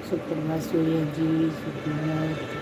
सुप्रभात सूर्य जी, सुप्रभात।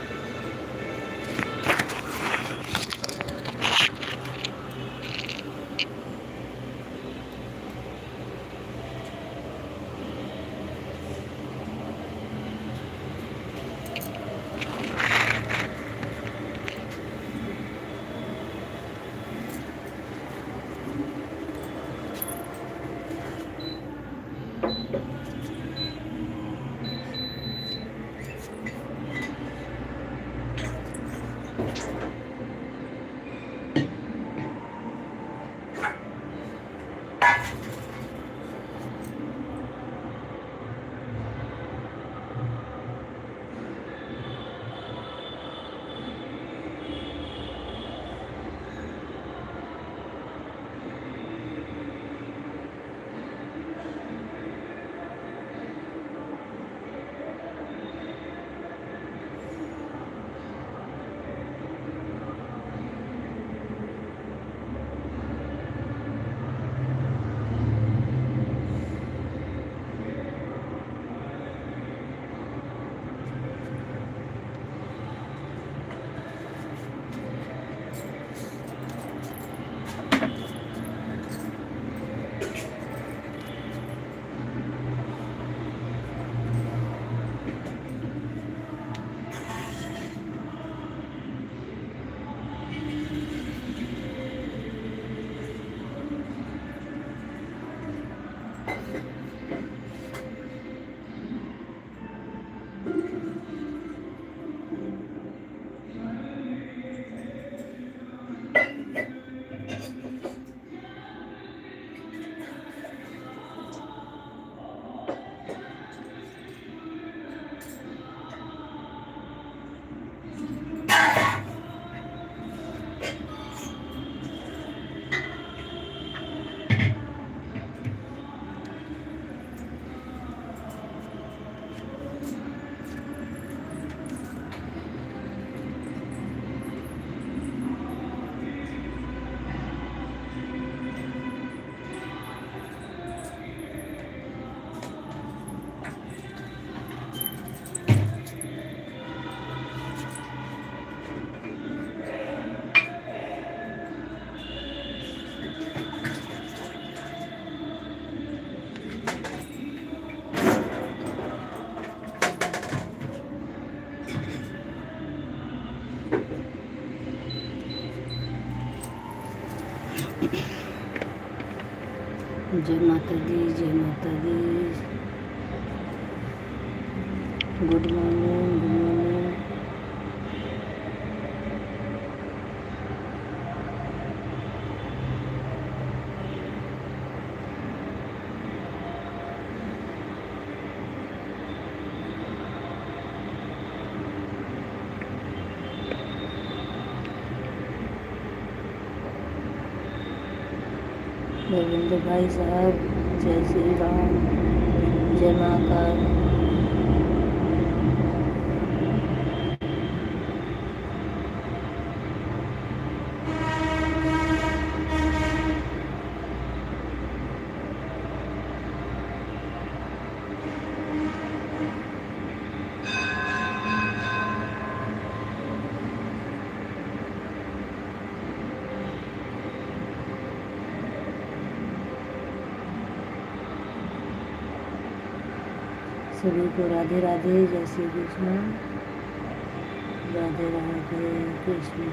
जय माता दी, जय माता दी। Good morning, good morning. Ravindra भाई साहब, जय श्री राम, जय महाकाल। सभी को राधे राधे, जय श्री कृष्ण। राधे राधे कृष्ण।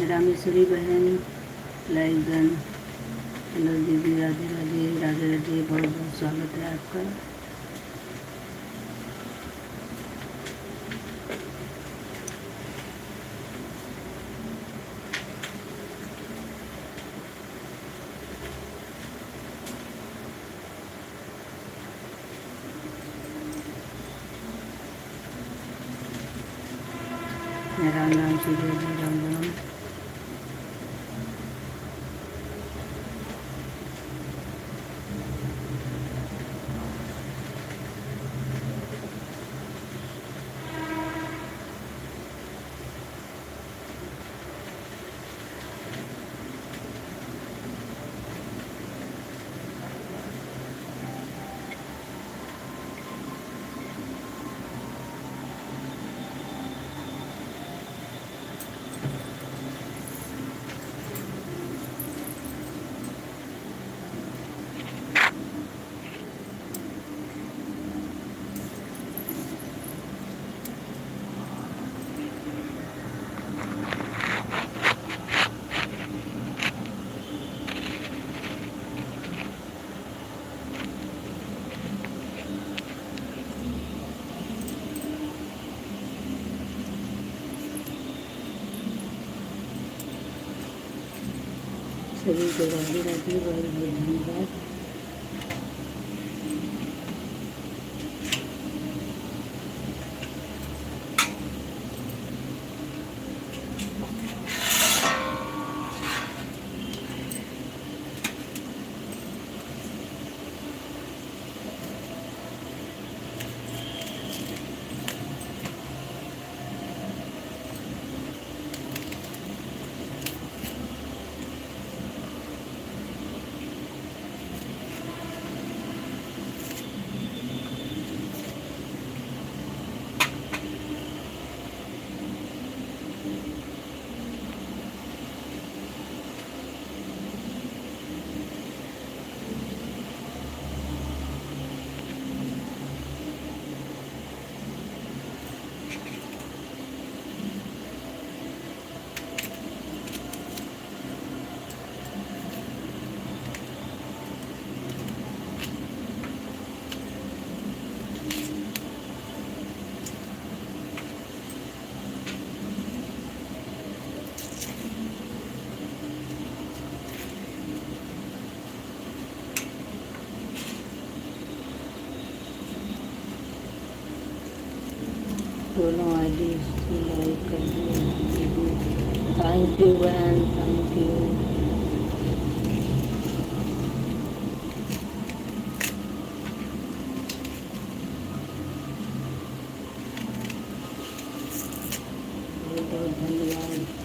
रामेश्वरी बहन लाइगन, हेलो दीदी, राधे राधे। राधे राधे, बहुत बहुत स्वागत है आपका। राम राम सूर्य जी, राम राम। सभी को राधे राधे, बहुत बहुत धन्यवाद। दोनों आईडी लाइक कर दिए। थैंक यू बहन, थैंक यू। बहुत बहुत धन्यवाद।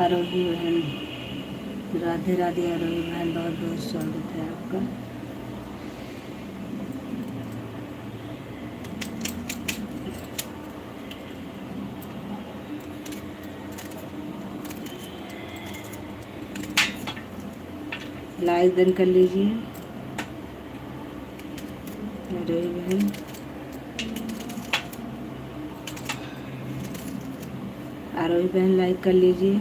आरोही बहन, राधे राधे आरोही बहन, बहुत बहुत स्वागत है आपका। लाइक डन कर लीजिए आरोही बहन। आरोही बहन लाइक कर लीजिए।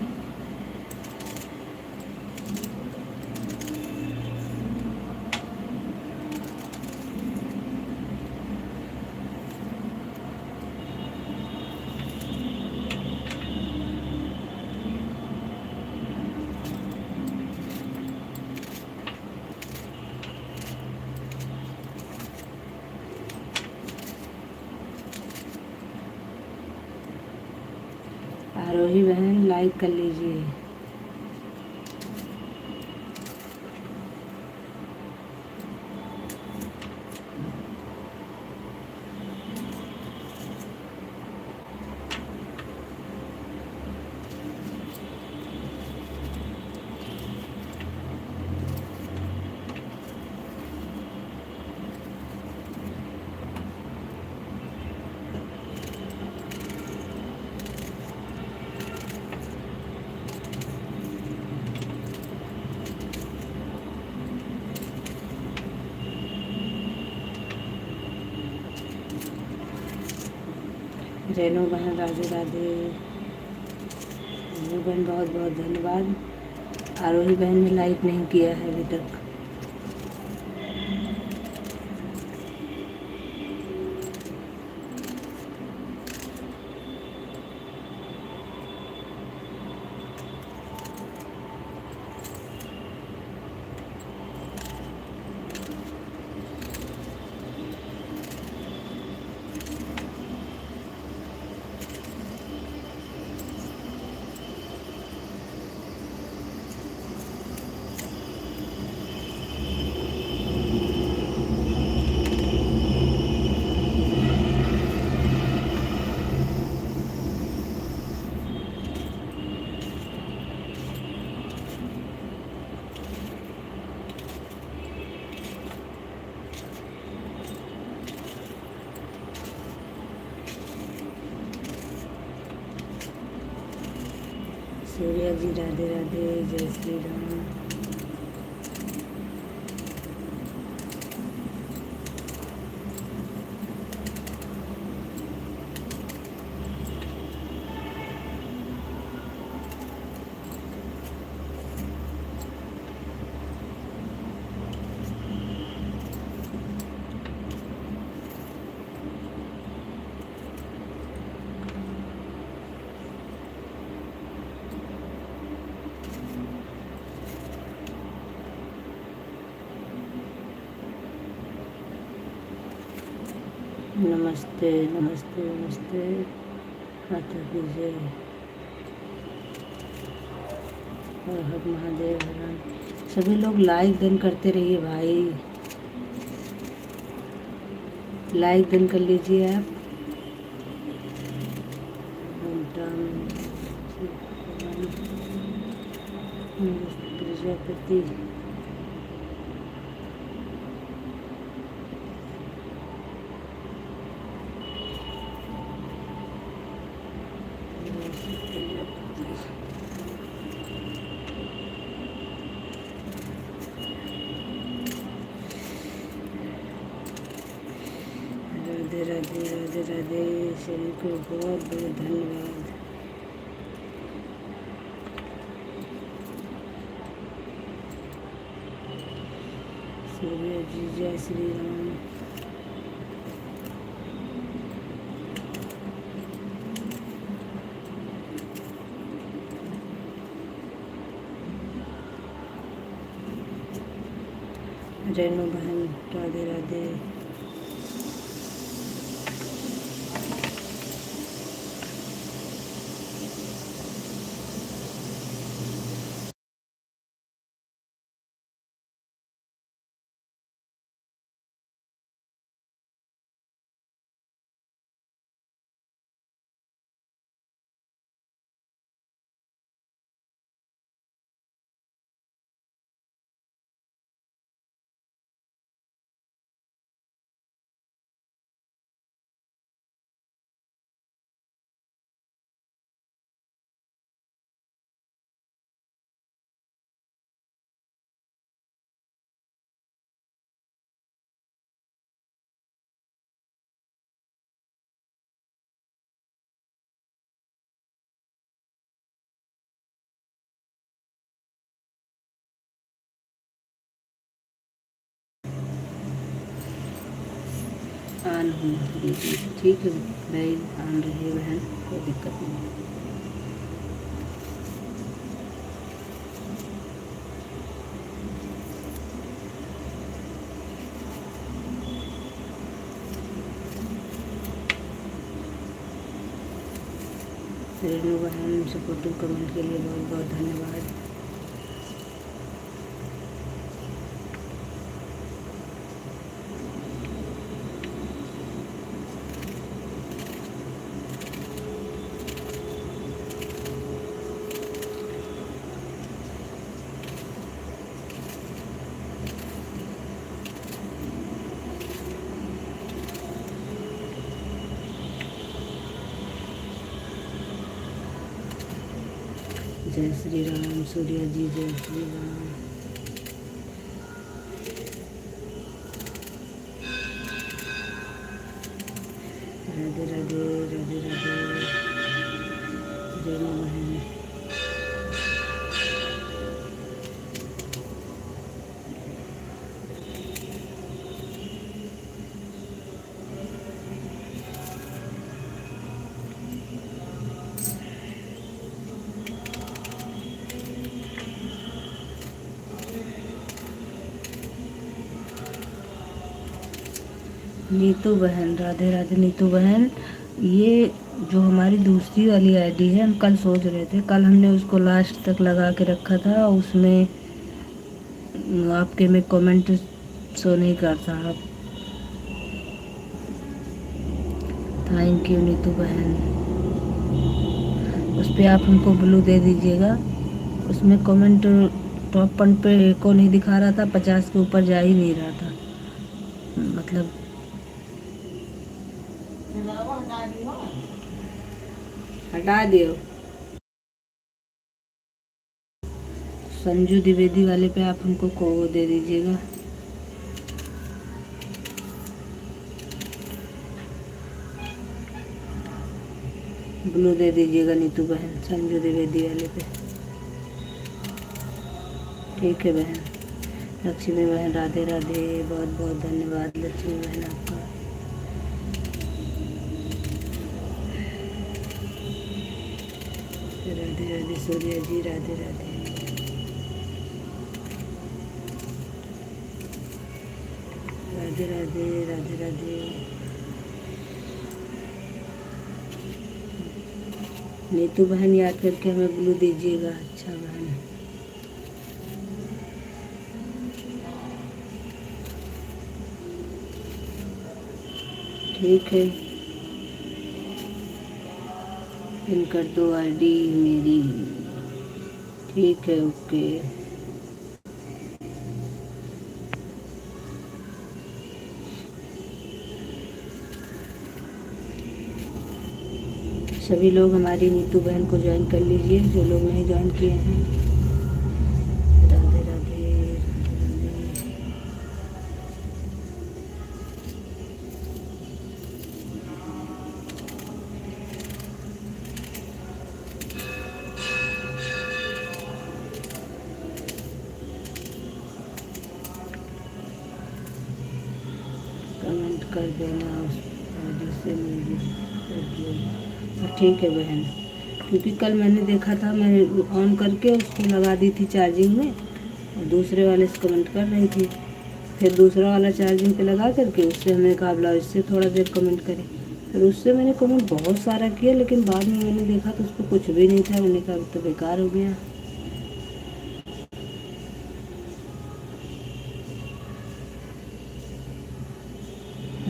आरोही बहन लाइक कर लीजिए। रेनू बहन राधे राधे। रेनू बहन बहुत बहुत धन्यवाद। आरोही बहन ने लाइक नहीं किया है अभी तक। सूर्या जी राधे राधे, जय श्री राम। नमस्ते नमस्ते नमस्ते, माता की जय। हर हर महादेव हर। सभी लोग लाइक डन करते रहिए भाई, लाइक डन कर लीजिए आप। प्रजापति राधे राधे राधे राधे, सभी को बहुत बहुत धन्यवाद। सूर्य जी जय श्री राम। रेनू बहन राधे राधे। ऑन हुई दीदी, ठीक है भाई, ऑन रहे बहन, कोई दिक्कत नहीं। रेनू बहन सपोर्टिव कमेंट के लिए बहुत बहुत धन्यवाद। जय श्री राम सूर्या जी, जय श्री राम। राधे राधे, राधे राधे, जय माँ बहन। नीतू बहन, राधे राधे नीतू बहन। ये जो हमारी दूसरी वाली आईडी है, हम कल सोच रहे थे, कल हमने उसको लास्ट तक लगा के रखा था, उसमें आपके में कमेंट शो नहीं करता। आप थैंक यू नीतू बहन। उस पर आप हमको ब्लू दे दीजिएगा। उसमें कमेंट टॉप पॉइंट पे एको नहीं दिखा रहा था, 50 के ऊपर जा ही नहीं रहा था, मतलब हटा दियो। संजू द्विवेदी वाले पे आप हमको को दे दीजिएगा। ब्लू दे दीजिएगा नीतू बहन, संजू द्विवेदी वाले पे। ठीक है बहन। लक्ष्मी बहन, राधे राधे, बहुत बहुत धन्यवाद लक्ष्मी बहन आपका। राधे राधे सूर्या जी, राधे राधे। राधे राधे, राधे राधे। नीतू बहन याद करके हमें ब्लू दीजिएगा। अच्छा बहन, ठीक है। पिन कर दो आईडी मेरी। ठीक है, ओके। सभी लोग हमारी नीतू बहन को ज्वाइन कर लीजिए, जो लोग नहीं ज्वाइन किए हैं। राधे राधे, राधे राधे। कमेंट कर देना उस आईडी से मेरी। ठीक है बहन, क्योंकि कल मैंने देखा था, मैं ऑन करके उसको लगा दी थी चार्जिंग में, और दूसरे वाले से कमेंट कर रही थी। फिर दूसरा वाला चार्जिंग पे लगा करके उससे हमने कहा ब्लाउज से थोड़ा देर कमेंट करें। फिर उससे मैंने कमेंट बहुत सारा किया, लेकिन बाद में मैंने देखा तो उस पर कुछ भी नहीं था। मैंने कहा तो बेकार हो गया।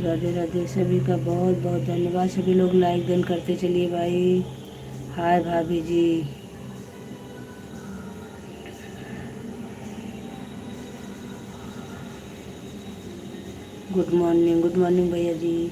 राधे राधे, सभी का बहुत बहुत धन्यवाद। सभी लोग लाइक डन करते चलिए भाई। हाय भाभी जी। गुड मॉर्निंग भैया जी।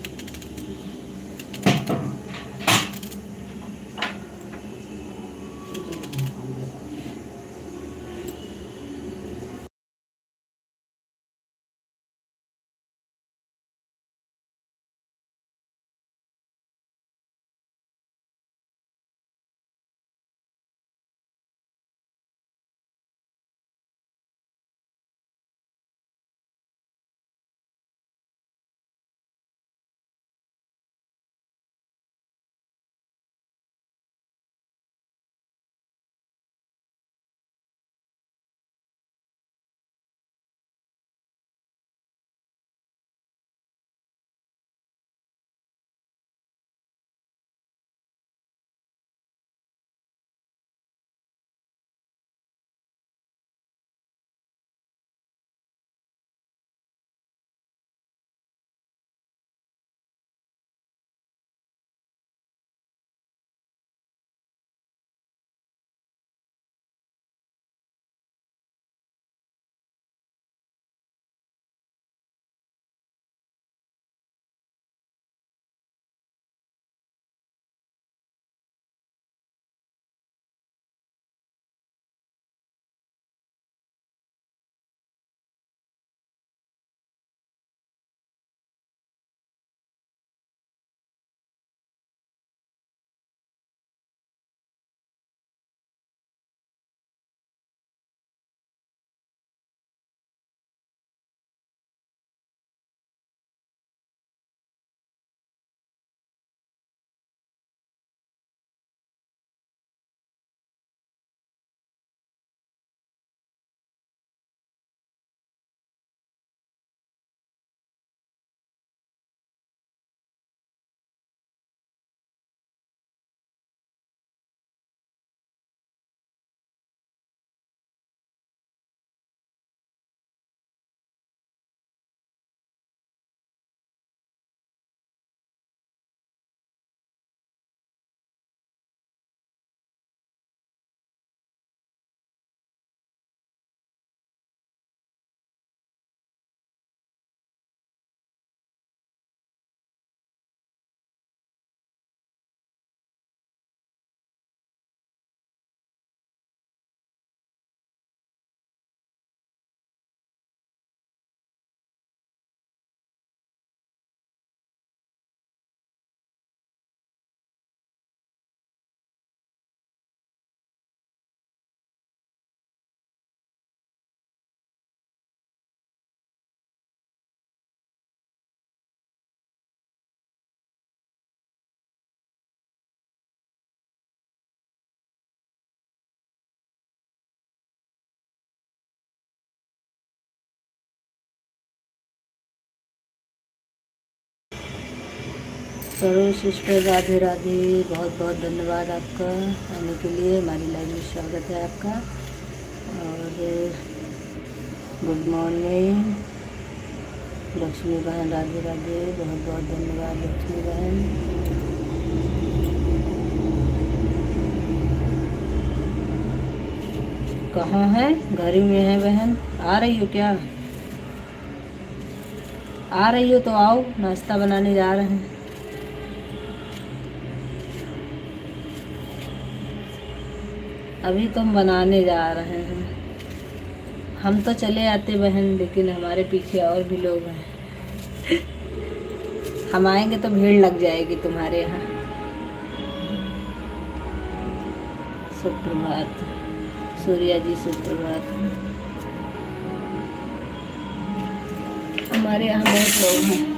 सरो सिस्टर राधे राधे, बहुत बहुत धन्यवाद आपका आने के लिए, हमारी लाइव में स्वागत है आपका। और गुड मॉर्निंग लक्ष्मी बहन, राधे राधे, बहुत बहुत धन्यवाद लक्ष्मी बहन। कहाँ है? घर ही में है बहन। आ रही हो क्या? आ रही हो तो आओ, नाश्ता बनाने जा रहे हैं। अभी तो हम बनाने जा रहे हैं। हम तो चले आते बहन, लेकिन हमारे पीछे और भी लोग हैं। हम आएंगे तो भीड़ लग जाएगी तुम्हारे यहाँ। सुप्रभात सूर्या जी, सुप्रभात। हमारे यहाँ बहुत लोग हैं।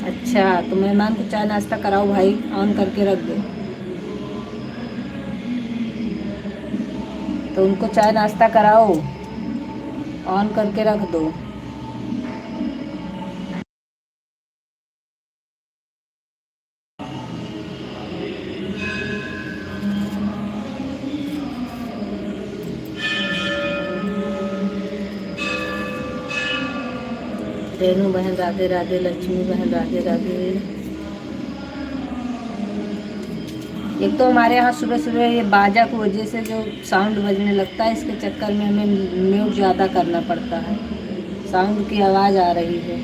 अच्छा, तो मेहमान को चाय नाश्ता कराओ भाई, ऑन करके रख दो। तो उनको चाय नाश्ता कराओ, ऑन करके रख दो। रेनू बहन राधे राधे, लक्ष्मी बहन राधे राधे। एक तो हमारे यहाँ सुबह सुबह ये बाजा की वजह से जो साउंड बजने लगता है, इसके चक्कर में हमें म्यूट ज़्यादा करना पड़ता है, साउंड की आवाज़ आ रही है।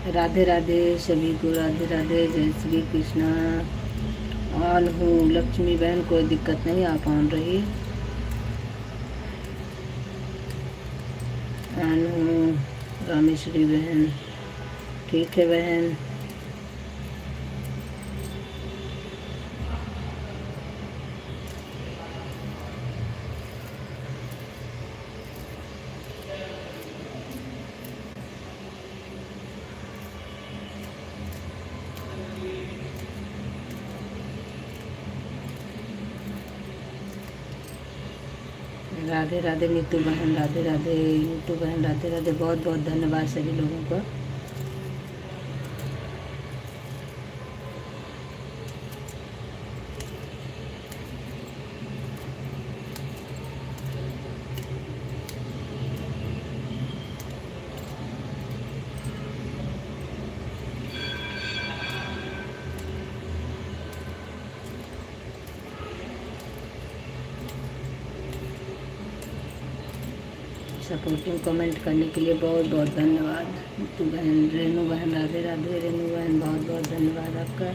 राधे राधे सभी को, राधे राधे, जय श्री कृष्णा। ऑन हूँ लक्ष्मी बहन, कोई दिक्कत नहीं, आप ऑन रहिए। ऑन हूँ रामेश्वरी बहन, ठीक है बहन। राधे राधे नीतू बहन, राधे राधे नीतू बहन, राधे राधे। बहुत बहुत धन्यवाद सभी लोगों का। सपोर्टिंग कमेंट करने के लिए बहुत बहुत धन्यवाद। नीतू बहन, रेनू बहन, राधे राधे। रेनू बहन बहुत बहुत धन्यवाद आपका।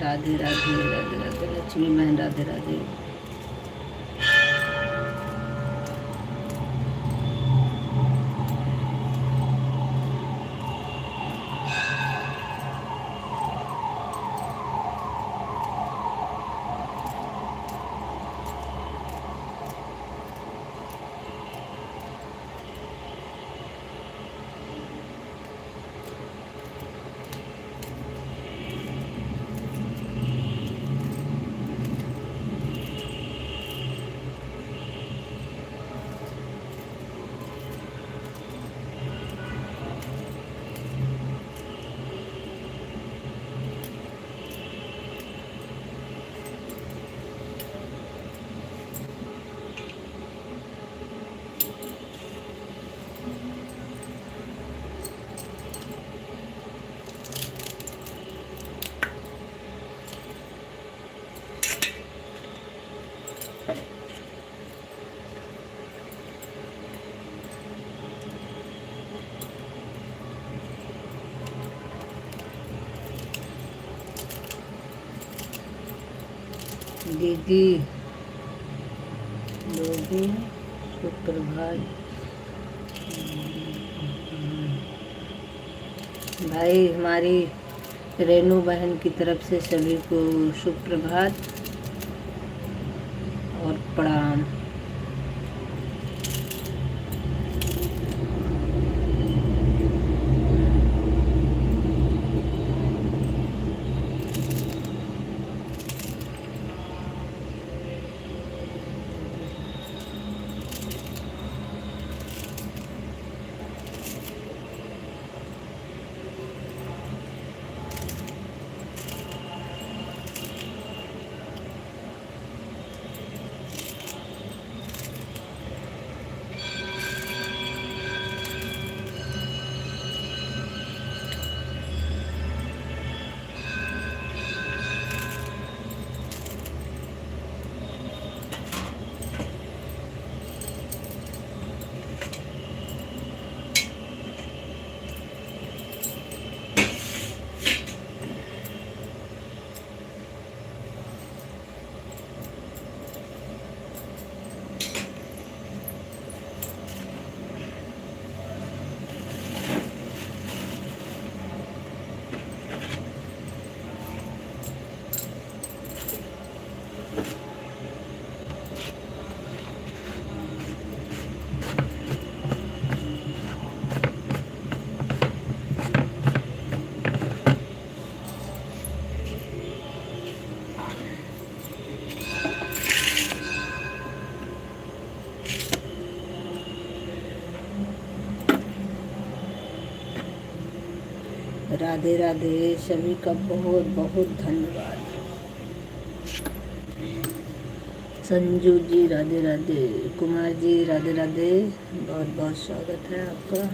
राधे राधे, राधे राधे लक्ष्मी बहन, राधे राधे। दीदी लोगी सुप्रभात। भाई हमारी रेनू बहन की तरफ से सभी को सुप्रभात और प्रणाम। राधे राधे सभी का बहुत बहुत धन्यवाद। संजू जी राधे राधे, कुमार जी राधे राधे, बहुत बहुत स्वागत है आपका।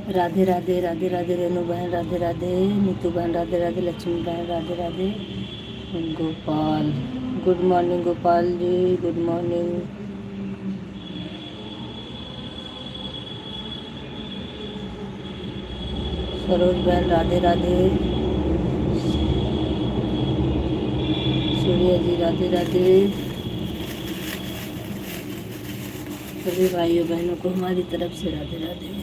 राधे राधे, राधे राधे रेणु बहन, राधे राधे नीतू बहन, राधे राधे लक्ष्मी बहन, Radhe Radhe Gopal. Good morning Gopal ji, good morning. Saroj बहन, राधे राधे। सूर्या जी, राधे राधे। सभी भाइयों बहनों को हमारी तरफ से राधे राधे।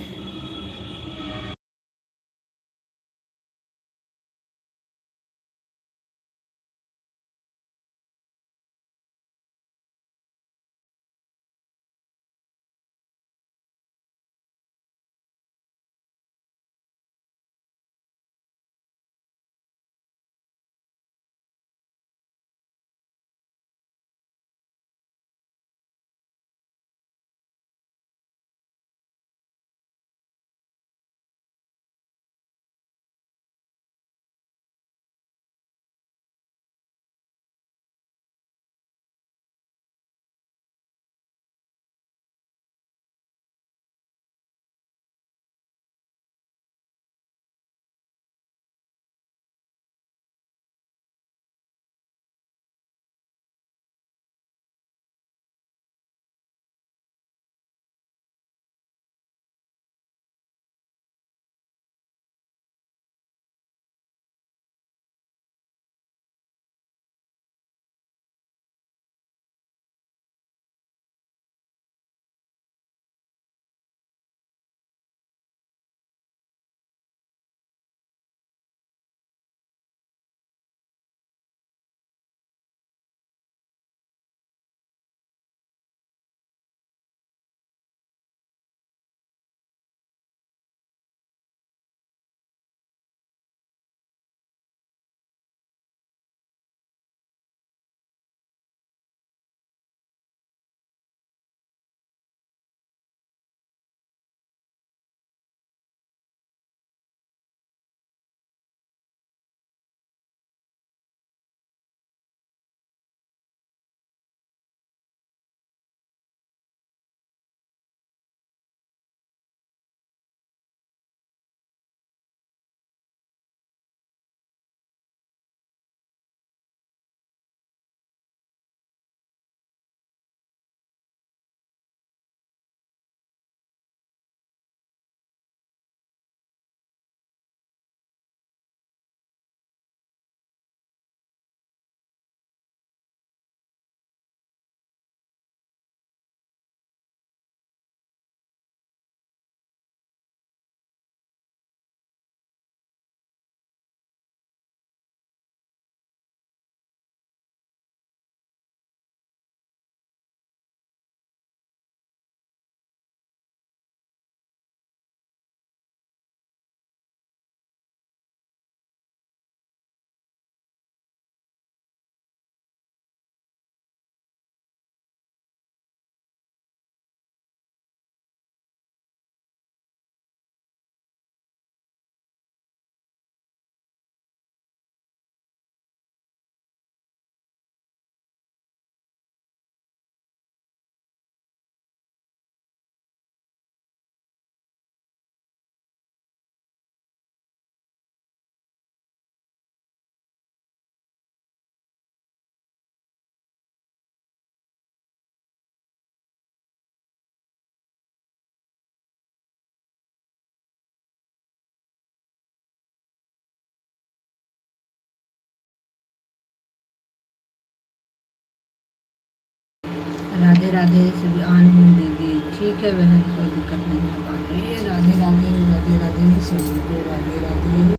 राधे राधे सभी आने देंगे, ठीक है बहन, कोई दिक्कत नहीं है। बात रही है। राधे राधे, राधे राधे सभी को, राधे राधे।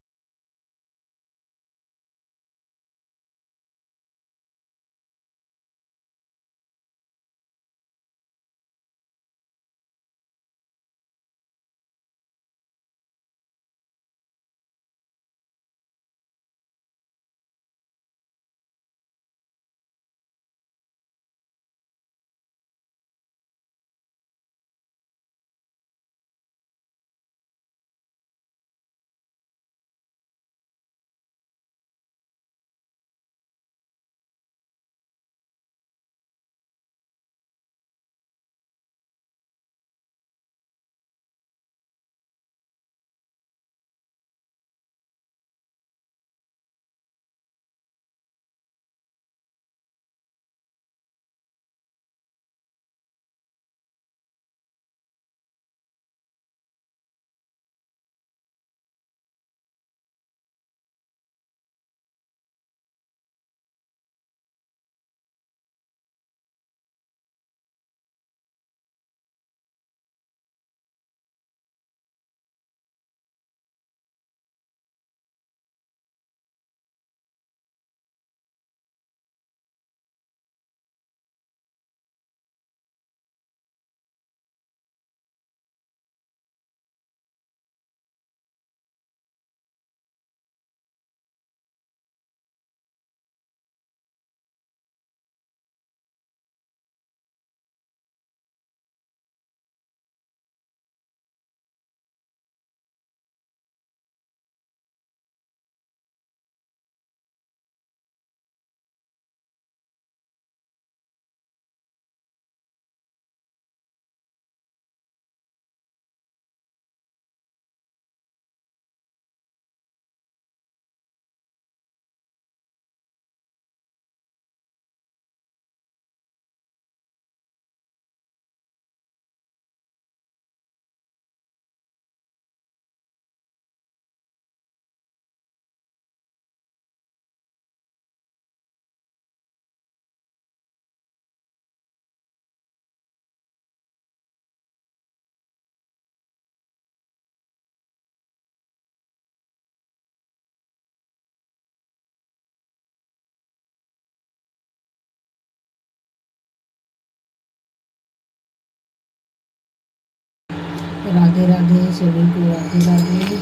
राधे राधे सभी को, राधे राधे।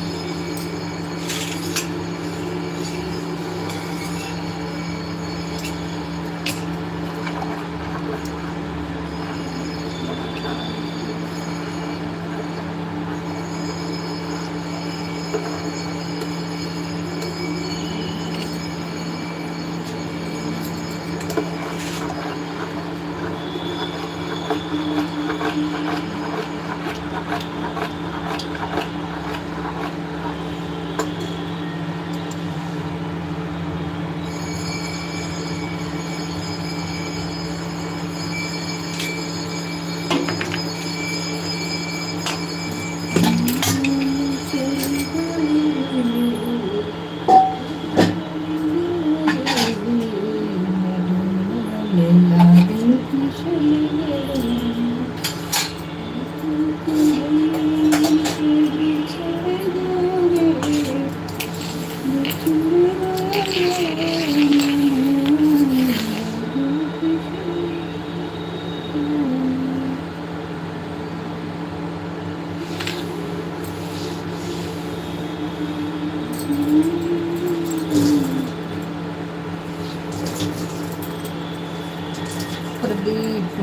प्रदीप,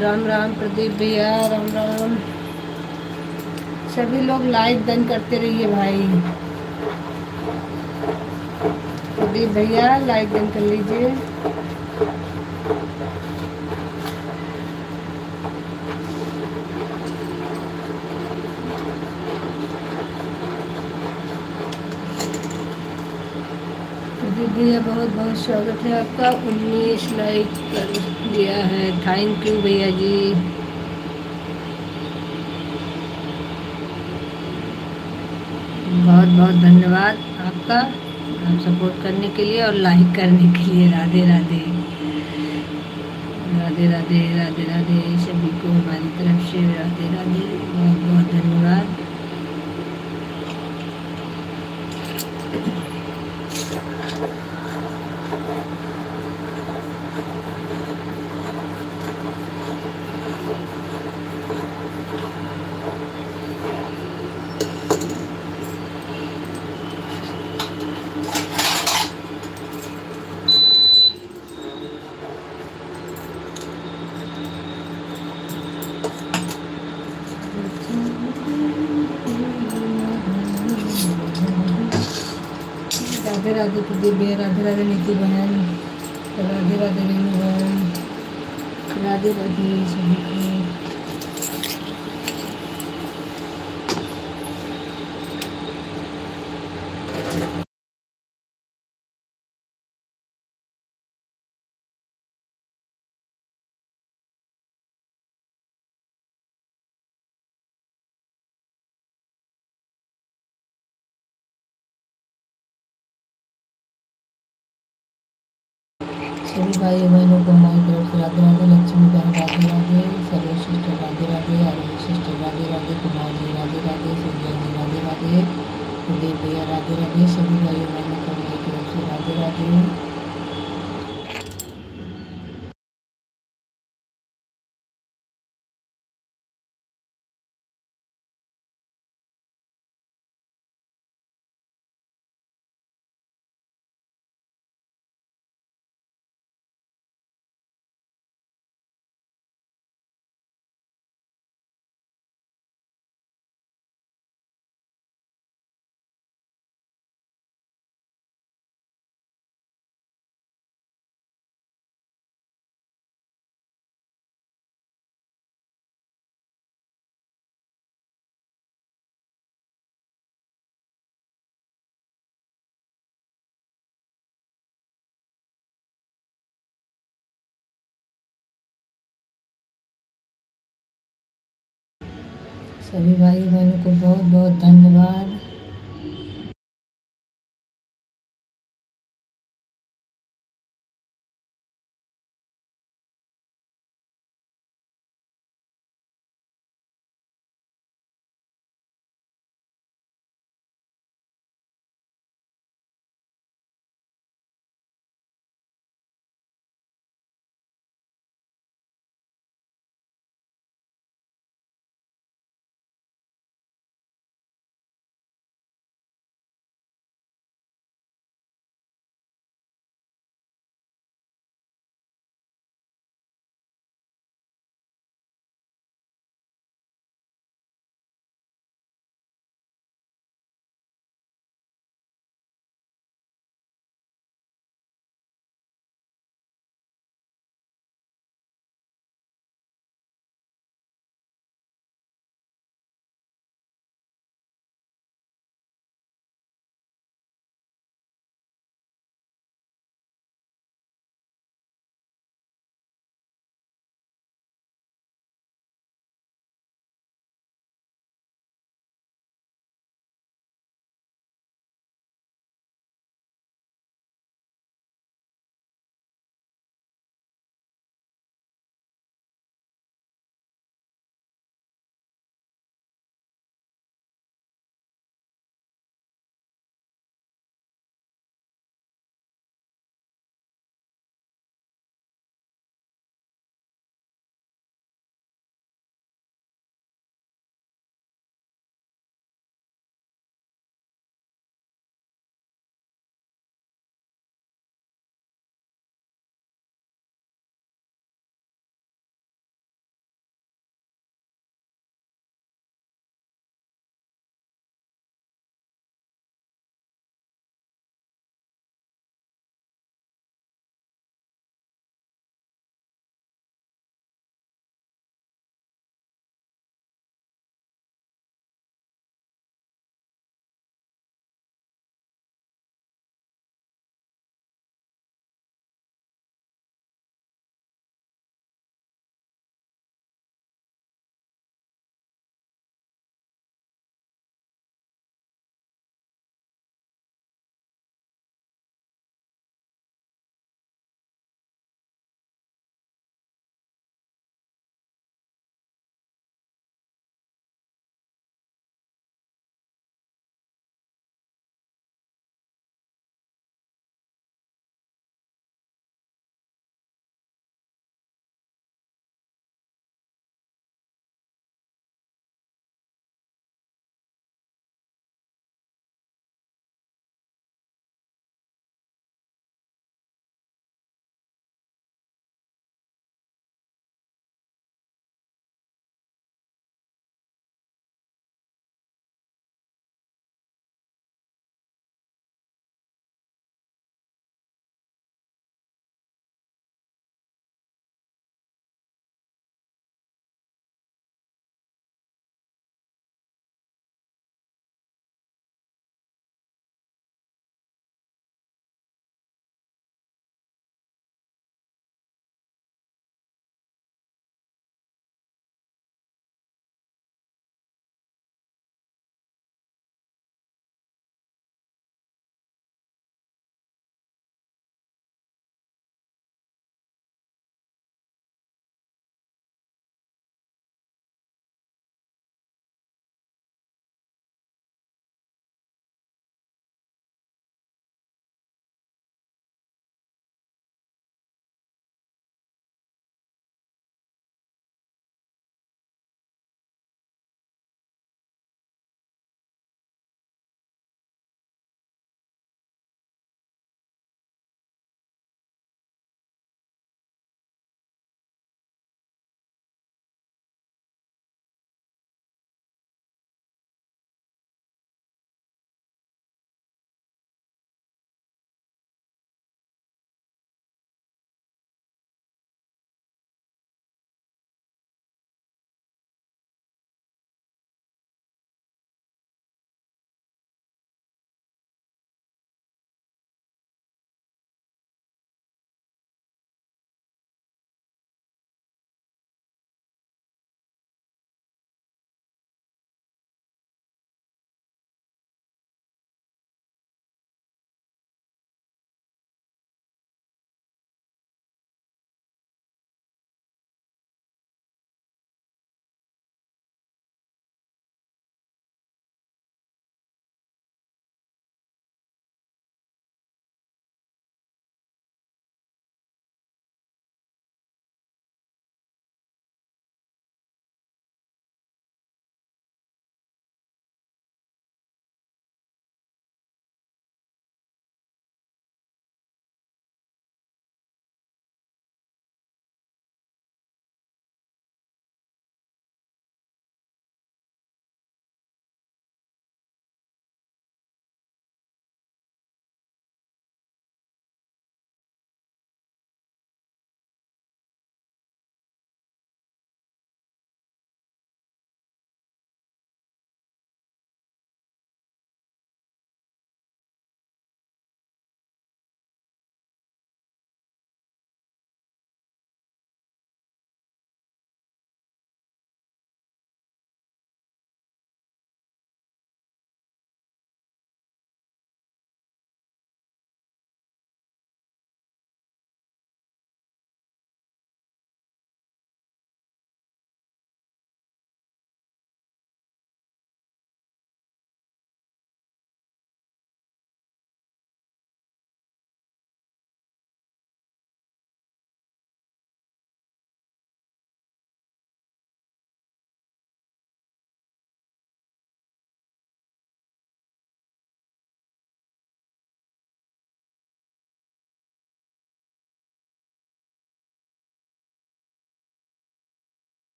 राम राम प्रदीप भैया, राम राम। सभी लोग लाइक डन करते रहिए भाई। प्रदीप भैया लाइक डन कर लीजिए। प्रदीप भैया बहुत बहुत स्वागत है आपका। 19 लाइक कर दिया है, थैंक यू भैया जी। बहुत बहुत धन्यवाद आपका, आप सपोर्ट करने के लिए और लाइक करने के लिए। राधे राधे, राधे राधे, राधे राधे सभी को हमारी तरफ से राधे राधे, बहुत बहुत धन्यवाद। राधे राधे प्रदीप भैया, राधे राधे नीति बहन, राधे राधे रेणु बहन, राधे राधे सभी को। सभी भाई बहनों को हमारी तरफ से राधे राधे। लक्ष्मी बहन राधे राधे, सर्व सिस्टर राधे राधे, आर्य सिस्टर राधे राधे, कुमार जी राधे राधे, सूर्या जी राधे राधे, प्रदीप भैया राधे राधे, सभी भाई बहनों को हमारी तरफ से राधे राधे। सभी भाई बहनों को बहुत बहुत धन्यवाद।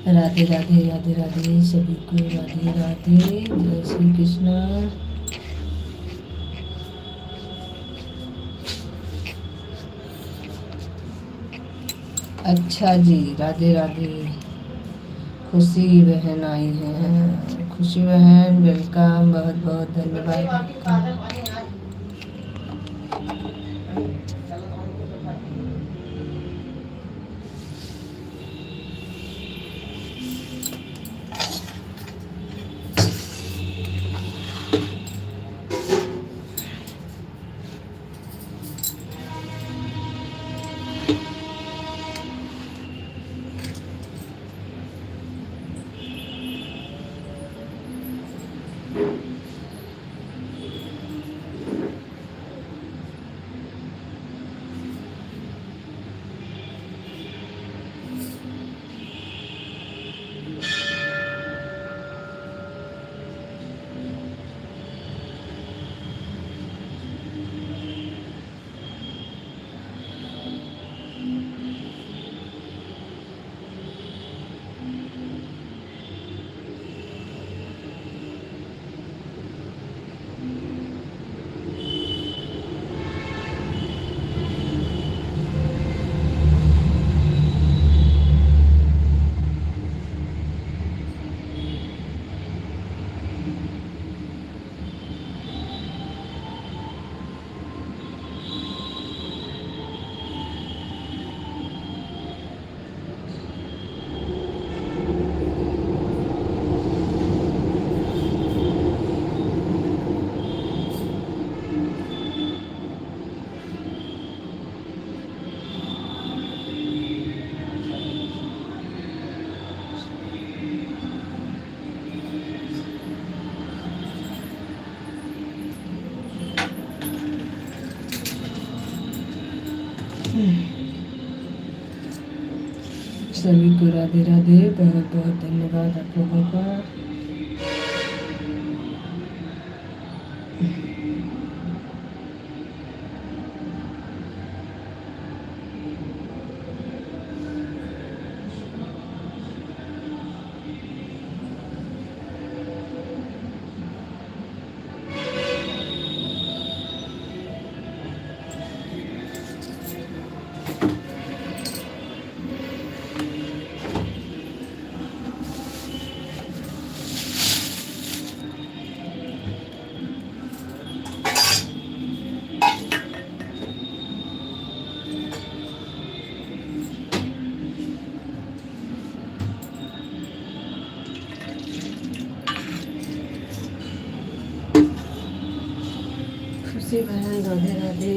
राधे राधे राधे राधे सभी को राधे राधे, जय श्री कृष्ण। अच्छा जी, राधे राधे। खुशी बहन आई हैं, खुशी बहन वेलकम, बहुत बहुत धन्यवाद आपका। सभी को राधे राधे, बहुत बहुत धन्यवाद आप लोगों का। खुशी बहन राधे राधे।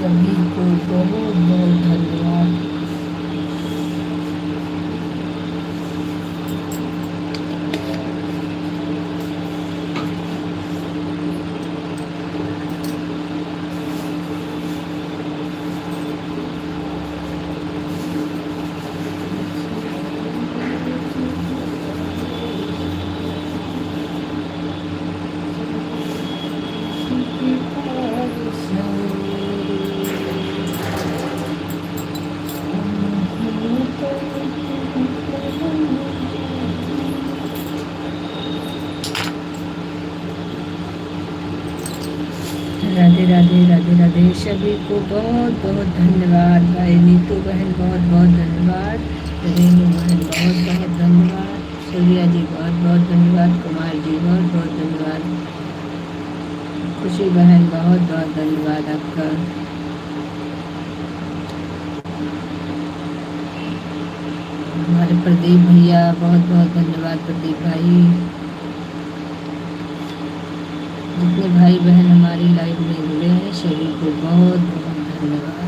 सभी को बहुत बहुत धन्यवाद। राधे राधे राधे राधे, सभी को बहुत बहुत धन्यवाद। भाई नीतू बहन बहुत बहुत धन्यवाद, रेनू बहन बहुत बहुत धन्यवाद, सूर्या जी बहुत बहुत धन्यवाद, कुमार जी बहुत बहुत धन्यवाद, खुशी बहन बहुत बहुत धन्यवाद आपका। हमारे प्रदीप भैया बहुत बहुत धन्यवाद, प्रदीप भाई। जितने भाई बहन हमारी लाइफ में जुड़े हैं सभी को बहुत बहुत धन्यवाद।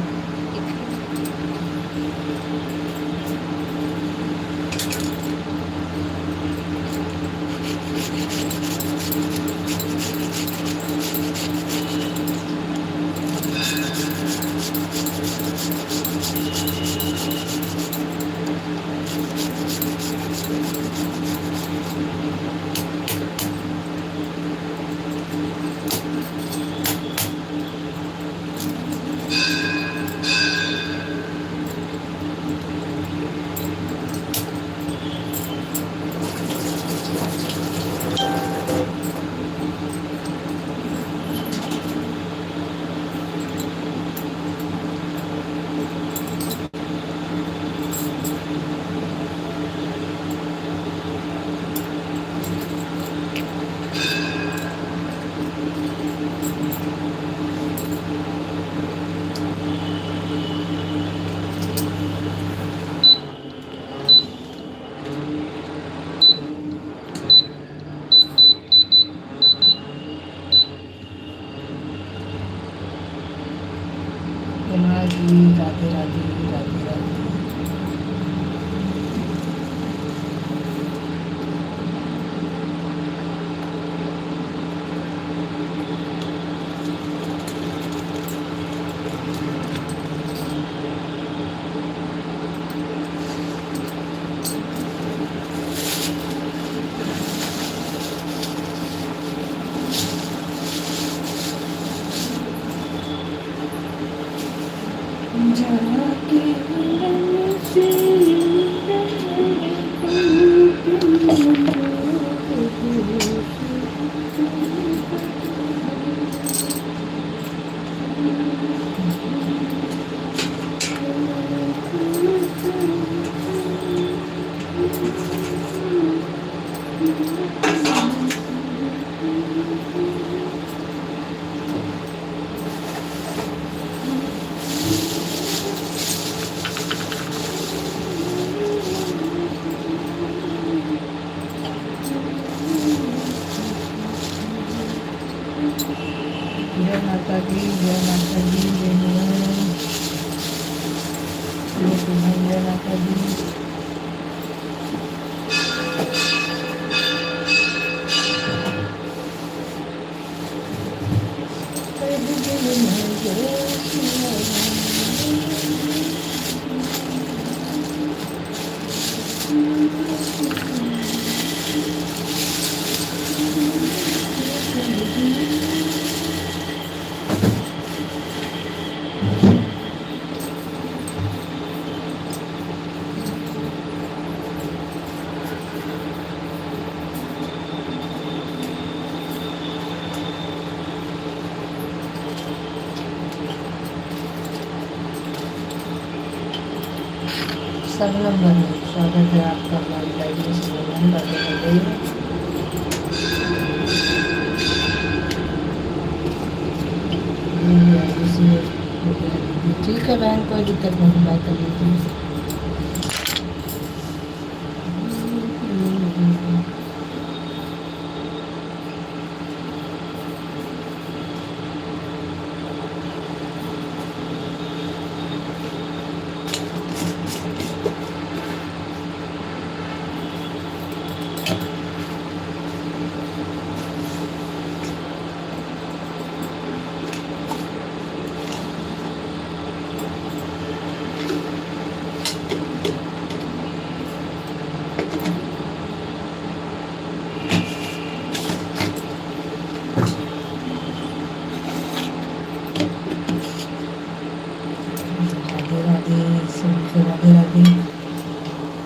जी राधे राधे राधे राधे। जय माता दी, जय माता दी, जय माता दी। सर्वनंबर स्वागत है आपका हमारी लाइफ में। सर्वनंबर ठीक है बहन, कोई दिक्कत नहीं, बात कर लीजिए।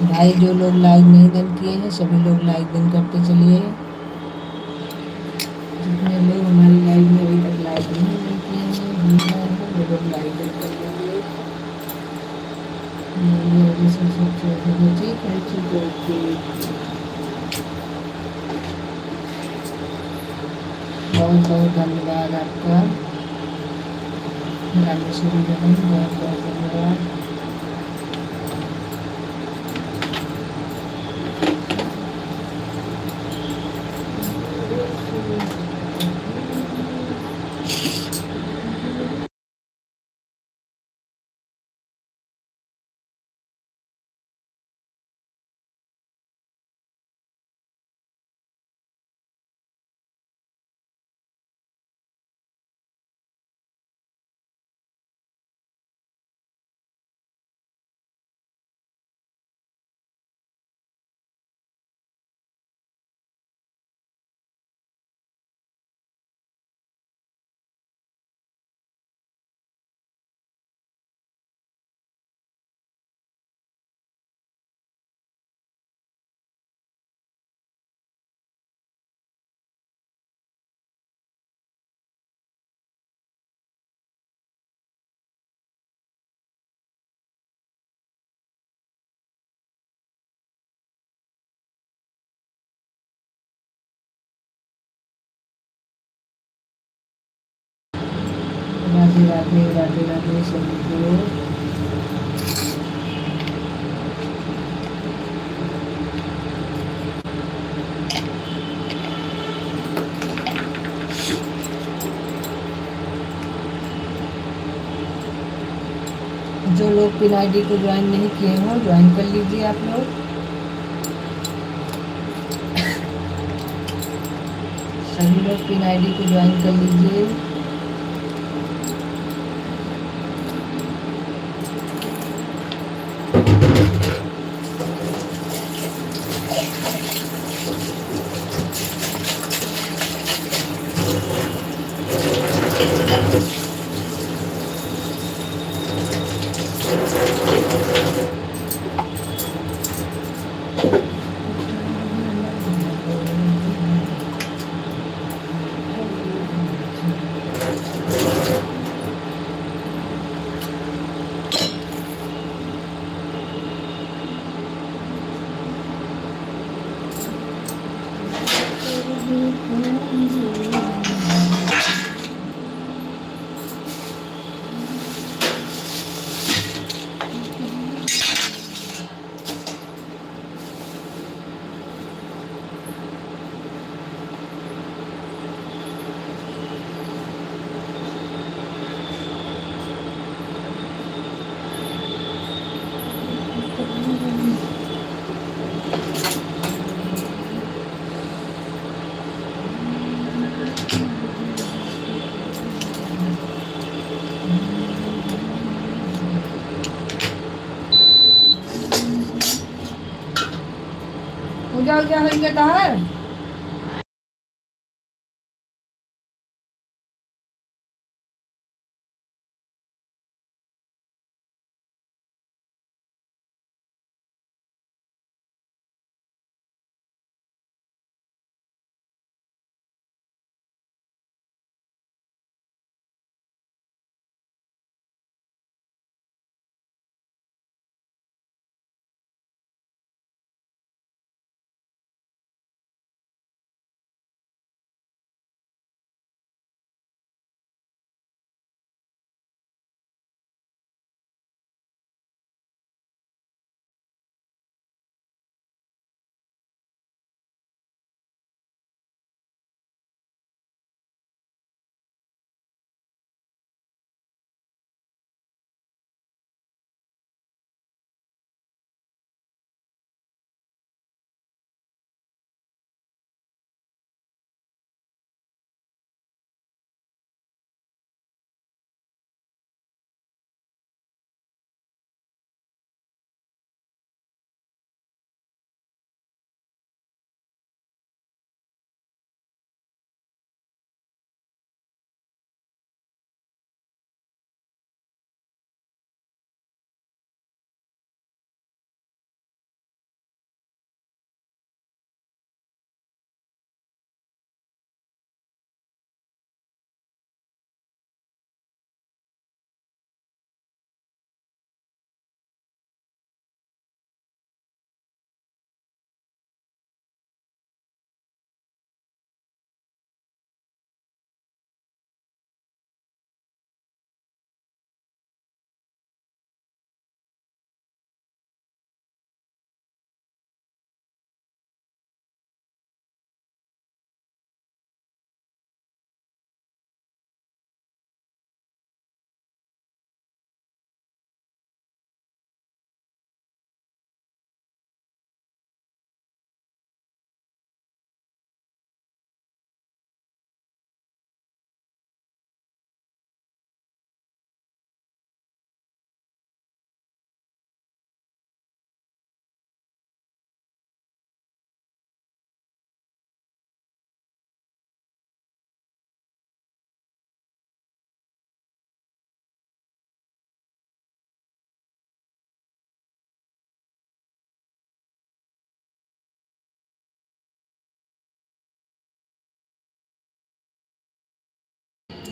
भाई जो लोग लाइक नहीं डन किए हैं सभी लोग लाइक डन करते चलिए। जितने लोग हमारी लाइव में अभी तक लाइक नहीं डन किए हैं वो लोग लाइक डन कर देंगे। ठीक है, ठीक है, ओके। बहुत बहुत धन्यवाद आपका रामेश्वरी बहन, बहुत बहुत धन्यवाद। राधे राधे राधे सभी को। जो लोग पिन आईडी को ज्वाइन नहीं किए हो ज्वाइन कर लीजिए आप लोग। सभी लोग पिन आईडी को ज्वाइन कर लीजिए। पूजा उजा हो गया है।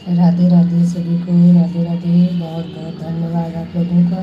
राधे राधे सभी को। राधे राधे। बहुत बहुत धन्यवाद आप लोगों का।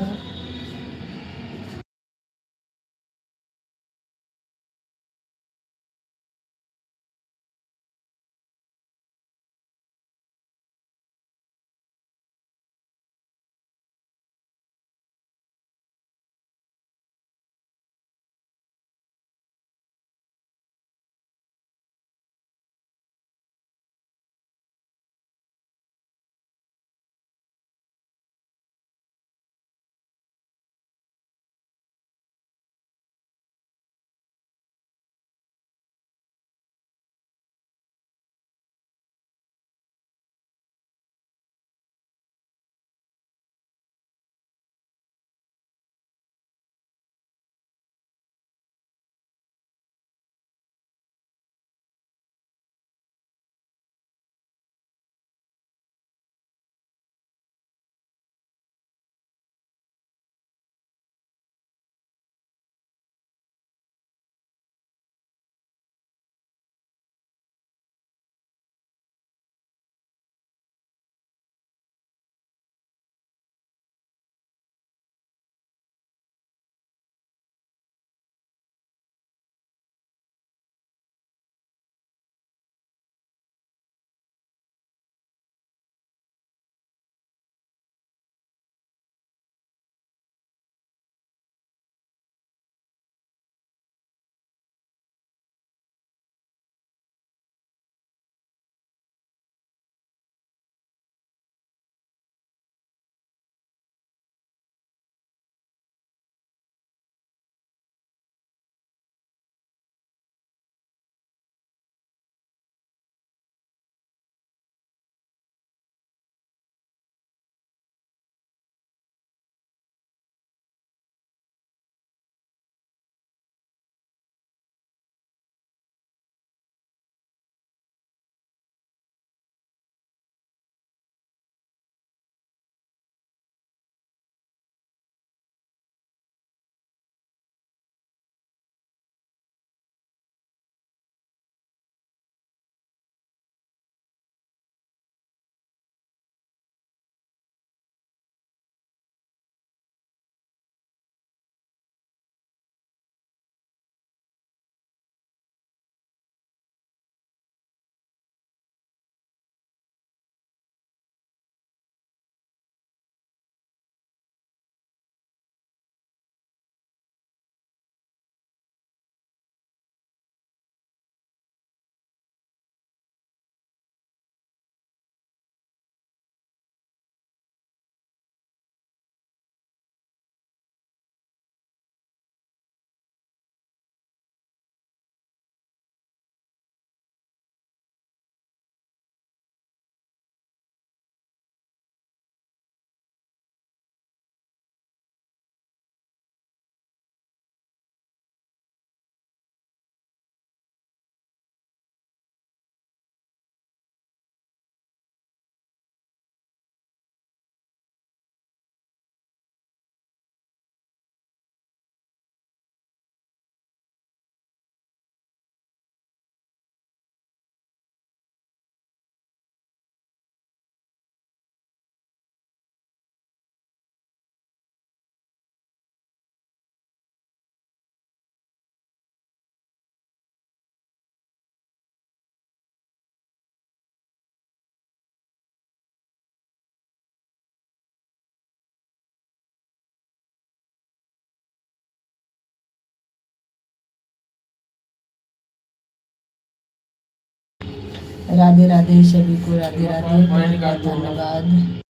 राधे राधे सभी को, राधे राधे, बहुत बहुत धन्यवाद।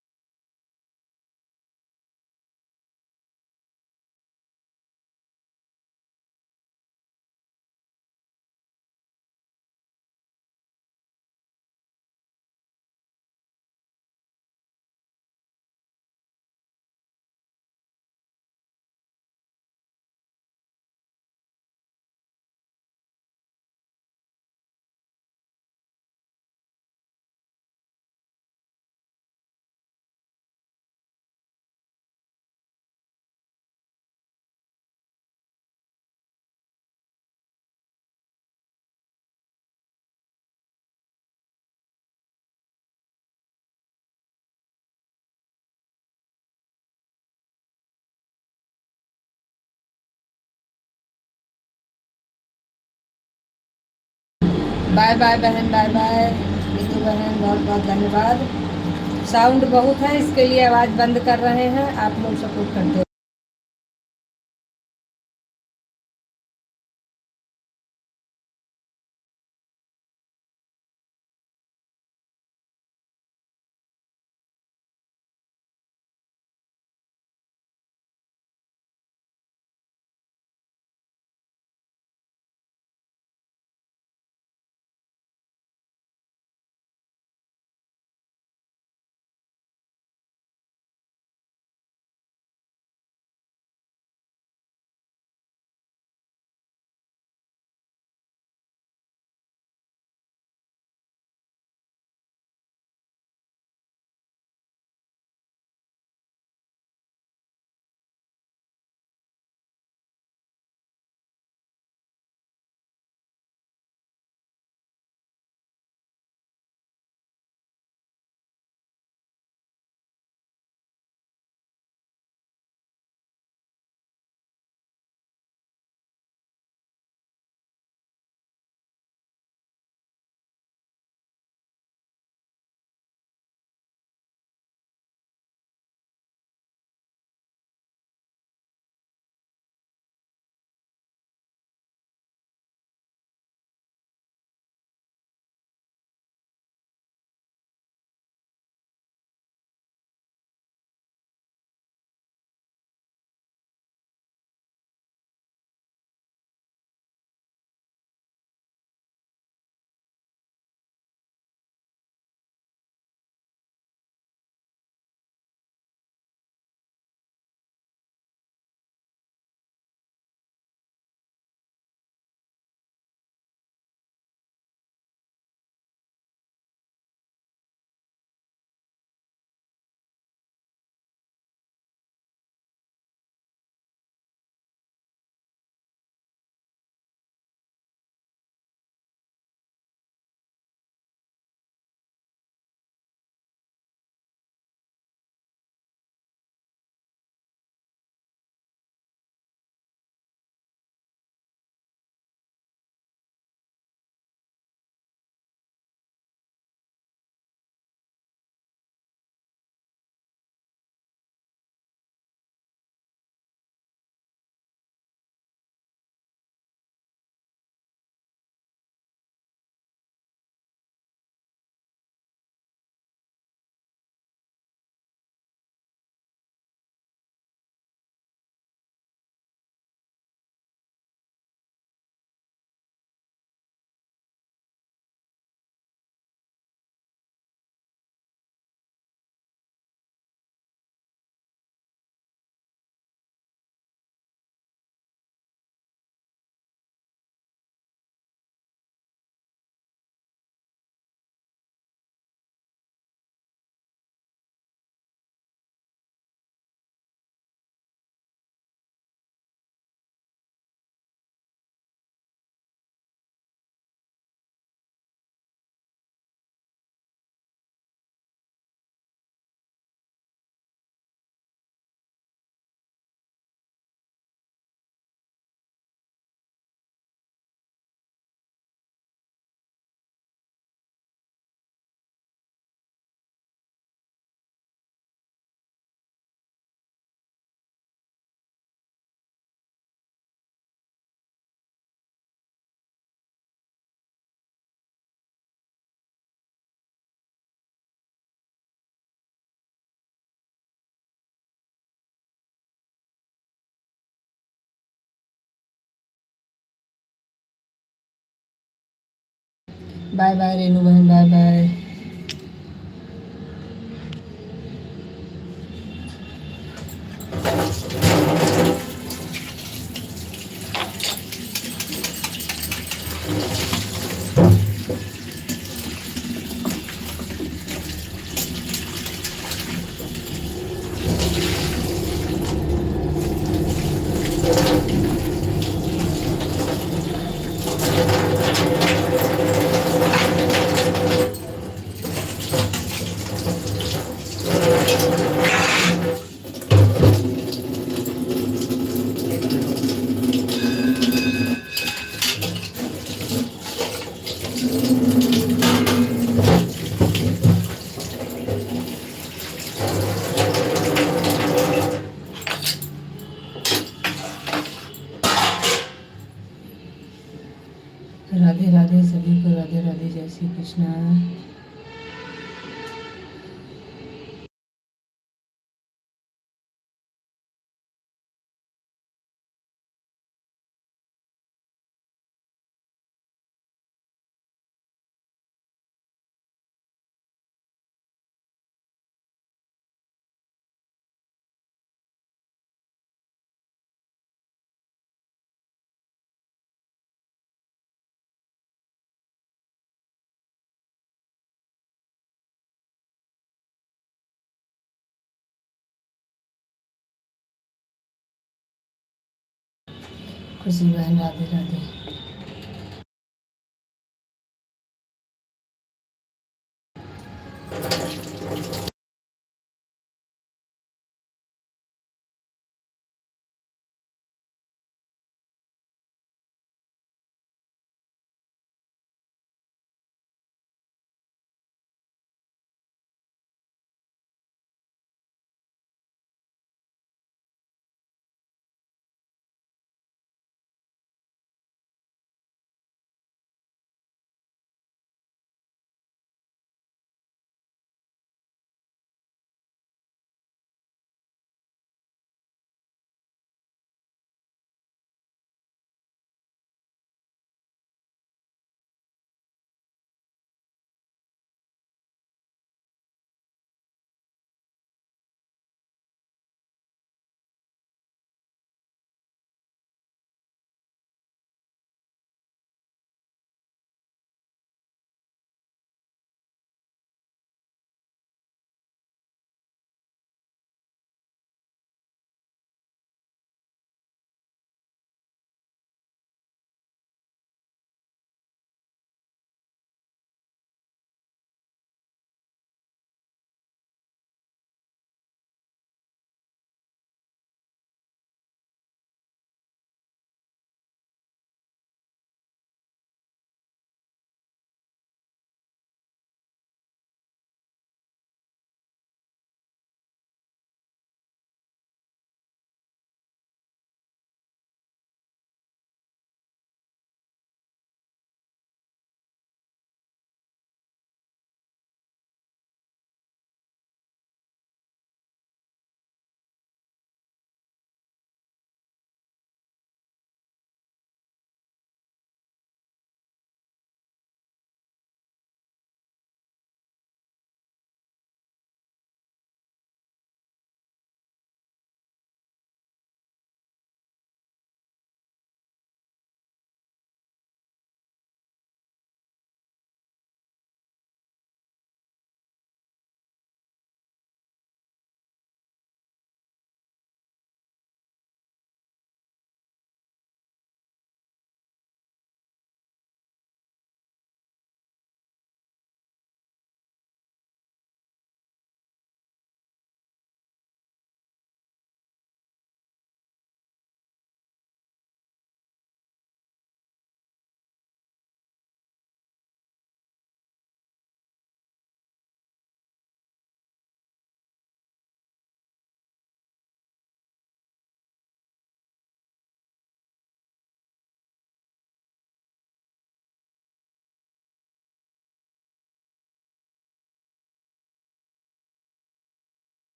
बाय बाय बहन, बाय बाय नीतू बहन, बहुत बहुत धन्यवाद। साउंड बहुत है, इसके लिए आवाज़ बंद कर रहे हैं, आप लोग सपोर्ट करते बाय बाय रेनू बहन, बाय बाय। राधे राधे सभी को, राधे राधे, जय श्री कृष्णा। खुशी बहन, राधे राधे।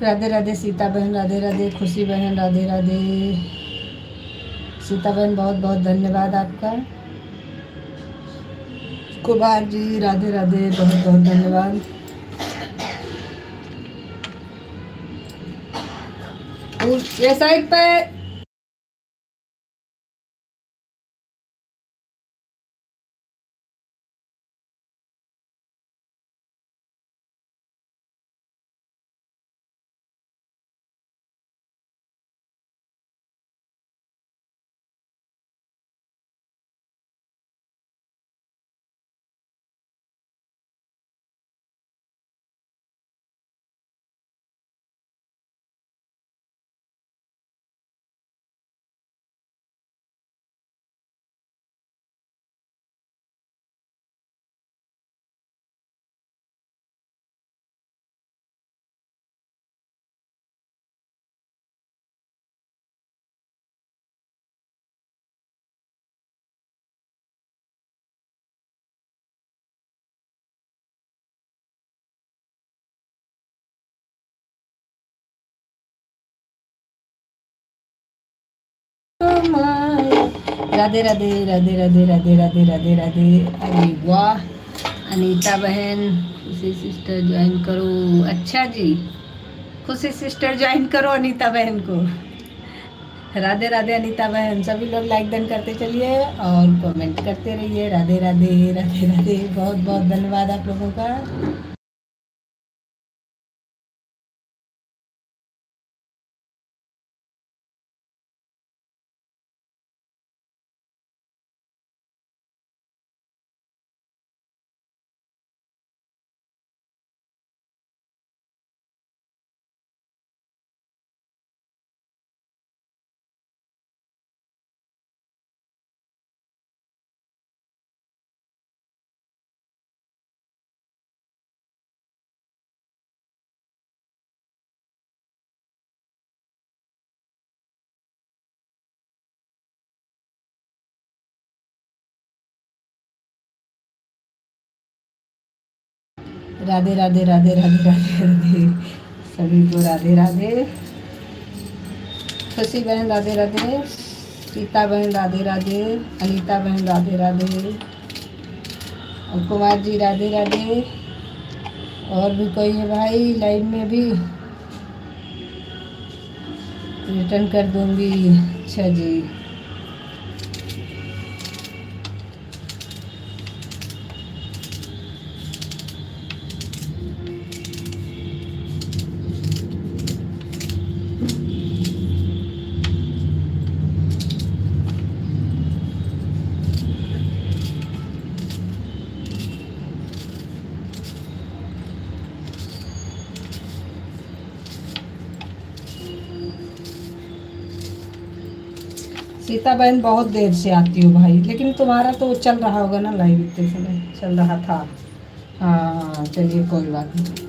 राधे राधे सीता बहन, राधे राधे खुशी बहन, राधे राधे सीता बहन, बहुत बहुत धन्यवाद आपका। कुमार जी राधे राधे, बहुत बहुत धन्यवाद। ये साइड पे राधे राधे राधे राधे राधे राधे राधे राधे। अरे वाह अनीता बहन, खुशी सिस्टर ज्वाइन करो। अच्छा जी, खुशी सिस्टर ज्वाइन करो अनीता बहन को। राधे राधे अनीता बहन, सभी लोग लाइक डन करते चलिए और कमेंट करते रहिए। राधे राधे राधे राधे, बहुत बहुत धन्यवाद आप लोगों का। राधे राधे राधे राधे राधे राधे, सभी को राधे राधे। खुशी बहन राधे राधे, सीता बहन राधे राधे, अनीता बहन राधे राधे, और कुमार जी राधे राधे। और भी कोई है भाई लाइव में भी, रिटर्न कर दूंगी। अच्छा जी, सीता बहन बहुत देर से आती हो भाई, लेकिन तुम्हारा तो चल रहा होगा ना लाइव, इतने समय चल रहा था। हाँ चलिए कोई बात नहीं।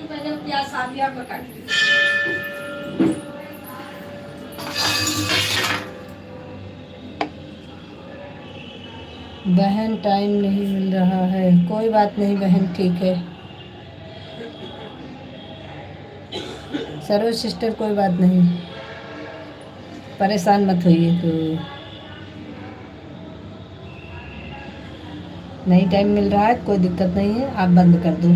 पहले प्याज सादिया को काट दी। बहन टाइम नहीं मिल रहा है, कोई बात नहीं बहन, ठीक है। सरोज सिस्टर कोई बात नहीं, परेशान मत होइए। तो नहीं टाइम मिल रहा है, कोई दिक्कत नहीं है, आप बंद कर दो।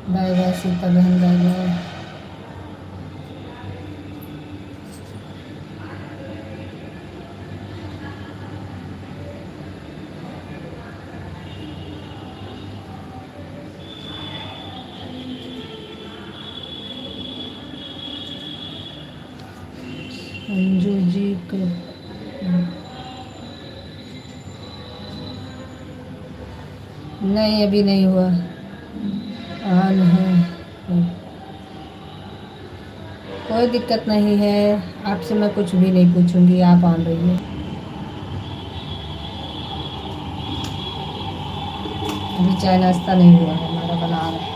बाय बाय सीता बहन, बाय बाय। अंजू जी को नहीं, अभी नहीं हुआ, ऑन है। कोई दिक्कत नहीं है, आपसे मैं कुछ भी नहीं पूछूंगी, आप ऑन रहिए। अभी चाय नाश्ता नहीं हुआ है, हमारा बना रहा है।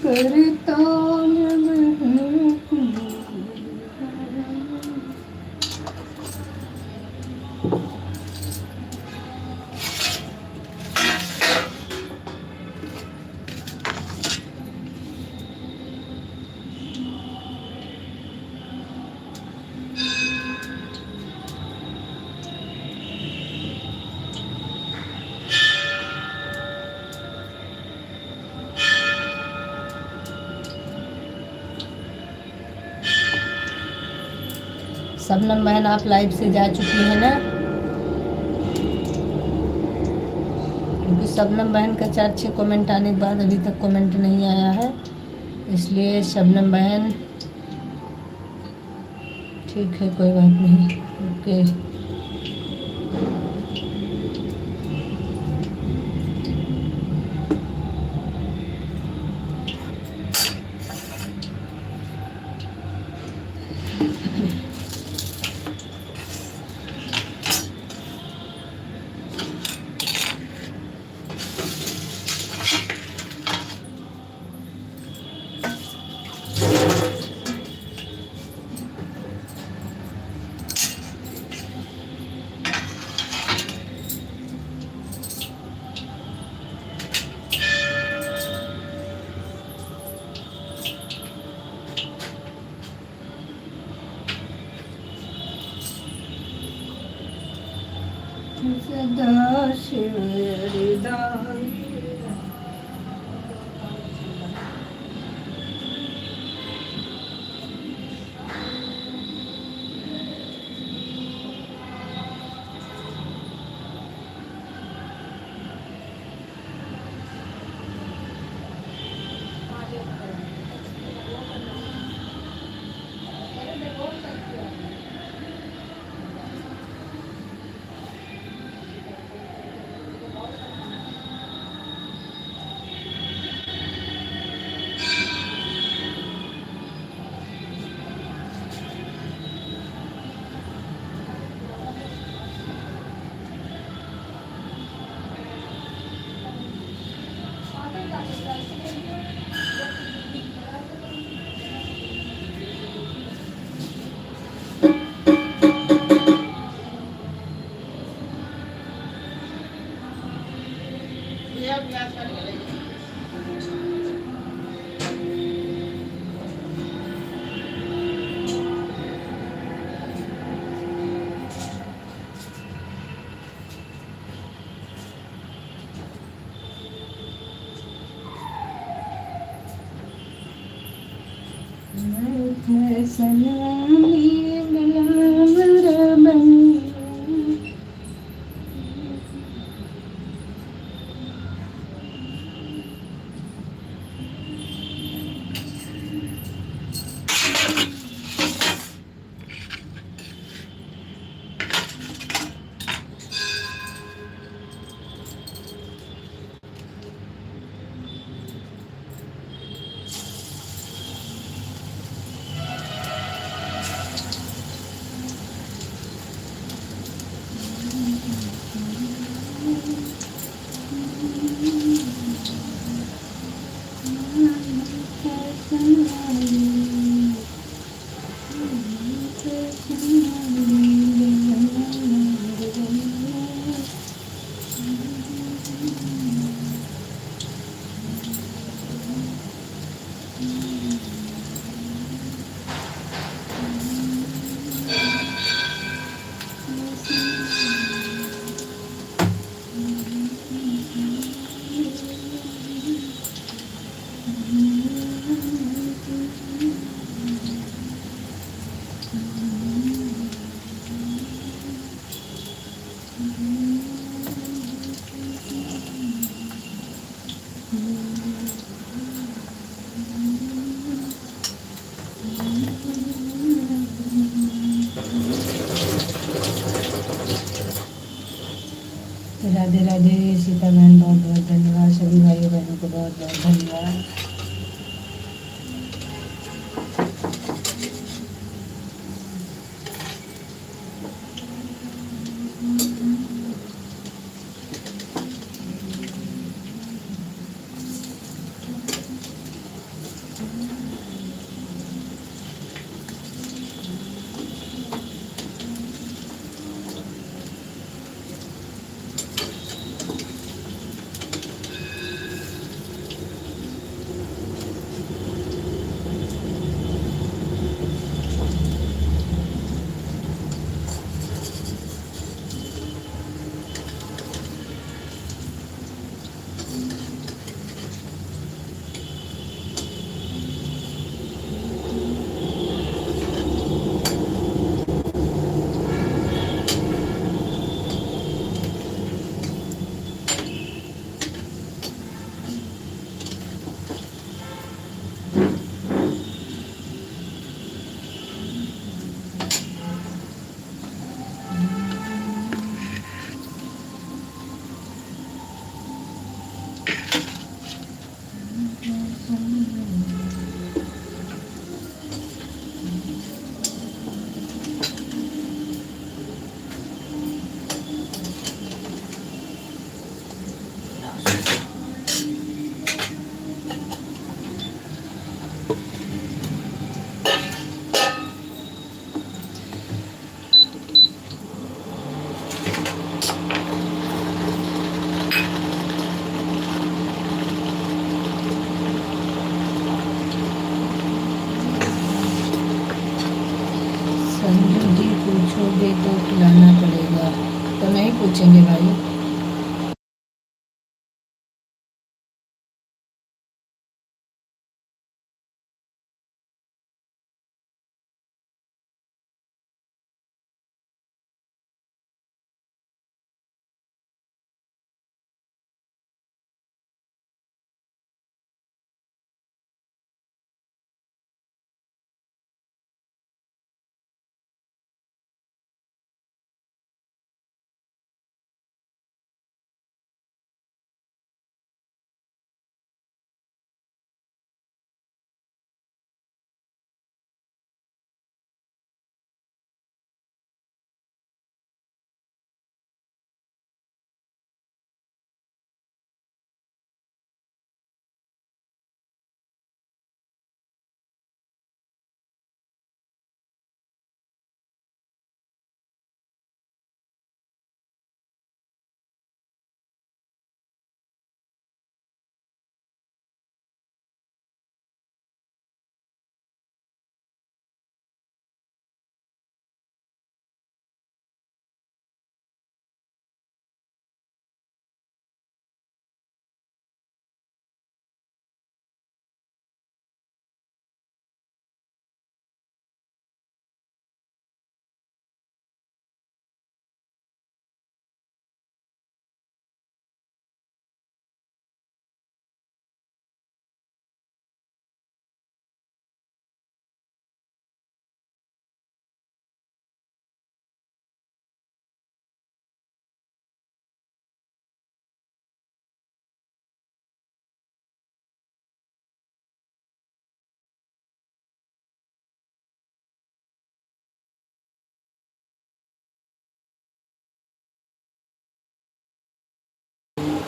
करता शबनम बहन, आप लाइव से जा चुकी हैं ना? क्योंकि शबनम बहन का 4-6 कमेंट आने के बाद अभी तक कमेंट नहीं आया है, इसलिए शबनम बहन ठीक है, कोई बात नहीं, ओके। सदा शिव हृदय राधे राधे। सीता बहन बहुत बहुत धन्यवाद। सभी भाइयों बहनों को बहुत बहुत धन्यवाद। संजू जी पूछोगे तो खिलाना पड़ेगा। तो नहीं पूछेंगे भाई।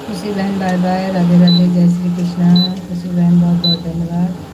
खुशी बहन बाय बाय। राधे राधे। जय श्री कृष्णा। खुशी बहन बहुत बहुत धन्यवाद।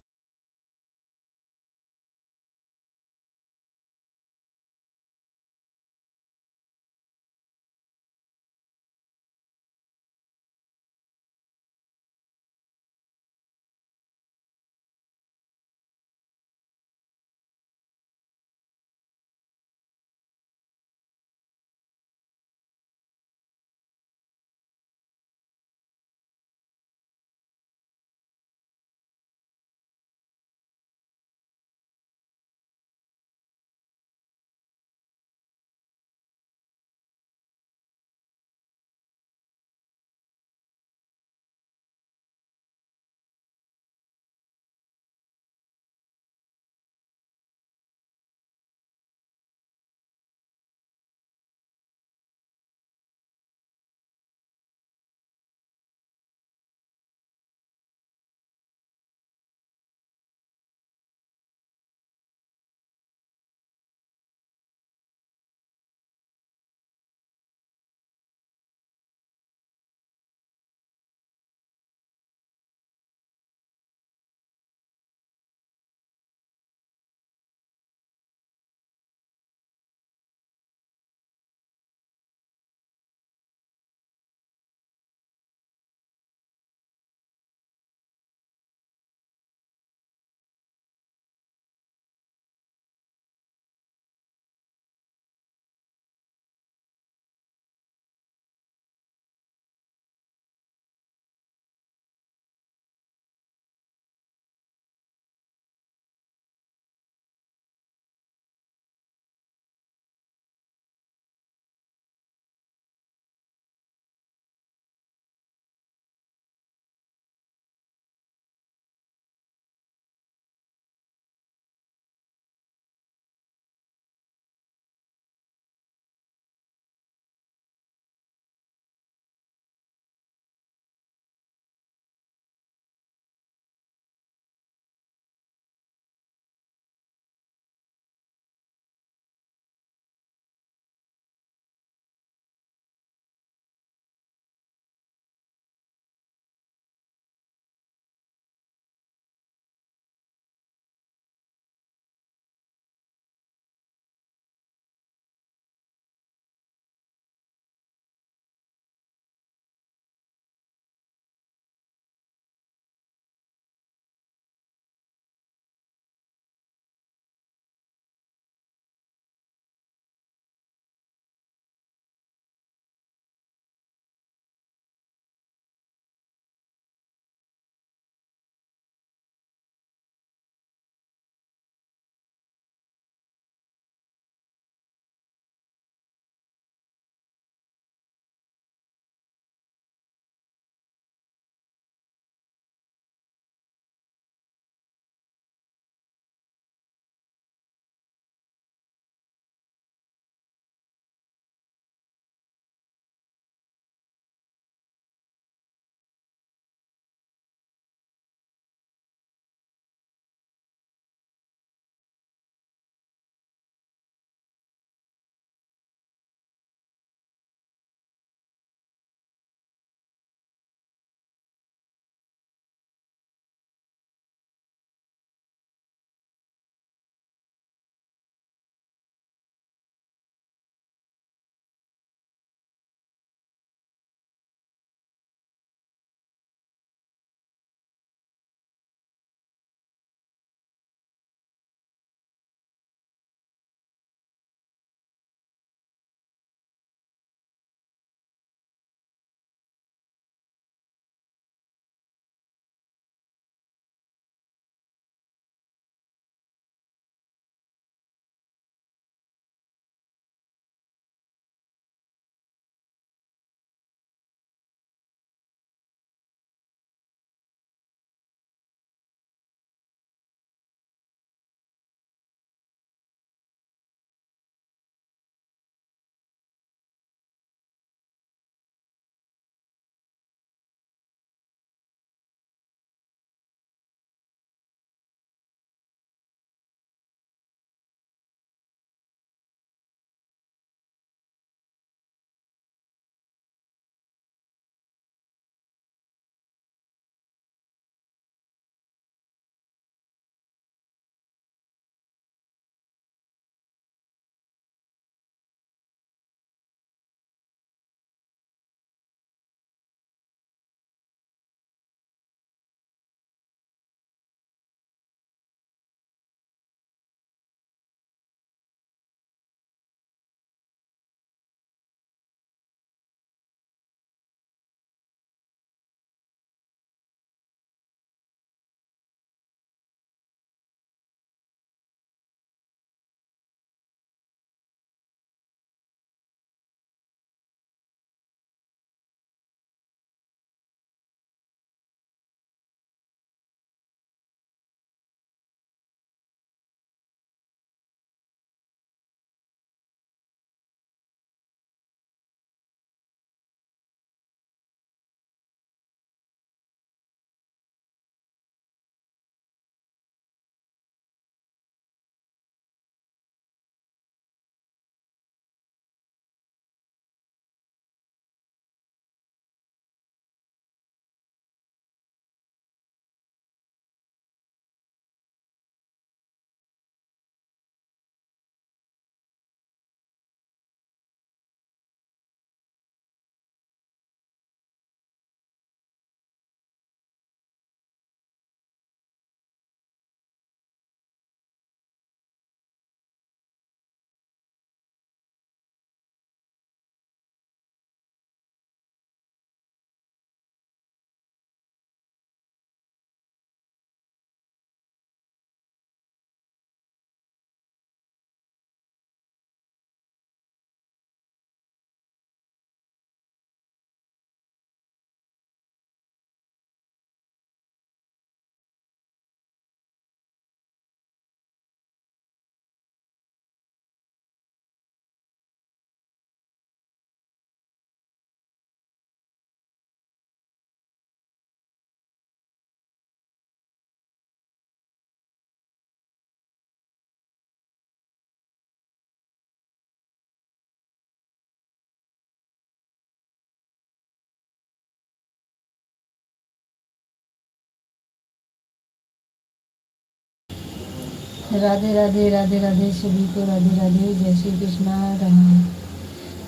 राधे राधे राधे राधे सभी को राधे राधे। जय श्री कृष्णा। राम।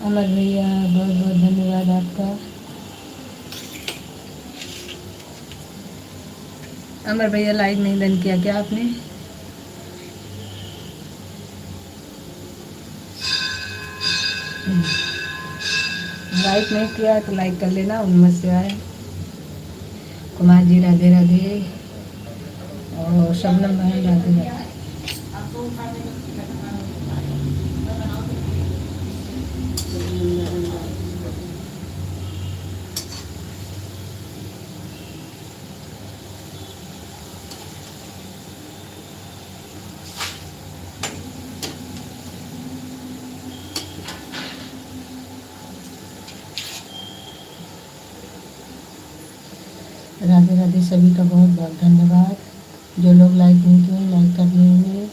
अमर भैया बहुत बहुत धन्यवाद आपका। अमर भैया लाइक नहीं डन किया क्या आपने? लाइक नहीं किया तो लाइक कर लेना। उम्मत से आए कुमार जी राधे राधे और शबनम बहन राधे राधे। राधे राधे सभी का बहुत बहुत धन्यवाद। जो लोग लाइक नहीं किए लाइक कर लेंगे।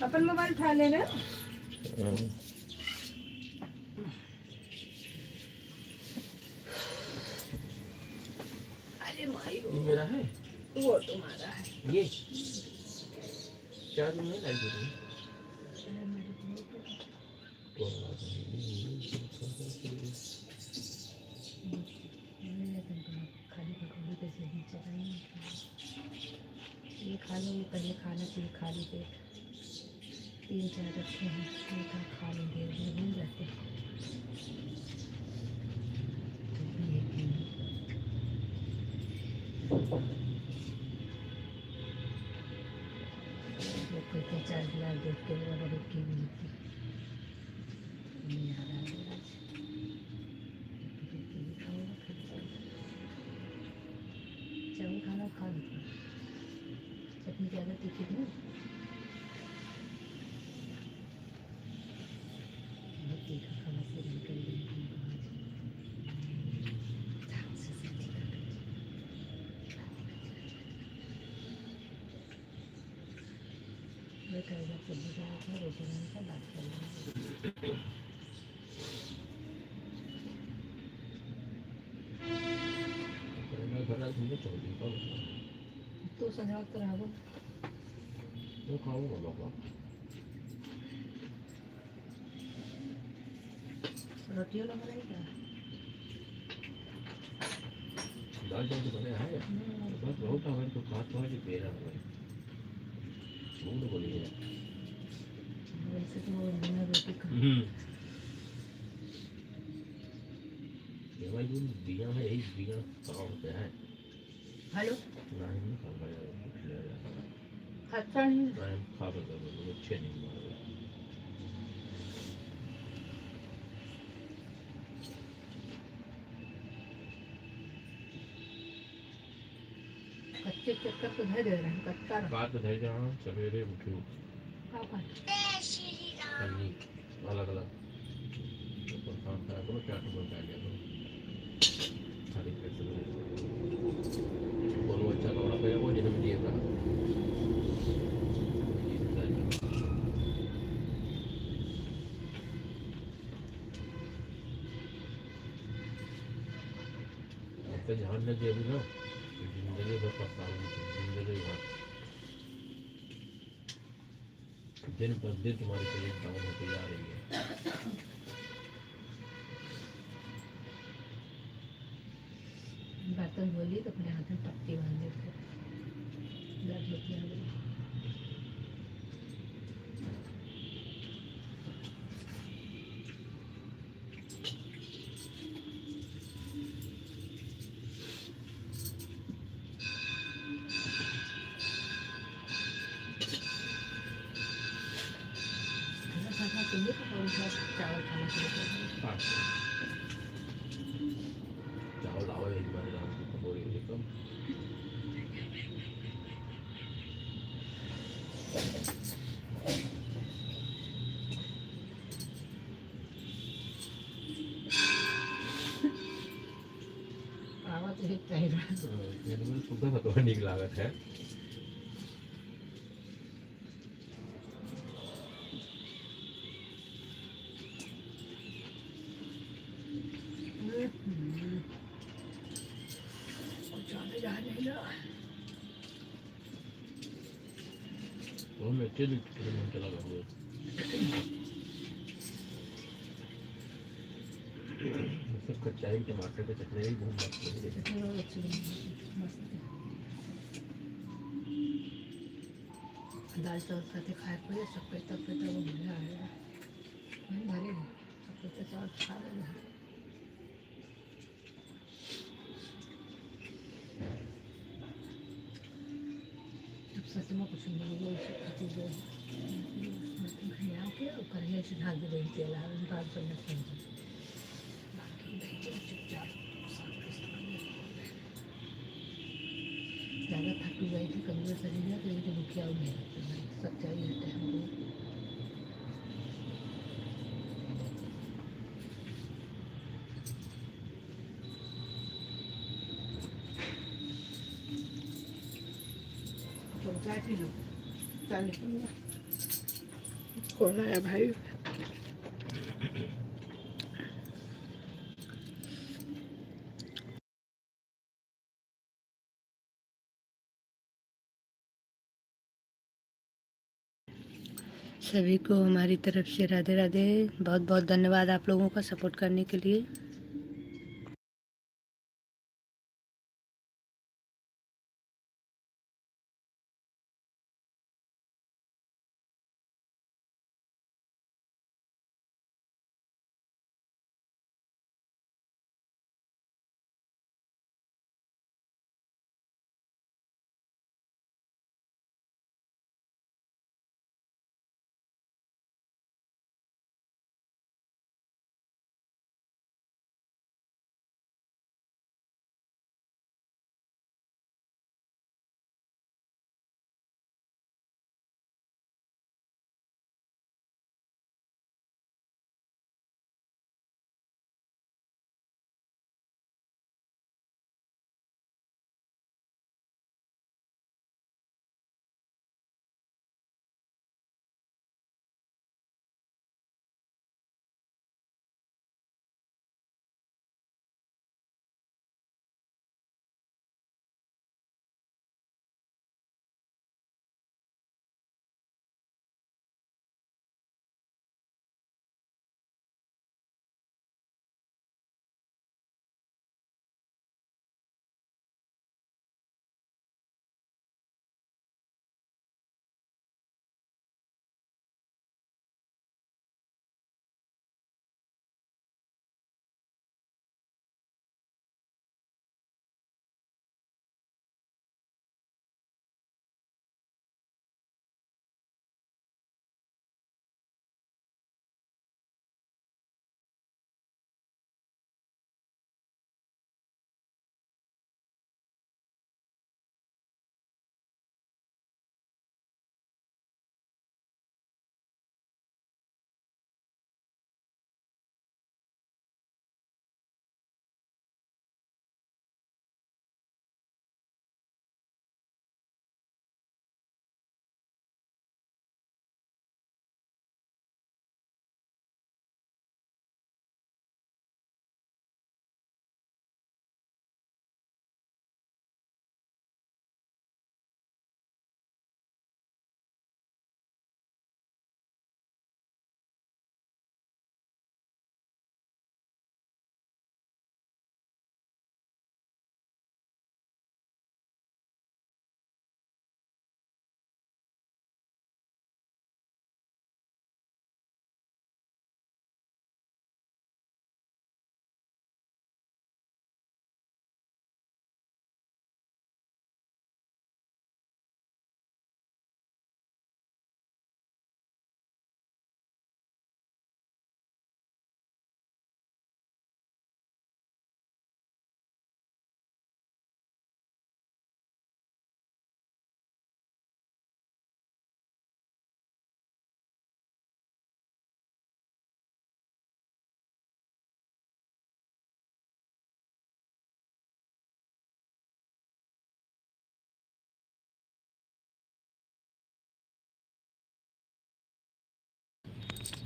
अपन मोबाइल उठा लेना। अरे भाई ये मेरा है, वो तुम्हारा है। ये चार्ज नहीं लाइट होती तो खाली पकौड़ी कैसे भी चलाएंगे। ये खा लो, ये पहले खाना चाहिए खाली पेट। 3-4 रखे हैं, ये खा लेंगे, मिल जाते हैं। कोई 4 गिलास देख के अगर एक की भी थी नहीं आ रहा है आज। चावल खाना खा लेते, चटनी ज़्यादा तीखी थी ना, बहुत तीखा खाना से निकल गई। करेगा सब्जी बनाना था, रोटी बनाना था, बात कर लेंगे। भरा तुमने चौड़ी का तो सजा कर आओ, वो खाऊंगा बाबा। रोटी वाला बनाएगा। दाल चावल तो बने है बस बहुत हमारे तो खास तो है कि मेरा है मूड बोली है वैसे तो वो बिना रोटी खा। ये भाई ये बिना है, यही बिना काम होता है। हेलो, नहीं खा पाया खाता नहीं मैं खा कर वो अच्छे नहीं मारे कच्चे चक्कर तो धर दे रहे हैं, कच्चा बात तो है जहाँ सवेरे उठो पन्नी अलग अलग तो काम करा करो, क्या तो बोल लिया करो खाली पेट से बोलो अच्छा कपड़ा पहना वो जन्म दिएगा आपका ध्यान न दिया भी ना जिंदगी भर पछताओगे, जिंदगी भर दिन पर दिन तुम्हारी तबीयत डाउन होती जा रही है। बर्तन बोली तो अपने हाथ में पट्टी बांध देते, दर्द होती है। खाना चाहिए तो उनका चावल खाना चाहिए। चावल आओ एक बार रात को पकौड़े एकदम आवाज ही चाहिए। ये तो सुबह पकौड़े निक लागत है। वो मैं चल चला गया सब कच्चाई टमाटर के चटनी भी बहुत मस्त है। दाल चावल साथे खाए पड़े सब पैसा पैसा वो मजा आएगा। भारी सब पैसा चावल खा लेना। सच में कुछ नहीं, वो खाती जो बर्तन खिला के और करने से ढाल दे वही तेल आ बाल पर न खेल बाकी भाई जो चुपचाप साफ ज़्यादा थकी गई थी कमजोर शरीर है तो लेकिन रुकिया नहीं रहती भाई सच्चाई है हमको। तो चाय पी लो चाय निकल कौन आया भाई। सभी को हमारी तरफ से राधे राधे। बहुत बहुत धन्यवाद आप लोगों का सपोर्ट करने के लिए।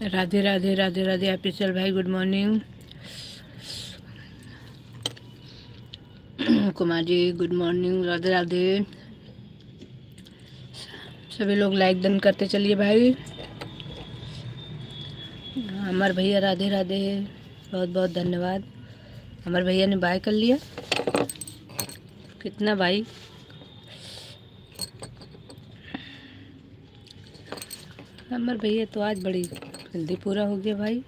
राधे राधे राधे राधे ऑफिशियल भाई good morning. Kumar ji good morning Radhe Radhe. सभी लोग लाइक डन करते चलिए भाई। अमर भैया राधे राधे बहुत बहुत धन्यवाद। अमर भैया ने बाय कर लिया कितना भाई। अमर भैया तो आज बड़ी जल्दी पूरा हो गया भाई।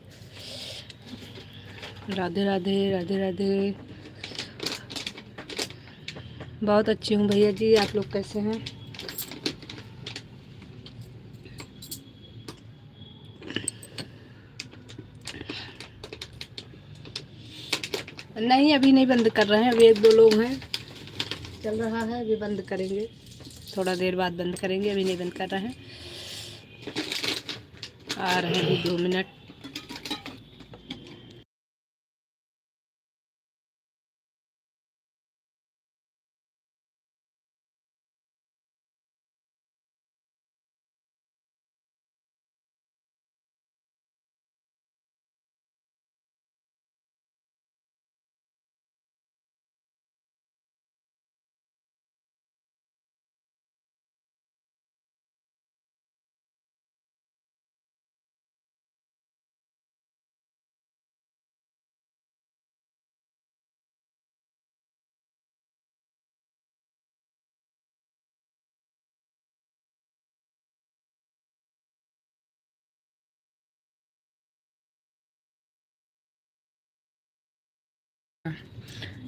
राधे राधे राधे राधे। बहुत अच्छी हूँ भैया जी आप लोग कैसे हैं। नहीं अभी नहीं बंद कर रहे हैं, अभी एक दो लोग हैं, चल रहा है, अभी बंद करेंगे, थोड़ा देर बाद बंद करेंगे, अभी नहीं बंद कर रहे हैं। आ रहे हैं 2 मिनट।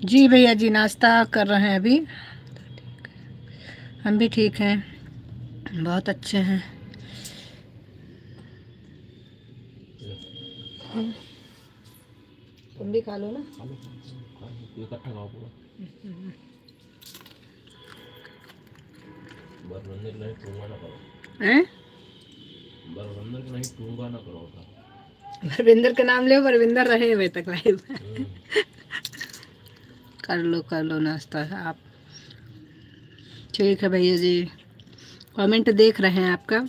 जी भैया जी नाश्ता कर रहे हैं अभी। हम भी ठीक हैं, बहुत अच्छे हैं। तुम भी खा लो ना। इकट्ठा खाओ पूरा। बरबंदर के नहीं टूंगा ना करो। हैं? बरबंदर के नहीं टूंगा ना करो था। परविंदर का नाम ले, परविंदर रहे हुए तक लाइव। कर लो नाश्ता आप। ठीक है भैया जी, कमेंट देख रहे हैं आपका।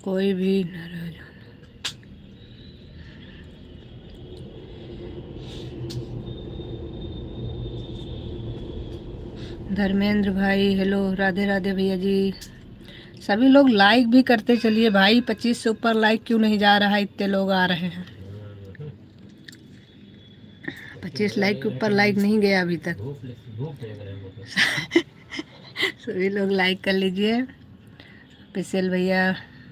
कोई भी न रह जाए। धर्मेंद्र भाई हेलो, राधे राधे भैया जी। सभी लोग लाइक भी करते चलिए भाई, 25 से ऊपर लाइक क्यों नहीं जा रहा है, इतने लोग आ रहे हैं। 25 लाइक के ऊपर लाइक नहीं गया अभी तक। सभी लोग लाइक कर लीजिए। पिसेल भैया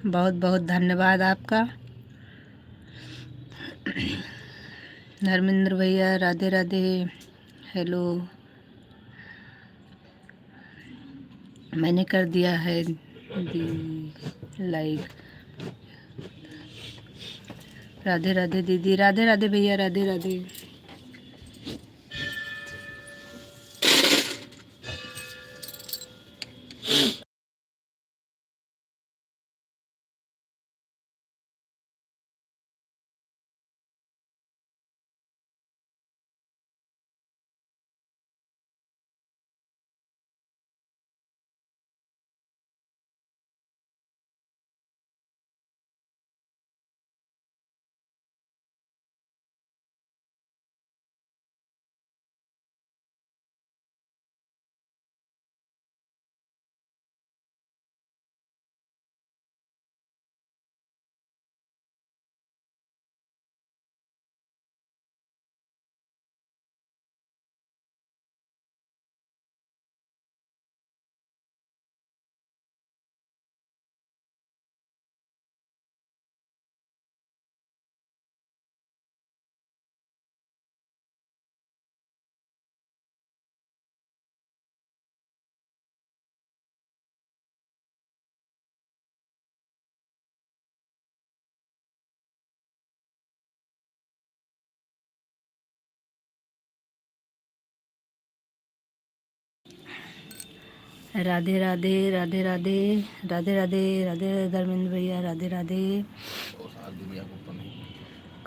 बहुत बहुत धन्यवाद आपका। धर्मेंद्र भैया राधे राधे हेलो, मैंने कर दिया है लाइक। राधे राधे दीदी, राधे राधे भैया, राधे राधे। राधे राधे राधे राधे राधे राधे राधे धर्मेंद्र भैया राधे राधे। और साथ भी भैया को ऊपर नहीं।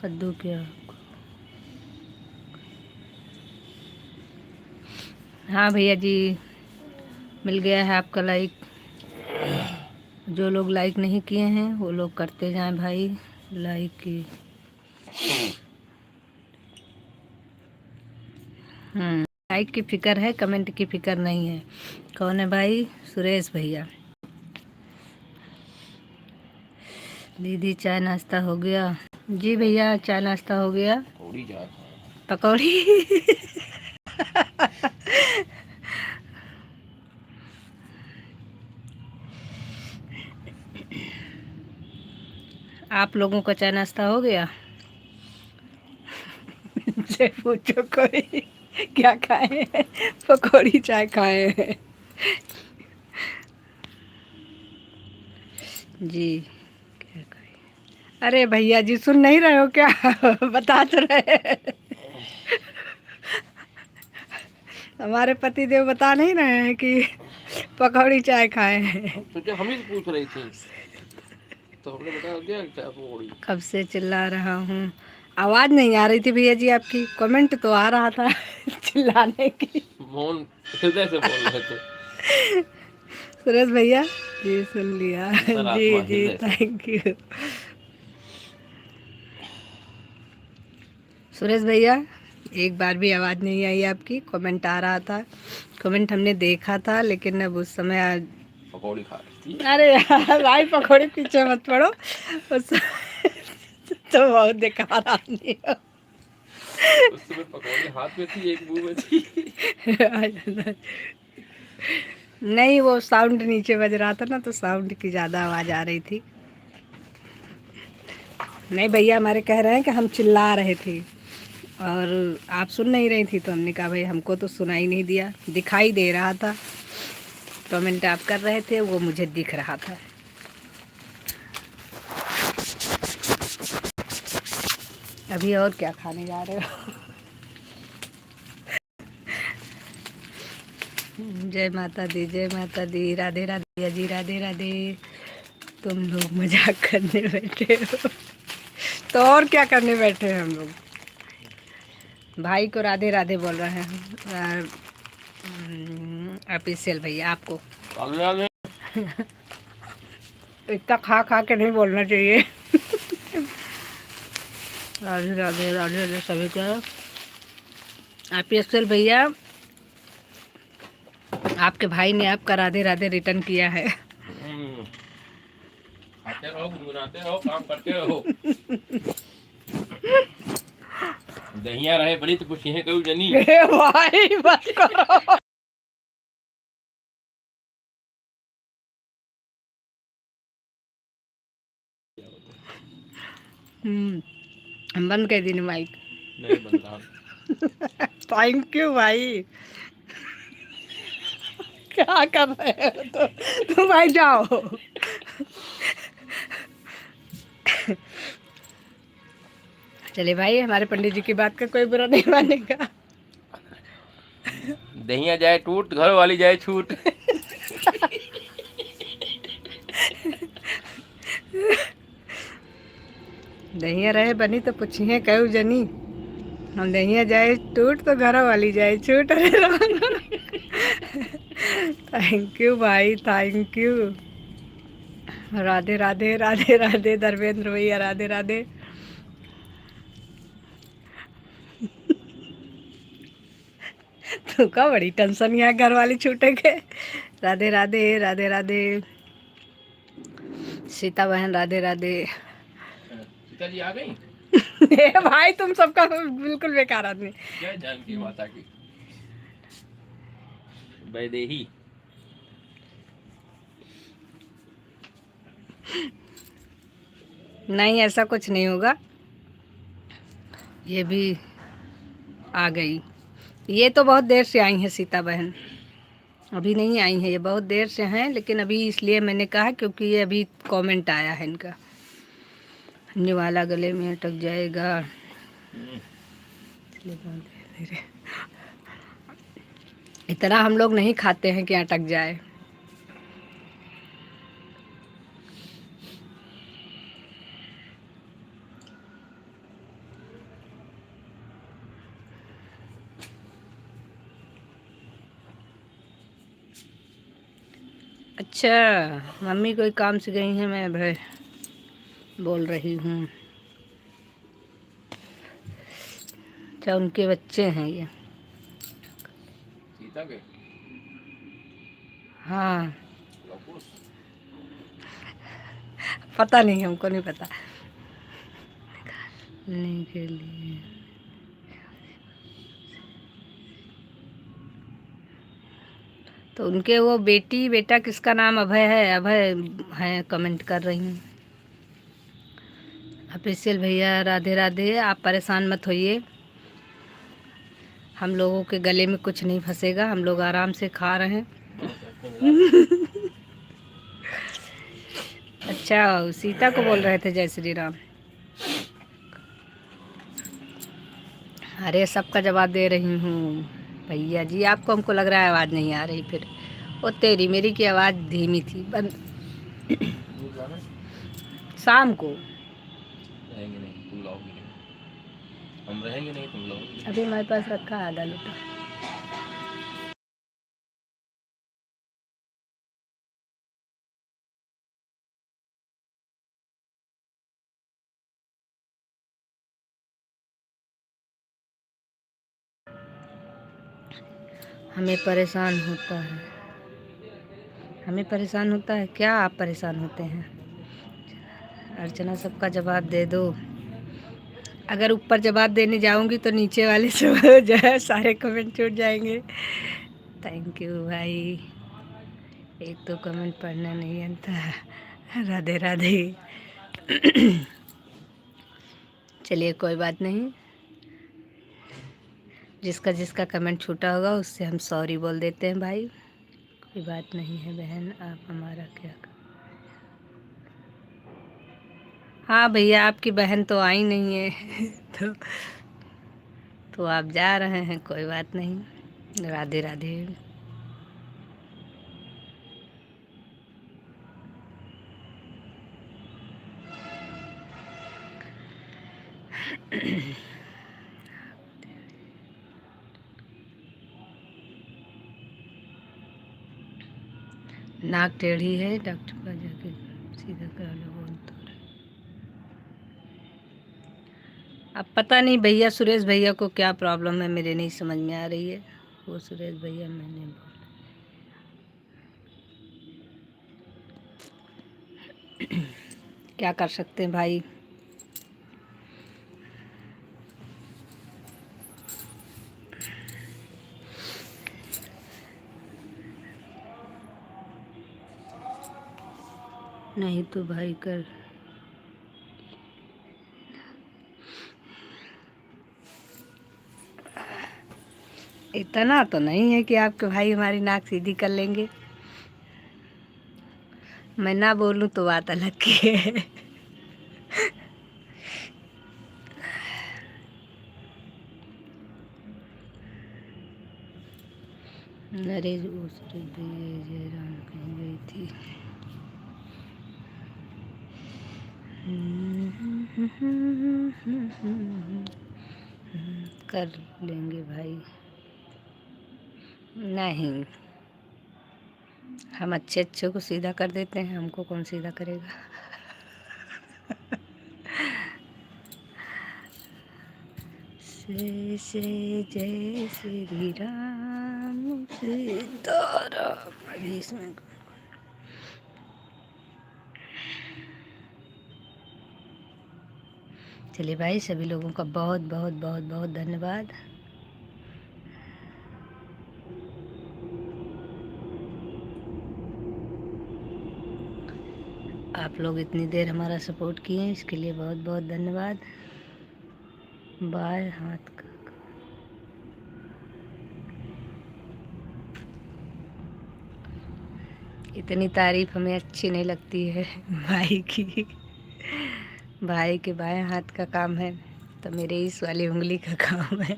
कद्दू क्या? हाँ भैया जी, मिल गया है आपका लाइक। जो लोग लाइक नहीं किए हैं वो लोग करते जाएं भाई लाइक की। लाइक की फिक्र है, कमेंट की फिक्र नहीं है। कौन है भाई? सुरेश भैया। दीदी चाय नाश्ता हो गया? जी भैया चाय नाश्ता हो गया। थोड़ी जा पकौड़ी आप लोगों का चाय नाश्ता हो गया? से पूछो कोई क्या खाए हैं? पकौड़ी चाय खाए हैं जी। क्या खाए? अरे भैया जी सुन नहीं रहे हो क्या? बता तो रहे हैं। हमारे पति देव बता नहीं रहे हैं कि पकौड़ी चाय खाए हैं। तो हम ही पूछ रही थी तो हमने बता दिया चाय पकौड़ी। कब से चिल्ला रहा हूँ, आवाज़ नहीं आ रही थी भैया जी आपकी, कमेंट तो आ रहा था चिल्लाने की। मौन हृदय से बोल रहे थे। सुरेश भैया जी सुन लिया जी जी थैंक यू। सुरेश भैया एक बार भी आवाज़ नहीं आई आपकी, कमेंट आ रहा था, कमेंट हमने देखा था लेकिन अब उस समय पकौड़ी खा रही थी। अरे यार भाई पकौड़ी पीछे मत पड़ो उस तो बहुत बेकार आदमी हो। उस समय पकौड़ी हाथ में थी, एक मुंह में थी। नहीं वो साउंड नीचे बज रहा था ना तो साउंड की ज़्यादा आवाज़ आ रही थी। नहीं भैया हमारे कह रहे हैं कि हम चिल्ला रहे थे और आप सुन नहीं रही थी, तो हमने कहा भाई हमको तो सुनाई नहीं दिया, दिखाई दे रहा था। कमेंट आप कर रहे थे वो मुझे दिख रहा था। अभी और क्या खाने जा रहे हो? जय माता दी जय माता दी राधे राधे जी राधे राधे। तुम लोग मजाक करने बैठे हो तो और क्या करने बैठे हैं हम लोग। भाई को राधे राधे बोल रहे हैं ऑफिशियल भैया आपको। इतना खा खा के नहीं बोलना चाहिए। राधे राधे राधे राधे सभी का। ऑफिशियल भैया आपके भाई ने आपका राधे राधे रिटर्न किया है। खाते रहो, गुनगुनाते रहो, काम करते रहो। दहिया रहे बड़ी तो कुछ है कभी जनी। भाई बस करो। बंद कर दी माइक। नहीं बन रहा। थैंक यू भाई। क्या कर रहे हो तो भाई जाओ। चले भाई हमारे पंडित जी की बात का कोई बुरा नहीं मानेगा। दहिया जाए टूट घर वाली जाए छूट। दहिया रहे बनी तो पूछिए कहू जनी, हम दहिया जाए टूट तो घर वाली जाए छूट। थैंक यू भाई थैंक यू। राधे राधे राधे राधे धर्मेंद्र भैया राधे राधे। तू का बड़ी टेंशन यहाँ घर वाली छूटे के। राधे राधे राधे राधे सीता बहन राधे राधे। सीता जी आ गई। भाई तुम सबका बिल्कुल बेकार आदमी। जय जानकी माता की। वैदेही नहीं ऐसा कुछ नहीं होगा। ये भी आ गई। ये तो बहुत देर से आई हैं सीता बहन, अभी नहीं आई हैं, ये बहुत देर से हैं लेकिन अभी इसलिए मैंने कहा क्योंकि ये अभी कमेंट आया है इनका। निवाला गले में अटक जाएगा। इतना हम लोग नहीं खाते हैं कि अटक जाए। अच्छा, मम्मी कोई काम से गई हैं, मैं अभय बोल रही हूँ। अच्छा, उनके बच्चे हैं ये। सीता के हाँ, लवकुश। पता नहीं, हमको नहीं पता। लेने के लिए तो उनके वो बेटी बेटा किसका नाम अभय है? अभय है, कमेंट कर रही हूँ। ऑफिशियल भैया राधे राधे। आप परेशान मत होइए, हम लोगों के गले में कुछ नहीं फंसेगा, हम लोग आराम से खा रहे हैं। अच्छा, सीता को बोल रहे थे जय श्री राम। अरे सबका जवाब दे रही हूँ भैया जी। आपको, हमको लग रहा है आवाज़ नहीं आ रही। फिर वो तेरी मेरी की आवाज़ धीमी थी। बंद दूध लाना शाम को। रहेंगे नहीं, तुम लाओगी नहीं। हम रहेंगे नहीं, तुम लाओगी। अभी हमारे पास रखा है आधा लोटा। हमें परेशान होता है, हमें परेशान होता है क्या? आप परेशान होते हैं? अर्चना सबका जवाब दे दो। अगर ऊपर जवाब देने जाऊंगी तो नीचे वाले सब जो है सारे कमेंट छूट जाएंगे। थैंक यू भाई, एक तो कमेंट पढ़ना नहीं आता। राधे राधे। चलिए कोई बात नहीं, जिसका जिसका कमेंट छूटा होगा उससे हम सॉरी बोल देते हैं भाई। कोई बात नहीं है बहन, आप हमारा क्या हाँ भैया, आपकी बहन तो आई नहीं है। तो आप जा रहे हैं, कोई बात नहीं। राधे राधे। नाक टेढ़ी है, डॉक्टर का जाके सीधा करा लो बोल तो। अब पता नहीं भैया, सुरेश भैया को क्या प्रॉब्लम है, मेरे नहीं समझ में आ रही है। वो सुरेश भैया मैंने बोला क्या कर सकते हैं भाई। नहीं तो भाई कर, इतना तो नहीं है कि आपके भाई हमारी नाक सीधी कर लेंगे। मैं ना बोलूं तो बात अलग की है। नरेश वो सुरेश भैया जयराम कहीं गई थी। कर लेंगे भाई। नहीं, हम अच्छे अच्छे को सीधा कर देते हैं, हमको कौन सीधा करेगा। से जय श्री राम सीताराम। अभी इसमें चलिए भाई, सभी लोगों का बहुत बहुत बहुत बहुत धन्यवाद। आप लोग इतनी देर हमारा सपोर्ट किए, इसके लिए बहुत बहुत धन्यवाद। बाएं हाथ का इतनी तारीफ हमें अच्छी नहीं लगती है भाई की। भाई के बाएं हाथ का काम है तो मेरे इस वाली उंगली का काम है।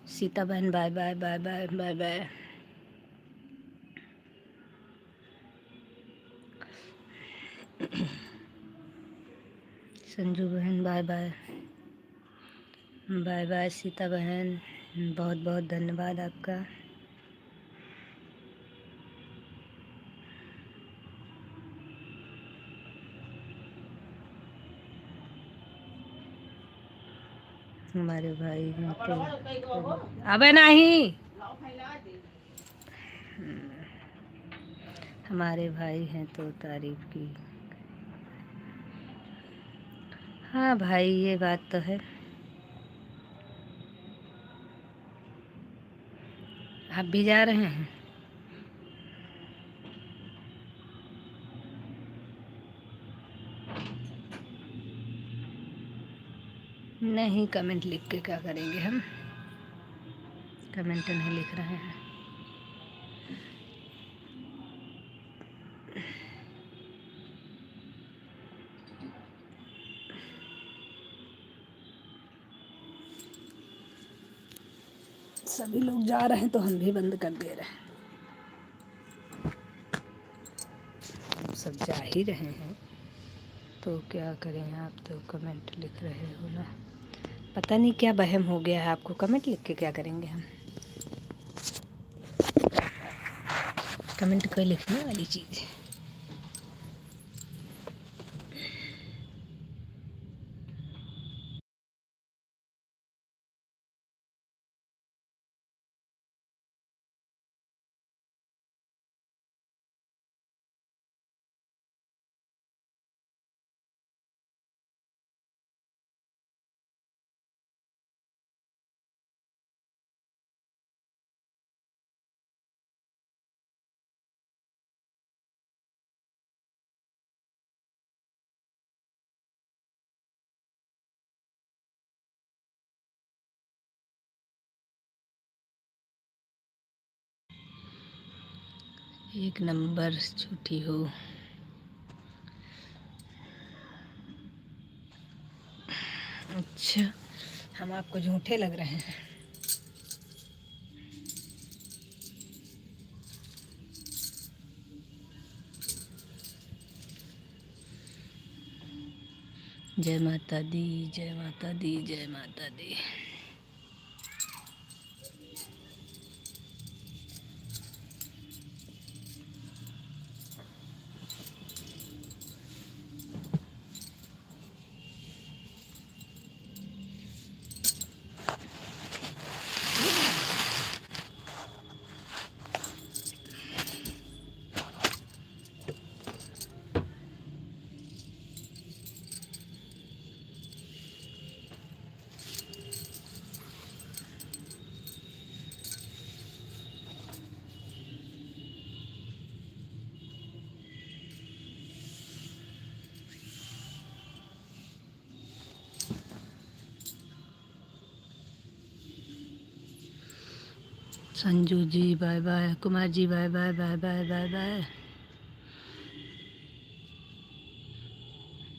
सीता बहन bye bye bye bye bye bye. Sanju बहन bye bye bye bye. Sita बहन बहुत बहुत धन्यवाद आपका। हमारे भाई हैं तो अबे नहीं, हमारे भाई हैं तो तारीफ की। हाँ भाई, ये बात तो है। आप भी जा रहे हैं? नहीं, कमेंट लिख के क्या करेंगे हम, कमेंट नहीं लिख रहे हैं। सभी लोग जा रहे हैं तो हम भी बंद कर दे रहे हैं। सब जा ही रहे हैं तो क्या करें, आप तो कमेंट लिख रहे हो ना। पता नहीं क्या वहम हो गया है आपको, कमेंट लिख के क्या करेंगे हम। कमेंट कोई लिखने वाली चीज़ है? एक नंबर छुट्टी हो। अच्छा, हम आपको झूठे लग रहे हैं? जय माता दी, जय माता दी, जय माता दी। Sanju ji bye bye, Kumar ji bye bye, bye bye, bye bye.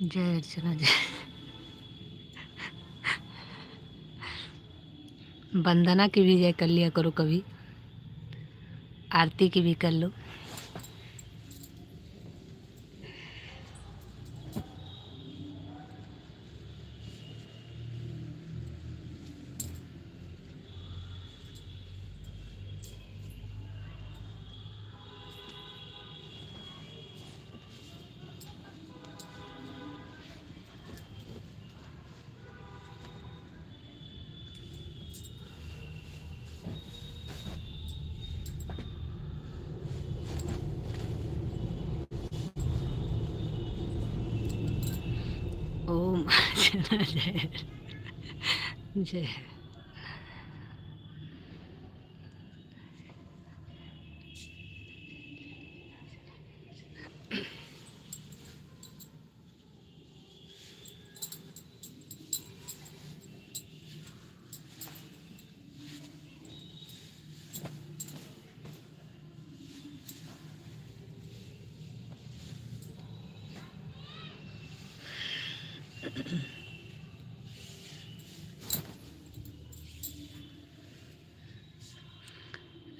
जय अर्चना जय। वंदना की भी जय कर लिया करो कभी, आरती की भी कर लो। ओम अर्चना जय जय।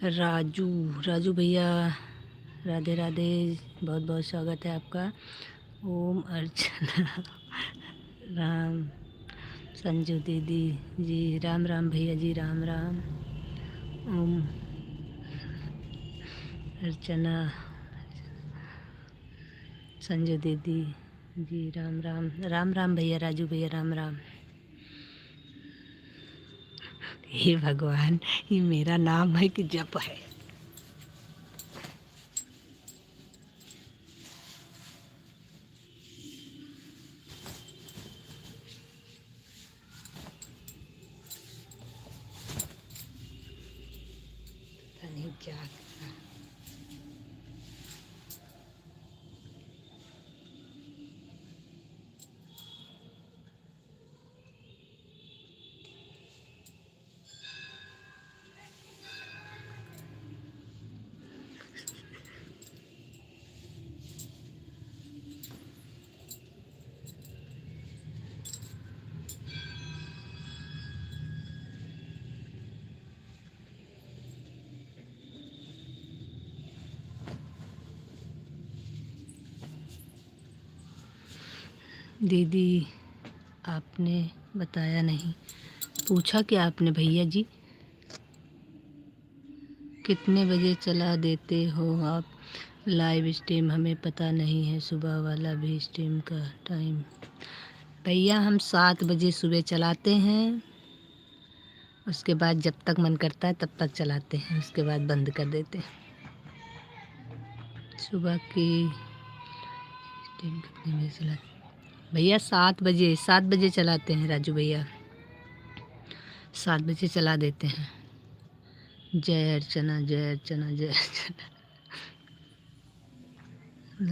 राजू, राजू भैया राधे राधे, बहुत बहुत स्वागत है आपका। ओम अर्चना राम संजू दीदी जी, राम राम भैया जी, राम राम। ओम अर्चना, संजू दीदी जी, राम राम। राम राम भैया, राजू भैया, राम राम। हे भगवान, ये मेरा नाम है कि जप है? पता नहीं क्या करना। दीदी आपने बताया नहीं। पूछा क्या आपने भैया जी? कितने बजे चला देते हो आप लाइव स्ट्रीम? हमें पता नहीं है सुबह वाला भी स्ट्रीम का टाइम। भैया हम 7 बजे सुबह चलाते हैं, उसके बाद जब तक मन करता है तब तक चलाते हैं, उसके बाद बंद कर देते हैं। सुबह की स्ट्रीम कितने बजे चलाते भैया? 7 बजे चलाते हैं राजू भैया, 7 बजे चला देते हैं। जय अर्चना, जय अर्चना, जय अर्चना।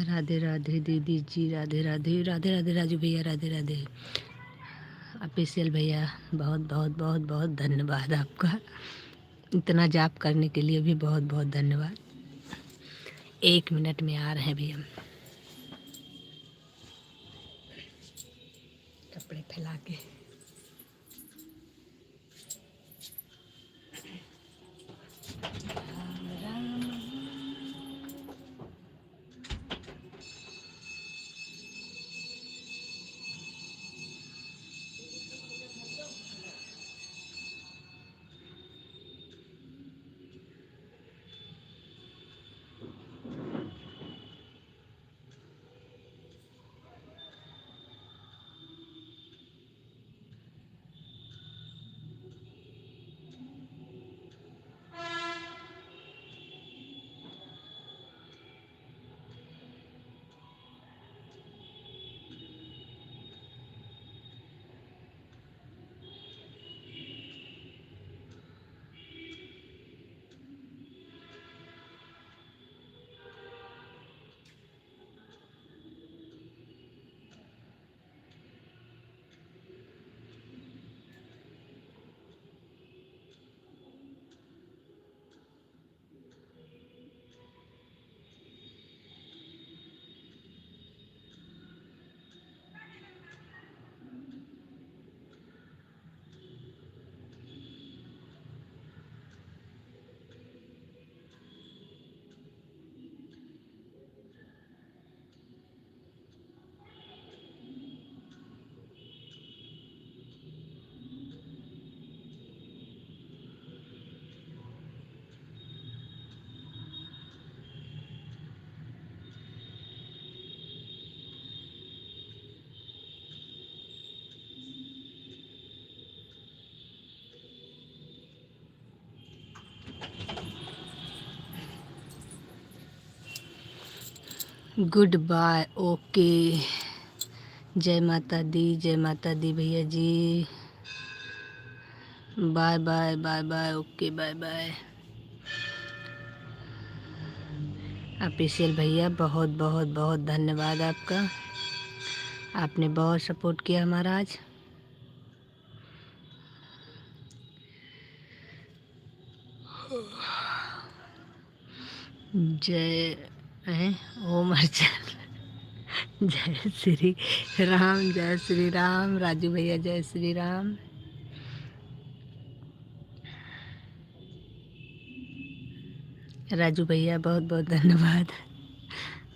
राधे राधे दीदी जी, राधे राधे, राधे राधे राजू भैया, राधे राधे। ऑफिशियल भैया बहुत बहुत बहुत बहुत धन्यवाद आपका, इतना जाप करने के लिए भी बहुत बहुत धन्यवाद। 1 मिनट में आ रहे हैं भैया, कपड़े फैला के। Good bye, okay. जय माता दी, जय माता दी भैया जी। Bye bye, bye bye, okay, bye bye. Official भैया बहुत बहुत बहुत धन्यवाद आपका, आपने बहुत सपोर्ट किया हमारा आज। जय ओम अर्चना, जय श्री राम, जय श्री राम। राजू भैया जय श्री राम। राजू भैया बहुत बहुत धन्यवाद।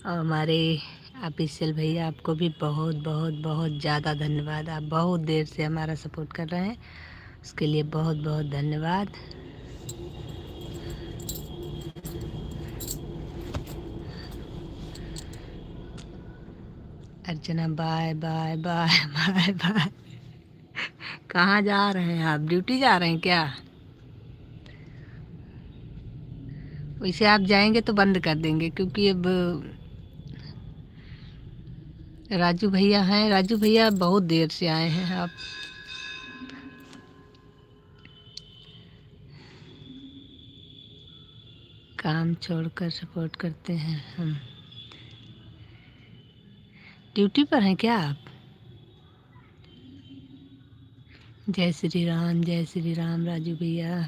और हमारे ऑफिशियल भैया आपको भी बहुत बहुत बहुत ज़्यादा धन्यवाद। आप बहुत देर से हमारा सपोर्ट कर रहे हैं, उसके लिए बहुत बहुत धन्यवाद। Archana bye bye bye bye bye. कहाँ जा रहे हैं आप? ड्यूटी जा रहे हैं क्या? वैसे आप जाएंगे तो बंद कर देंगे, क्योंकि अब राजू भैया हैं। राजू भैया बहुत देर से आए हैं। आप काम छोड़कर सपोर्ट करते हैं हम। ड्यूटी पर हैं क्या आप? जय श्री राम राजू भैया।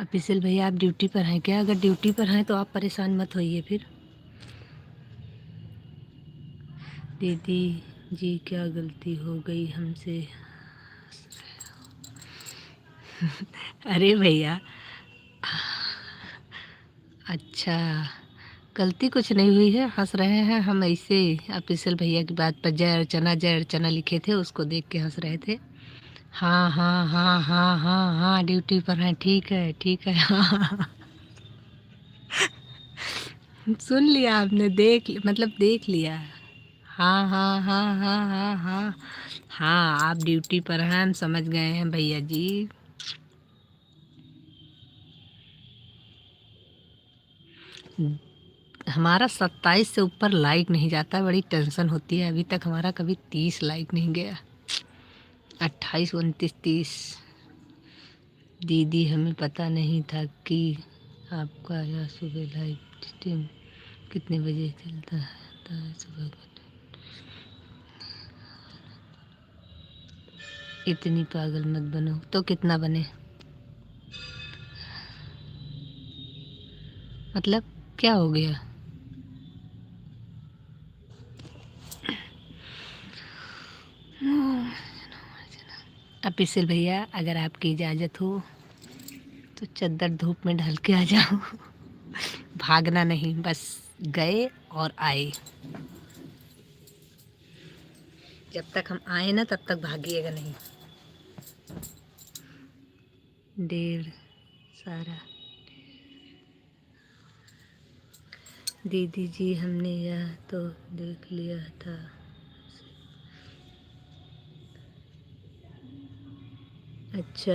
ऑफिशियल भैया आप ड्यूटी पर हैं क्या? अगर ड्यूटी पर हैं तो आप परेशान मत होइए फिर। दीदी जी क्या गलती हो गई हमसे? अरे भैया, अच्छा, गलती कुछ नहीं हुई है, हंस रहे हैं हम ऐसे ही। ऑफिशियल भैया की बात पर जय अर्चना लिखे थे, उसको देख के हंस रहे थे। हाँ हाँ हाँ हाँ हाँ हाँ, ड्यूटी पर हैं, ठीक है ठीक है। हाँ सुन लिया आपने, देख लिया। हाँ हाँ हाँ हाँ हाँ हाँ हाँ, आप ड्यूटी पर हैं, हम समझ गए हैं भैया जी। हमारा 27 से ऊपर लाइक नहीं जाता, बड़ी टेंशन होती है। अभी तक हमारा कभी 30 लाइक नहीं गया। 28, 29, 30। दीदी हमें पता नहीं था कि आपका यह सुबह लाइव स्ट्रीम कितने बजे चलता है सुबह को। इतनी पागल मत बनो। तो कितना बने? मतलब क्या हो गया? ऑफिशियल भैया अगर आपकी इजाज़त हो तो चद्दर धूप में ढल के आ जाओ। भागना नहीं, बस गए और आए। जब तक हम आए ना तब तक भागिएगा नहीं। ढेर सारा दीदी जी हमने यह तो देख लिया था। अच्छा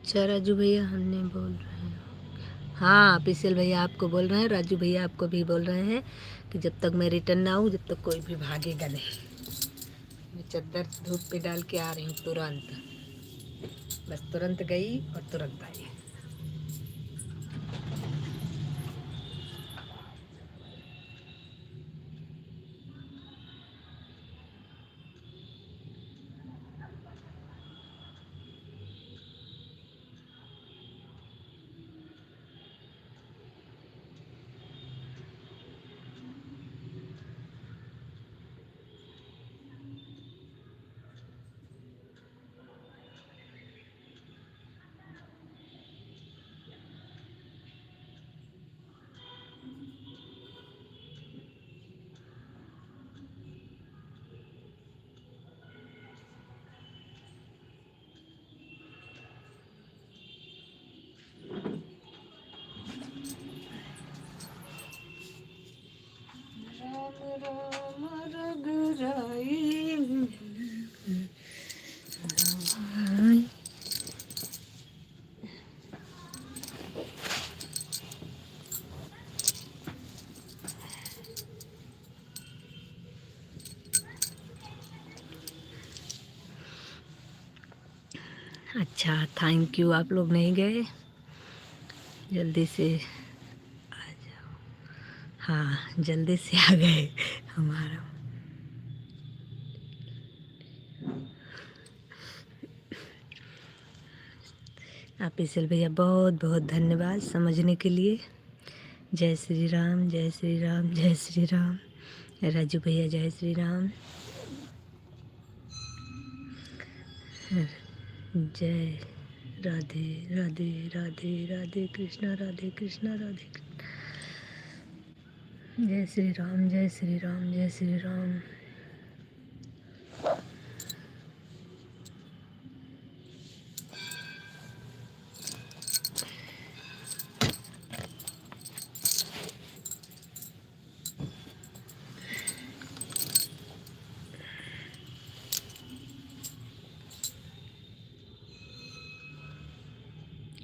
अच्छा, राजू भैया हमने बोल रहे हैं। हाँ ऑफिशियल भैया आपको बोल रहे हैं, राजू भैया आपको भी बोल रहे हैं कि जब तक मैं रिटर्न ना आऊँ, जब तक कोई भी भागेगा नहीं। मैं चद्दर धूप पे डाल के आ रही हूँ तुरंत। बस तुरंत गई और तुरंत आई। अच्छा थैंक यू, आप लोग नहीं गए, जल्दी से आ जाओ। हाँ जल्दी से आ गए हमारा। ऑफिशियल भैया बहुत बहुत धन्यवाद समझने के लिए। जय श्री राम जय श्री राम जय श्री राम। राजू भैया जय श्री राम। जय राधे राधे राधे राधे कृष्णा राधे कृष्णा राधे कृष्णा। जय श्री राम, जय श्री राम, जय श्री राम।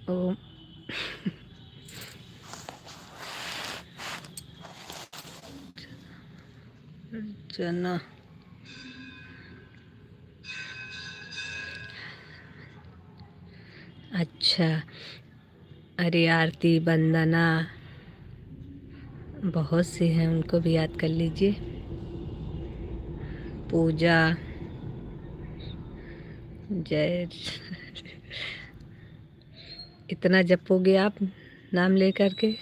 ओम। चना। अच्छा। अरे आरती, वंदना, बहुत से हैं, उनको भी याद कर लीजिए। पूजा, जय। इतना जपोगे आप नाम लेकर के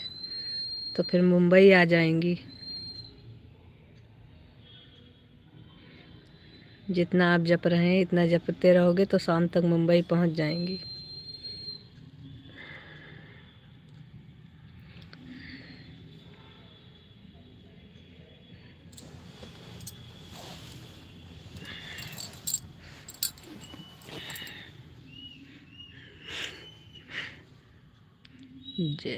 तो फिर मुंबई आ जाएंगी। जितना आप जप रहे हैं इतना जपते रहोगे तो शाम तक मुंबई पहुंच जाएंगी। जय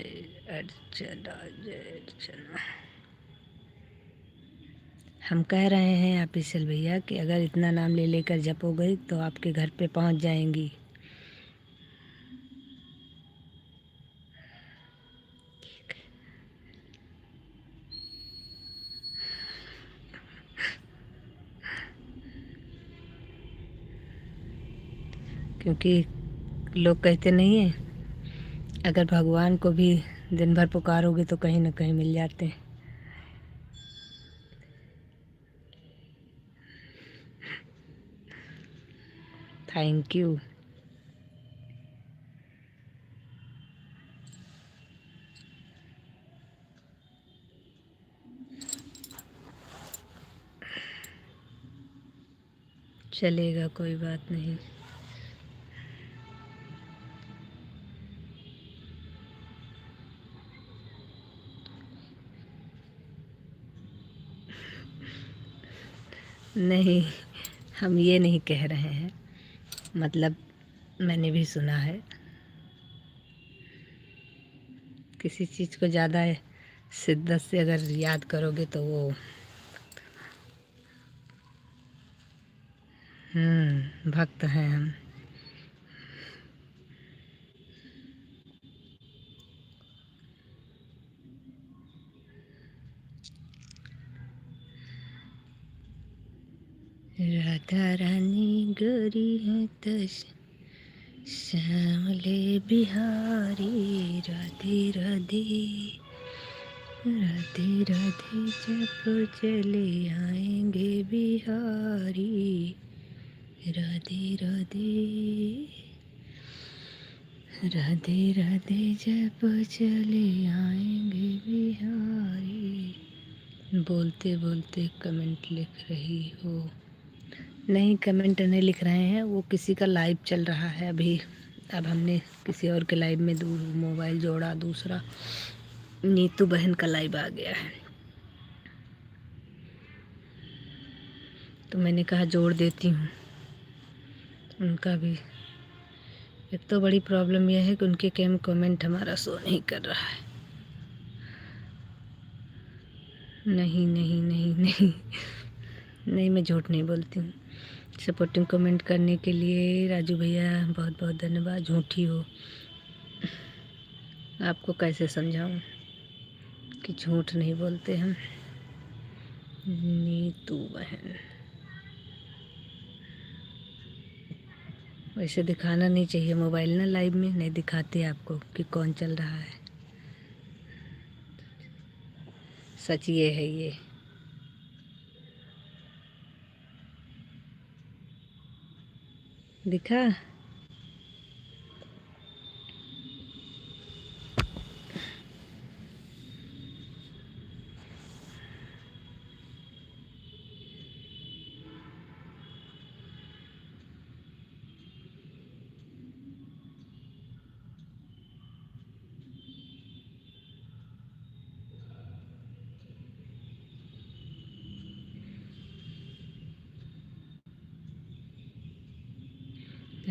अर्चना, जय अर्चना। हम कह रहे हैं ऑफिशियल भैया कि अगर इतना नाम ले लेकर जपोगे तो आपके घर पे पहुंच जाएंगी। क्योंकि लोग कहते नहीं हैं, अगर भगवान को भी दिन भर पुकारोगे तो कहीं ना कहीं मिल जाते हैं। Thank you. चलेगा, कोई बात नहीं। नहीं, हम ये नहीं कह रहे हैं, मतलब मैंने भी सुना है किसी चीज़ को ज़्यादा शिद्दत से अगर याद करोगे तो वो भक्त हैं हम। राधा रानी गोरी है तो श्यामले बिहारी। राधे राधे, राधे राधे जब चले आएंगे बिहारी। राधे राधे, राधे राधे जब चले आएंगे बिहारी। बोलते बोलते कमेंट लिख रही हो? नहीं, कमेंट नहीं लिख रहे हैं, वो किसी का लाइव चल रहा है अभी। अब हमने किसी और के लाइव में मोबाइल जोड़ा, दूसरा नीतू बहन का लाइव आ गया है तो मैंने कहा जोड़ देती हूँ उनका भी। एक तो बड़ी प्रॉब्लम यह है कि उनके कमेंट हमारा शो नहीं कर रहा है। नहीं नहीं नहीं नहीं नहीं, मैं झूठ नहीं बोलती हूँ। सपोर्टिंग कमेंट करने के लिए राजू भैया बहुत बहुत धन्यवाद। झूठी हो, आपको कैसे समझाऊँ कि झूठ नहीं बोलते हम। नीतू बहन, वैसे दिखाना नहीं चाहिए मोबाइल ना, लाइव में नहीं दिखाते आपको कि कौन चल रहा है। सच ये है ये। दिखा?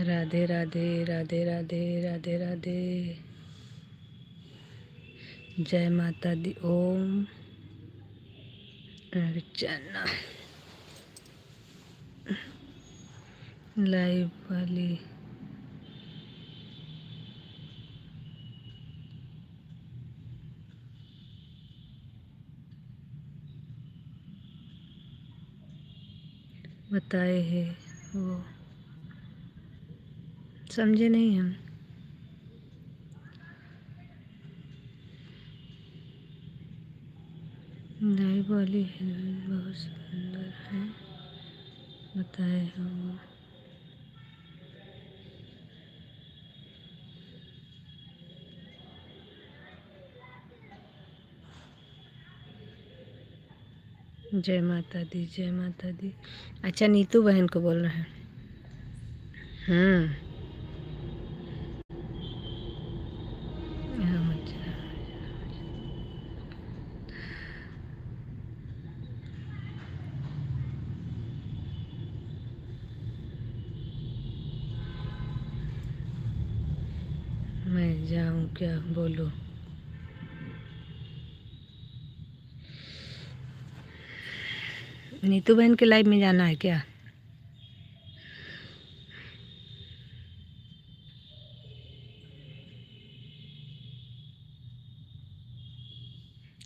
राधे राधे राधे राधे राधे राधे। जय माता दी। ओम अर्चना लाइव वाली बताए है वो, समझे नहीं हम। लाइव वाली हीरोइन बहुत सुंदर है, बताए हैं वो। जय माता दी जय माता दी। अच्छा नीतू बहन को बोल रहे हैं। यहाँ मत जा। मैं जाऊँ क्या बोलूँ। नीतू बहन के लाइव में जाना है क्या?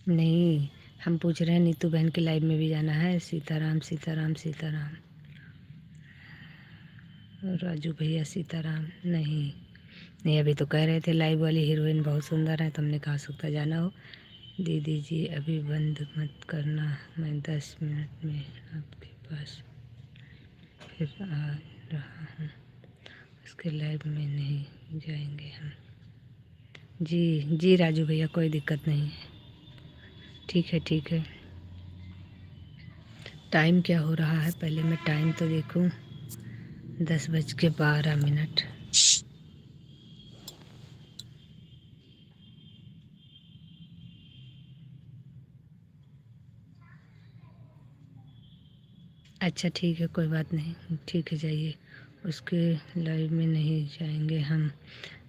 नहीं, हम पूछ रहे हैं नीतू बहन के लाइव में भी जाना है। सीताराम सीताराम सीताराम। राजू भैया सीताराम। नहीं नहीं, अभी तो कह रहे थे लाइव वाली हीरोइन बहुत सुंदर है, तो हमने कहा सकता जाना हो। दीदी जी अभी बंद मत करना, मैं 10 मिनट में आपके पास फिर आ रहा हूँ। उसके लाइव में नहीं जाएंगे हम। जी जी राजू भैया, कोई दिक्कत नहीं है। ठीक है ठीक है। टाइम क्या हो रहा है, पहले मैं टाइम तो देखूं। 10:12। अच्छा ठीक है, कोई बात नहीं, ठीक है जाइए। उसके लाइव में नहीं जाएंगे हम।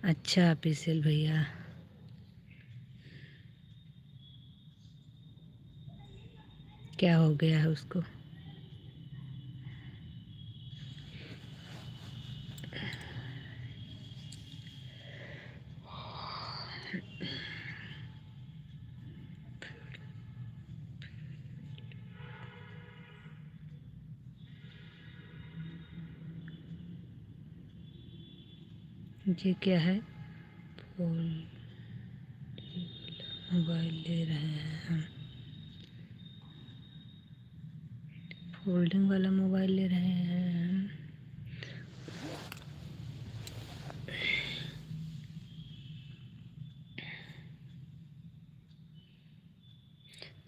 अच्छा पिसल भैया। क्या हो गया है उसको? ये क्या है? मोबाइल ले रहे हैं हम। फोल्डिंग वाला मोबाइल ले रहे हैं हम।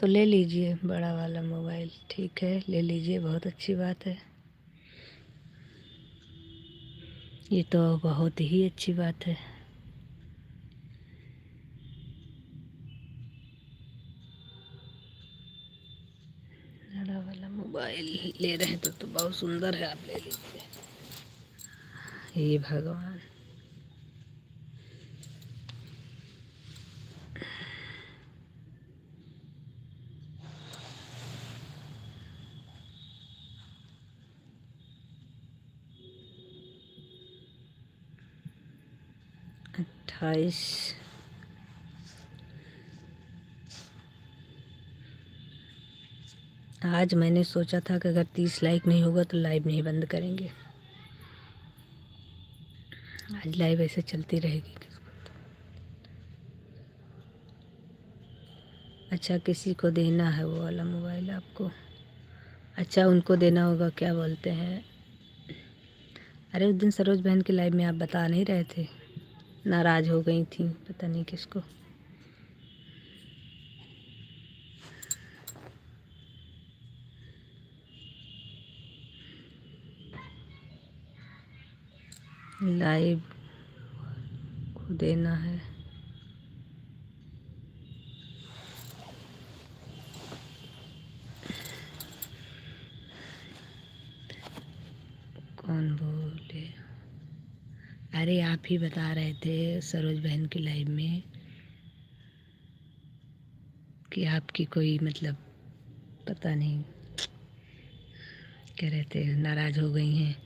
तो ले लीजिए बड़ा वाला मोबाइल। ठीक है ले लीजिए, बहुत अच्छी बात है। ये तो बहुत ही अच्छी बात है। बड़ा वाला मोबाइल ले रहे हैं तो बहुत सुंदर है, आप ले लीजिए। हे भगवान। अट्ठाईस। आज मैंने सोचा था कि अगर 30 लाइक नहीं होगा तो लाइव नहीं बंद करेंगे। आज लाइव ऐसे चलती रहेगी। अच्छा किसी को देना है वो वाला मोबाइल आपको? अच्छा उनको देना होगा, क्या बोलते हैं। अरे उस दिन सरोज बहन के लाइव में आप बता नहीं रहे थे, नाराज़ हो गई थी, पता नहीं किसको। लाइव को देना है। कौन बोले? अरे आप ही बता रहे थे सरोज बहन की लाइव में कि आपकी कोई मतलब पता नहीं कह रहे थे नाराज़ हो गई हैं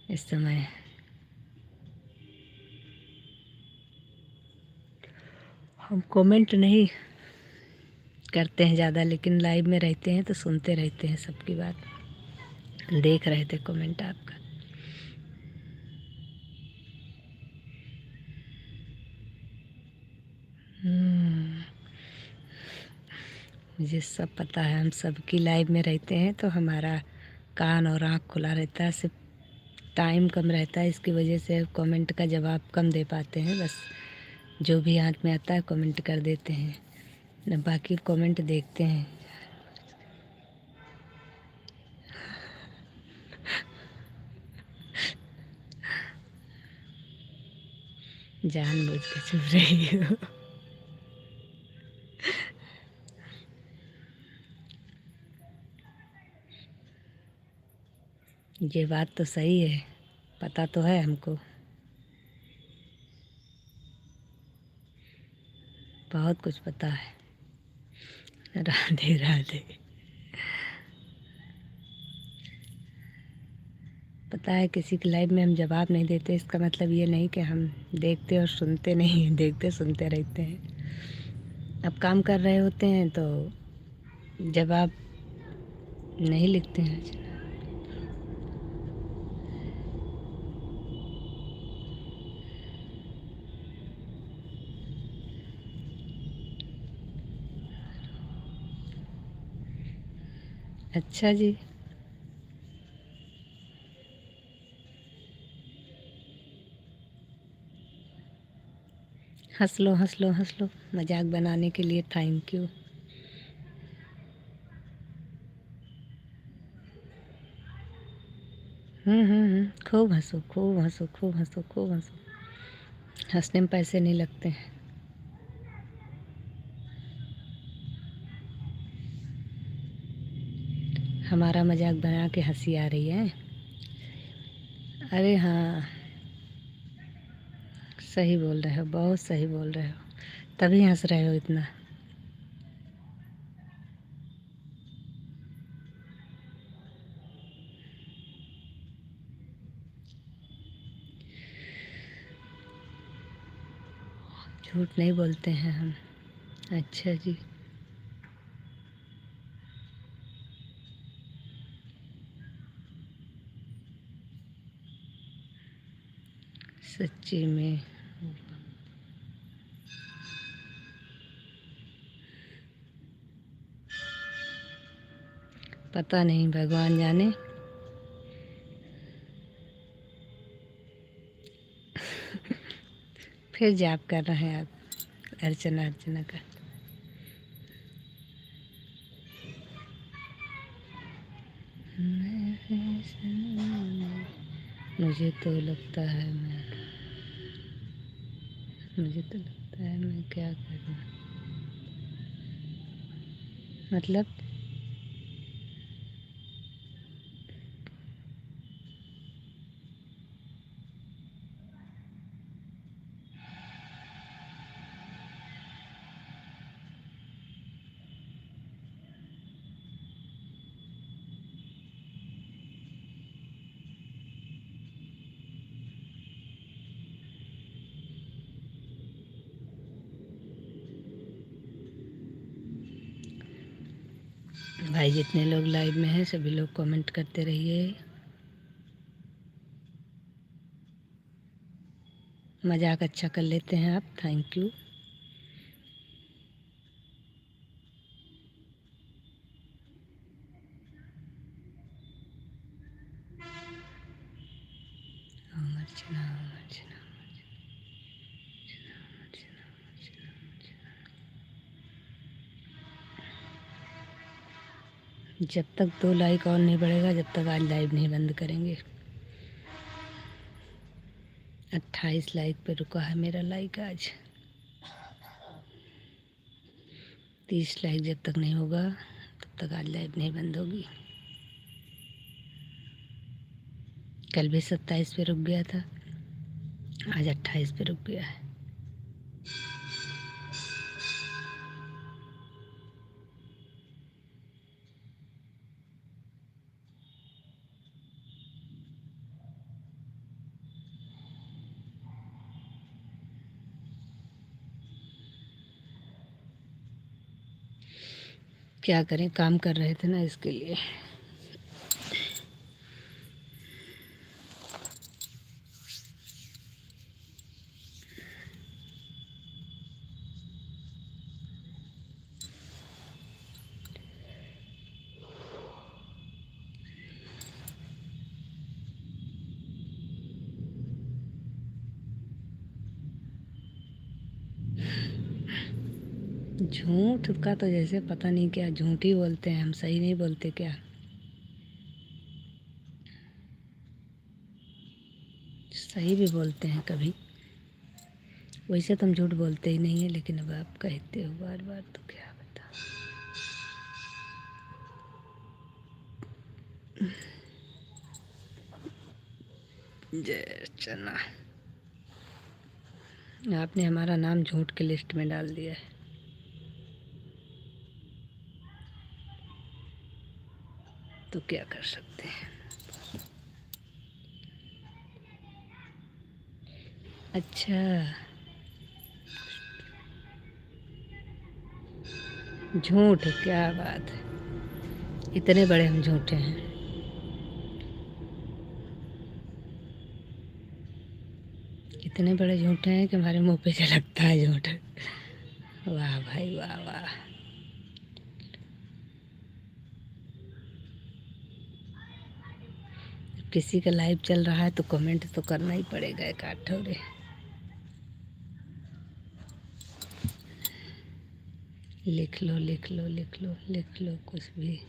इस समय। हम कमेंट नहीं करते हैं ज़्यादा, लेकिन लाइव में रहते हैं तो सुनते रहते हैं सबकी बात। देख रहे थे कमेंट आपका। मुझे सब पता है, हम सबकी लाइव में रहते हैं तो हमारा कान और आँख खुला रहता है। सिर्फ टाइम कम रहता है, इसकी वजह से कमेंट का जवाब कम दे पाते हैं। बस जो भी हाथ में आता है कमेंट कर देते हैं, न बाकी कमेंट देखते हैं। जानबूझ के चुप रही हो। ये बात तो सही है, पता तो है हमको, बहुत कुछ पता है। राधे राधे। पता है किसी की लाइव में हम जवाब नहीं देते, इसका मतलब ये नहीं कि हम देखते और सुनते नहीं हैं, देखते सुनते रहते हैं। अब काम कर रहे होते हैं तो जवाब नहीं लिखते हैं। अच्छा जी, हंस लो हंस लो हंस लो, मजाक बनाने के लिए थैंक यू। खूब हंसो खूब हंसो खूब हंसो खूब हंसो, हंसने में पैसे नहीं लगते हैं। हमारा मजाक बना के हंसी आ रही है। अरे हाँ, सही बोल रहे हो, बहुत सही बोल रहे हो, तभी हंस रहे हो इतना। झूठ नहीं बोलते हैं हम। अच्छा जी, सच्ची में पता नहीं, भगवान जाने। फिर जाप कर रहे हैं आप, अर्चना अर्चना का। मुझे तो लगता है मैं क्या करूं, मतलब भाई जितने लोग लाइव में हैं सभी लोग कमेंट करते रहिए। मजाक अच्छा कर लेते हैं आप, थैंक यू। ओम अर्चना ओम अर्चना। जब तक 2 लाइक और नहीं बढ़ेगा जब तक आज लाइव नहीं बंद करेंगे। 28 लाइक पे रुका है मेरा लाइक आज। 30 लाइक जब तक नहीं होगा तब तक आज लाइव नहीं बंद होगी। कल भी 27 पे रुक गया था। आज 28 पे रुक गया है। क्या करें, काम कर रहे थे ना इसके लिए। झूठ का तो जैसे पता नहीं क्या झूठ ही बोलते हैं हम, सही नहीं बोलते क्या? सही भी बोलते हैं कभी। वैसे तो हम झूठ बोलते ही नहीं है, लेकिन अब आप कहते हो बार बार तो क्या बता। जय चना, आपने हमारा नाम झूठ के लिस्ट में डाल दिया है। तो क्या कर सकते हैं। अच्छा, झूठ, क्या बात है, इतने बड़े हम झूठे हैं। इतने बड़े झूठे हैं कि हमारे मुंह पे झलकता है झूठ। वाह भाई वाह वाह। किसी का लाइव चल रहा है तो कमेंट तो करना ही पड़ेगा एक आध ठोरे। लिख लो लिख लो लिख लो लिख लो कुछ भी।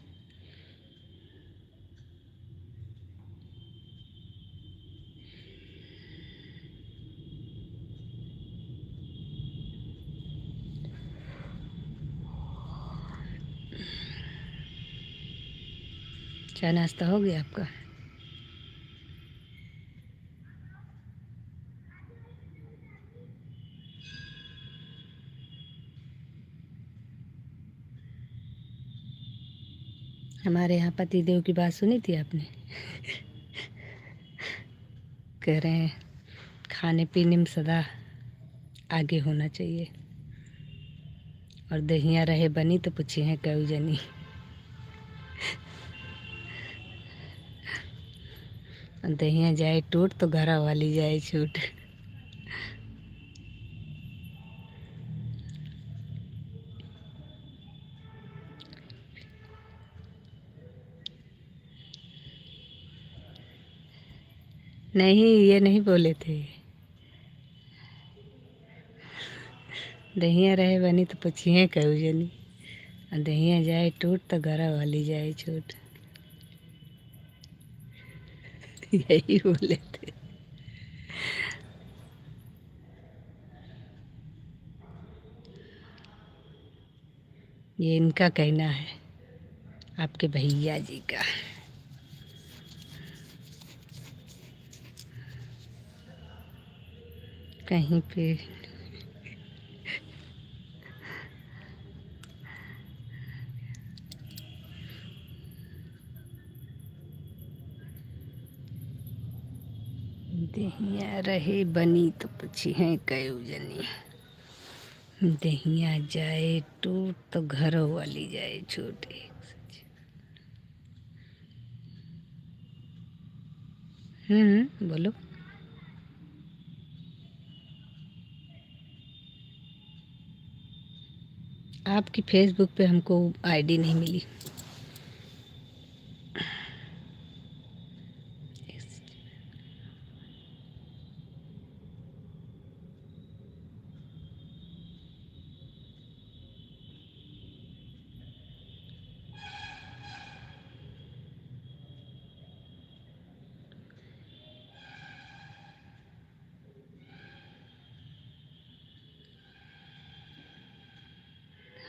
चाय नाश्ता हो गया आपका? हमारे यहाँ पति देव की बात सुनी थी आपने? कह रहे हैं खाने पीने में सदा आगे होना चाहिए, और दहिया रहे बनी तो पूछे हैं कऊ जनी। दहिया जाए टूट तो घरा वाली जाए छूट। नहीं, ये नहीं बोले थे। दहिया रहे बनी तो पूछिए कऊ जनी, और दहिया जाए टूट तो घरा वाली जाए छूट। यही बोले थे। ये इनका कहना है, आपके भैया जी का। कहीं पे दहिया रहे बनी तो पूछी है कऊ जनी, दहिया जाए टूट तो घर वाली जाए छूट। बोलो। आपकी फेसबुक पे हमको आईडी नहीं मिली।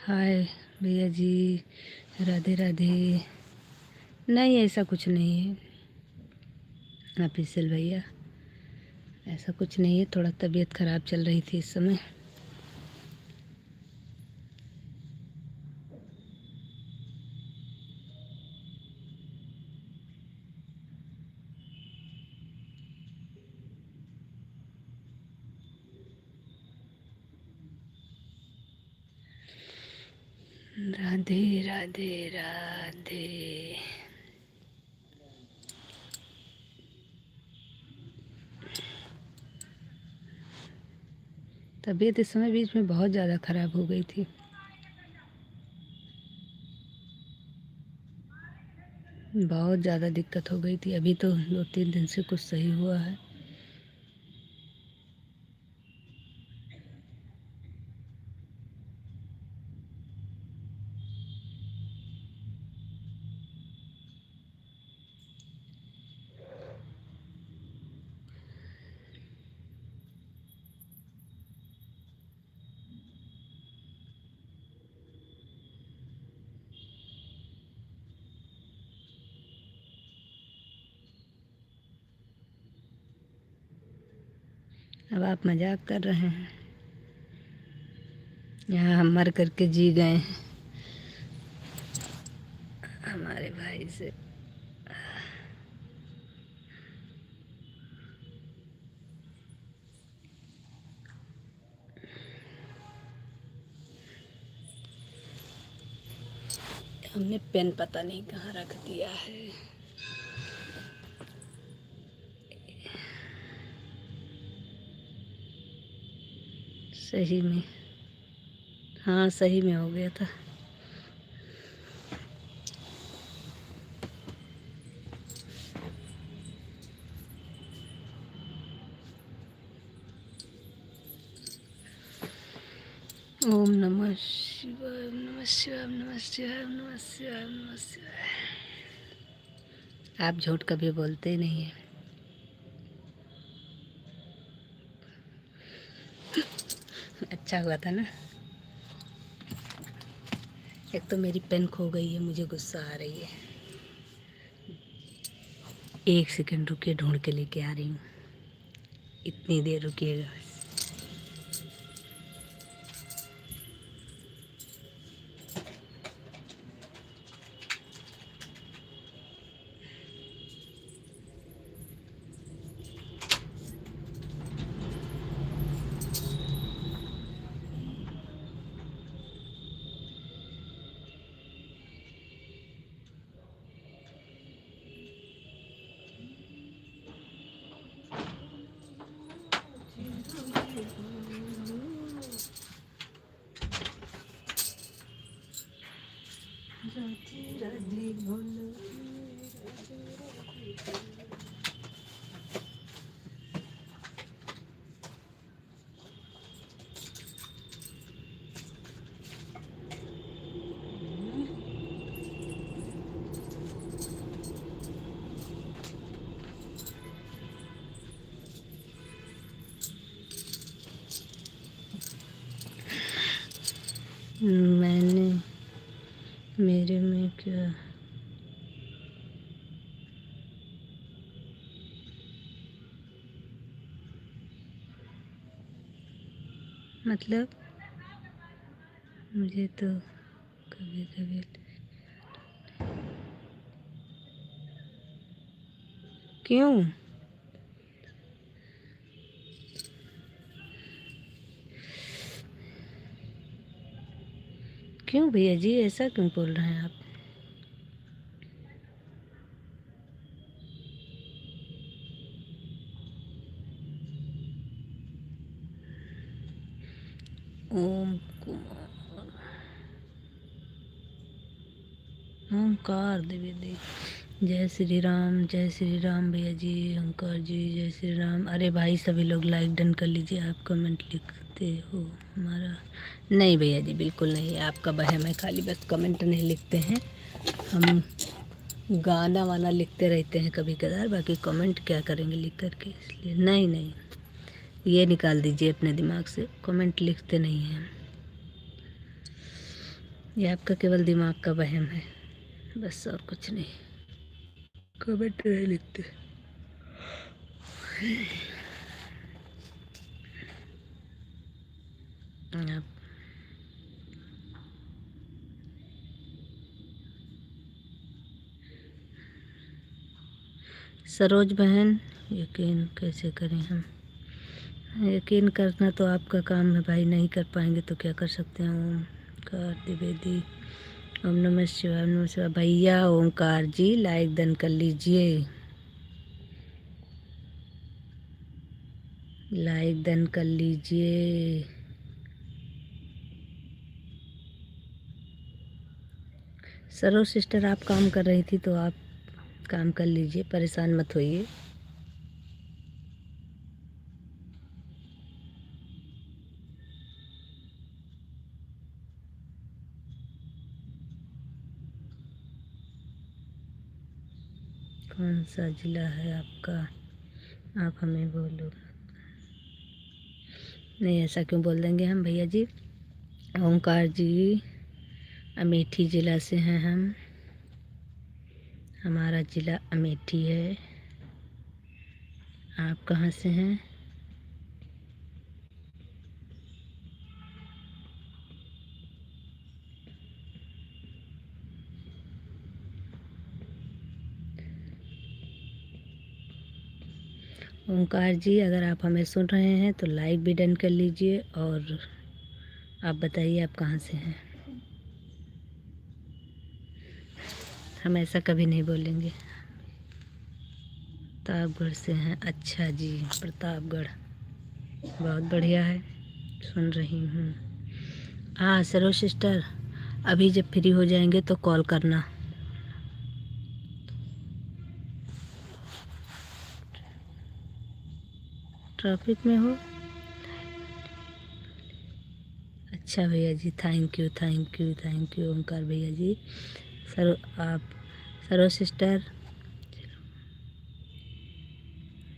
हाय भैया जी, राधे राधे। नहीं, ऐसा कुछ नहीं है ऑफिशियल भैया। ऐसा कुछ नहीं है, थोड़ा तबीयत ख़राब चल रही थी इस समय। राधे राधे राधे। तबीयत इस समय बीच में बहुत ज़्यादा ख़राब हो गई थी। बहुत ज़्यादा दिक्कत हो गई थी। अभी तो 2-3 दिन से कुछ सही हुआ है। अब आप मजाक कर रहे हैं। यहाँ हम मर करके जी गए हैं हमारे भाई से। हमने पेन पता नहीं कहाँ रख दिया है। सही में, हाँ सही में हो गया था। ओम नमः शिवाय, ओम नमः शिवाय, ओम नमः शिवाय, ओम नमः शिवाय, ओम नमः शिवाय। आप झूठ कभी बोलते ही नहीं हैं। अच्छा हुआ था ना। एक तो मेरी पेन खो गई है, मुझे गुस्सा आ रही है। 1 सेकंड रुकिए, ढूंढ के लेके आ रही हूँ। इतनी देर रुकिएगा। मैंने, मेरे में क्या, मतलब मुझे तो कभी कभी क्यों क्यों भैया जी ऐसा क्यों बोल रहे हैं आप? ओम कुमार, ओमकार द्विवेदी। जय श्री राम, जय श्री राम भैया जी, ओमकार जी जय श्री राम। अरे भाई सभी लोग लाइक डन कर लीजिए। आप कमेंट लिखते हो हमारा? नहीं भैया जी बिल्कुल नहीं, आपका वहम है, खाली बस कमेंट नहीं लिखते हैं हम। गाना वाना लिखते रहते हैं कभी कदार, बाकी कमेंट क्या करेंगे लिख करके, इसलिए नहीं नहीं, ये निकाल दीजिए अपने दिमाग से, कमेंट लिखते नहीं हैं। ये आपका केवल दिमाग का वहम है बस, और कुछ नहीं। कमेंट नहीं लिखते। अब सरोज बहन, यकीन कैसे करें हम? यकीन करना तो आपका काम है भाई, नहीं कर पाएंगे तो क्या कर सकते हैं। ओमकार द्विवेदी, ओम नमः शिवाय, ओम नमः शिवाय। भैया ओमकार जी लाइक डन कर लीजिए, लाइक डन कर लीजिए। सरोज सिस्टर आप काम कर रही थी तो आप काम कर लीजिए, परेशान मत होइए। कौन सा जिला है आपका? आप हमें बोलो। नहीं, ऐसा क्यों बोल देंगे हम भैया जी। ओंकार जी अमेठी ज़िला से हैं हम, हमारा ज़िला अमेठी है। आप कहाँ से हैं? ओंकार जी अगर आप हमें सुन रहे हैं तो लाइक भी डन कर लीजिए, और आप बताइए आप कहाँ से हैं। हम ऐसा कभी नहीं बोलेंगे। प्रतापगढ़ से हैं, अच्छा जी प्रतापगढ़, बहुत बढ़िया है, सुन रही हूँ। हाँ सरोज सिस्टर, अभी जब फ्री हो जाएंगे तो कॉल करना। ट्रैफिक में हो? अच्छा भैया जी, thank you thank you thank you Omkar भैया जी। आप सरोज सिस्टर,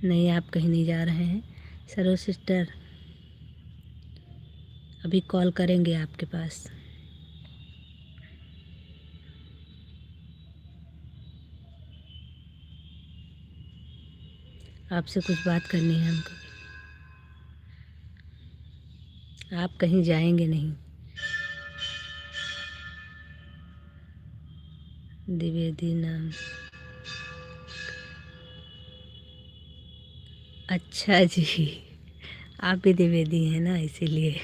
नहीं आप कहीं नहीं जा रहे हैं। सरोज सिस्टर अभी कॉल करेंगे आपके पास। आपसे कुछ बात करनी है हमको। आप कहीं जाएंगे नहीं। द्विवेदी नाम, अच्छा जी आप भी द्विवेदी हैं ना, इसीलिए।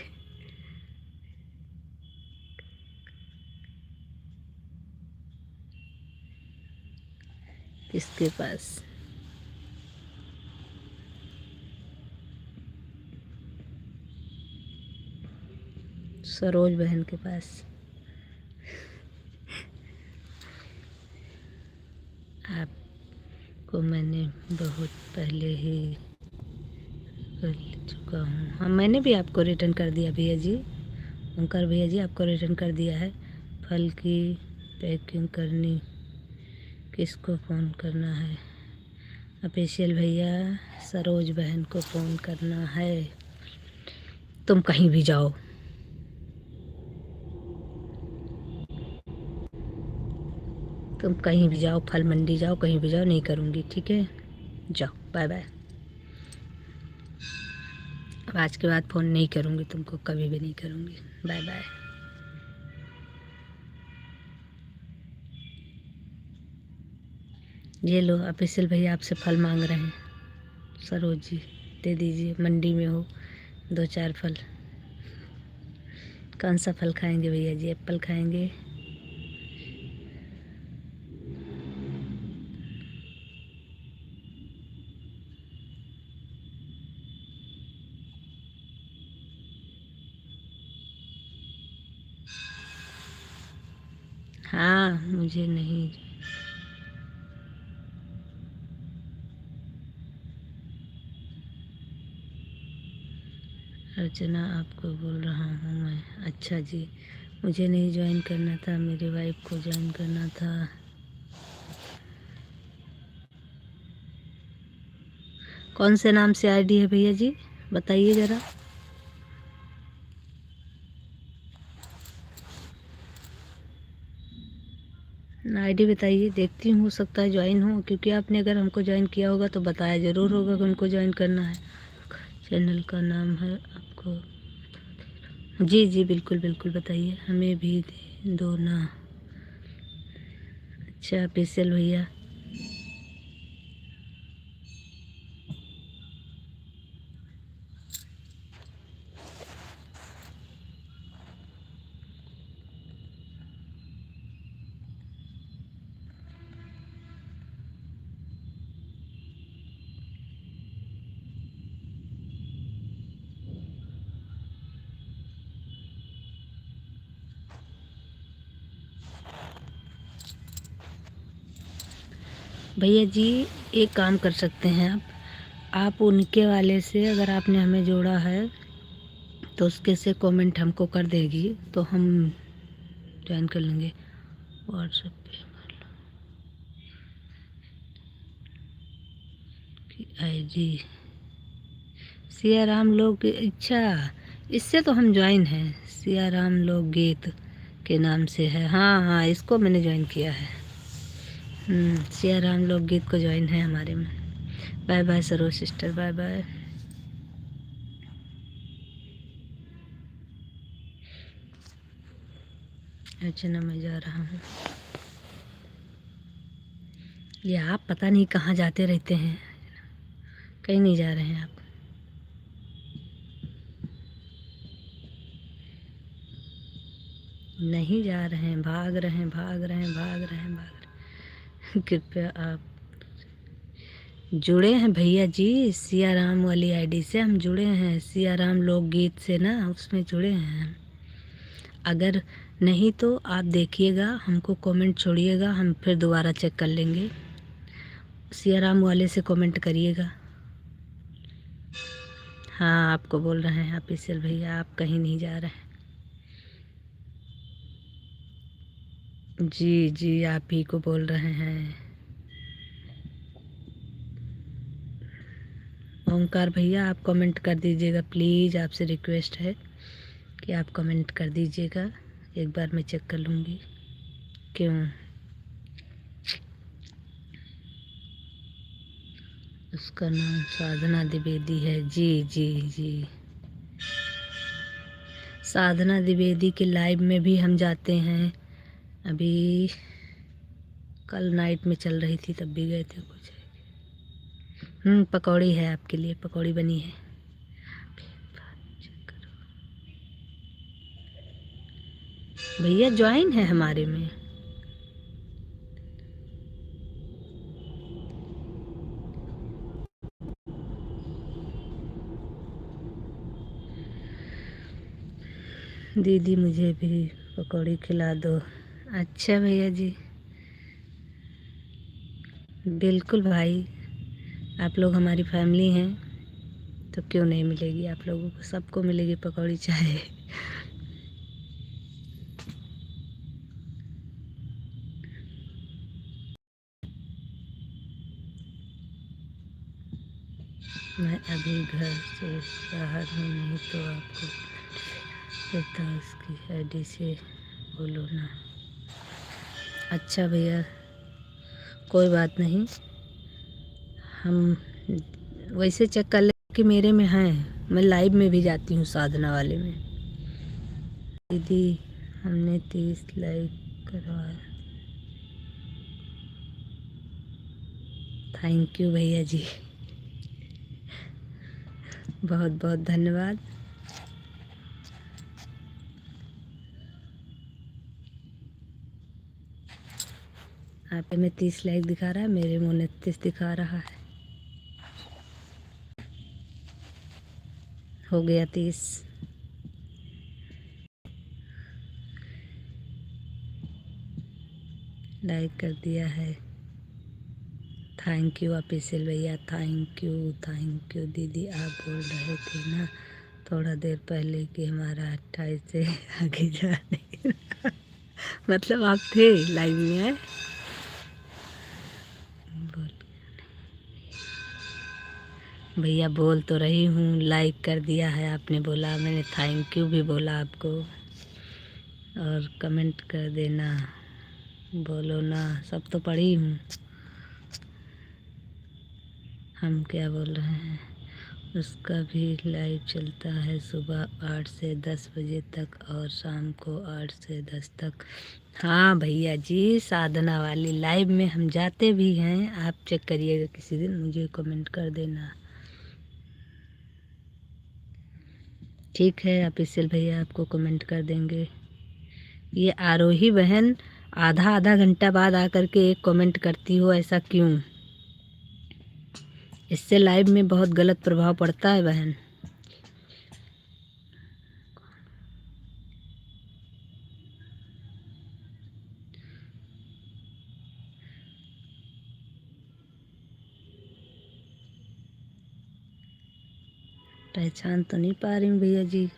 किसके पास? सरोज बहन के पास। आपको मैंने बहुत पहले ही कर चुका हूँ। हाँ मैंने भी आपको रिटर्न कर दिया भैया जी, ओंकार भैया जी आपको रिटर्न कर दिया है। फल की पैकिंग करनी, किसको फ़ोन करना है? ऑफिशियल भैया सरोज बहन को फ़ोन करना है। तुम कहीं भी जाओ, तुम कहीं भी जाओ, फल मंडी जाओ, कहीं भी जाओ, नहीं करूँगी, ठीक है? जाओ, बाय बाय। अब आज के बाद फ़ोन नहीं करूँगी तुमको, कभी भी नहीं करूँगी। Bye bye. ये लो ऑफिशियल भैया आपसे फल मांग रहे हैं। सरोज जी दे दीजिए, मंडी में हो 2-4 फल। कौन सा फल खाएंगे भैया जी? एप्पल खाएंगे? हाँ मुझे नहीं। अर्चना आपको बोल रहा हूँ मैं। अच्छा जी, मुझे नहीं ज्वाइन करना था, मेरी वाइफ को ज्वाइन करना था। कौन से नाम से आईडी है भैया जी, बताइए ज़रा। आईडी बताइए, देखती हूँ, हो सकता है ज्वाइन हो, क्योंकि आपने अगर हमको ज्वाइन किया होगा तो बताया ज़रूर होगा कि उनको ज्वाइन करना है। चैनल का नाम है आपको जी जी बिल्कुल बिल्कुल, बताइए, हमें भी दो ना। अच्छा पेशल भैया, भैया जी एक काम कर सकते हैं आप उनके वाले से, अगर आपने हमें जोड़ा है तो उसके से कमेंट हमको कर देगी तो हम ज्वाइन कर लेंगे व्हाट्सएप पे आईडी सिया राम लोक। अच्छा, इससे तो हम ज्वाइन हैं, सिया राम लोकगीत के नाम से है। हाँ हाँ, इसको मैंने ज्वाइन किया है। सिया राम लोकगीत को ज्वाइन है हमारे में। Bye bye Saroj sister, bye bye. Archana मैं जा रहा हूँ। ये आप पता नहीं कहाँ जाते रहते हैं, कहीं नहीं जा रहे हैं आप। नहीं जा रहे हैं, भाग रहे हैं, भाग रहे हैं, भाग रहे हैं, भाग रहे हैं। कृपया आप जुड़े हैं भैया जी, सिया राम वाली आईडी से हम जुड़े हैं, सिया राम लोकगीत से ना, उसमें जुड़े हैं हम। अगर नहीं तो आप देखिएगा, हमको कमेंट छोड़िएगा, हम फिर दोबारा चेक कर लेंगे। सिया राम वाले से कमेंट करिएगा। हाँ आपको बोल रहे हैं आप इसल भैया, आप कहीं नहीं जा रहे हैं। जी जी आप ही को बोल रहे हैं। ओंकार भैया आप कमेंट कर दीजिएगा प्लीज़, आपसे रिक्वेस्ट है कि आप कमेंट कर दीजिएगा, एक बार मैं चेक कर लूँगी। क्यों? उसका नाम साधना द्विवेदी है। जी जी जी, साधना द्विवेदी के लाइव में भी हम जाते हैं। अभी कल नाइट में चल रही थी तब भी गए थे कुछ। पकौड़ी है आपके लिए, पकौड़ी बनी है। भैया ज्वाइन है हमारे में। दीदी मुझे भी पकौड़ी खिला दो। अच्छा भैया जी, बिल्कुल भाई, आप लोग हमारी फैमिली हैं तो क्यों नहीं मिलेगी आप लोगों को, सबको मिलेगी पकौड़ी चाय। मैं अभी घर से बाहर हूँ, नहीं तो आपको देता उसकी आईडी से बोलो ना। अच्छा भैया कोई बात नहीं, हम वैसे चेक कर ले कि मेरे में हैं, मैं लाइव में भी जाती हूँ साधना वाले में। दीदी हमने 30 लाइक करवाया, थैंक यू भैया जी, बहुत बहुत धन्यवाद। आप में 30 लाइक दिखा रहा है, मेरे में 29 दिखा रहा है। हो गया 30। लाइक कर दिया है, थैंक यू ऑफिशियल भैया, थैंक यू दीदी। आप बोल रहे थे ना थोड़ा देर पहले कि हमारा 28 से आगे जा नहीं रहा। मतलब आप थे लाइव में है? बोल भैया, बोल तो रही हूँ, लाइक कर दिया है आपने, बोला मैंने, थैंक यू भी बोला आपको, और कमेंट कर देना, बोलो ना, सब तो पढ़ी हूँ। हम क्या बोल रहे हैं, उसका भी लाइव चलता है सुबह 8 से 10 बजे तक और शाम को 8 से 10 तक। हाँ भैया जी, साधना वाली लाइव में हम जाते भी हैं, आप चेक करिएगा किसी दिन, मुझे कमेंट कर देना। ठीक है, ऑफिशियल भैया आपको कमेंट कर देंगे। ये आरोही बहन आधा आधा घंटा बाद आकर के एक कमेंट करती हो, ऐसा क्यों? इससे लाइव में बहुत गलत प्रभाव पड़ता है बहन। पहचान तो नहीं पा रही हूँ भैया जी।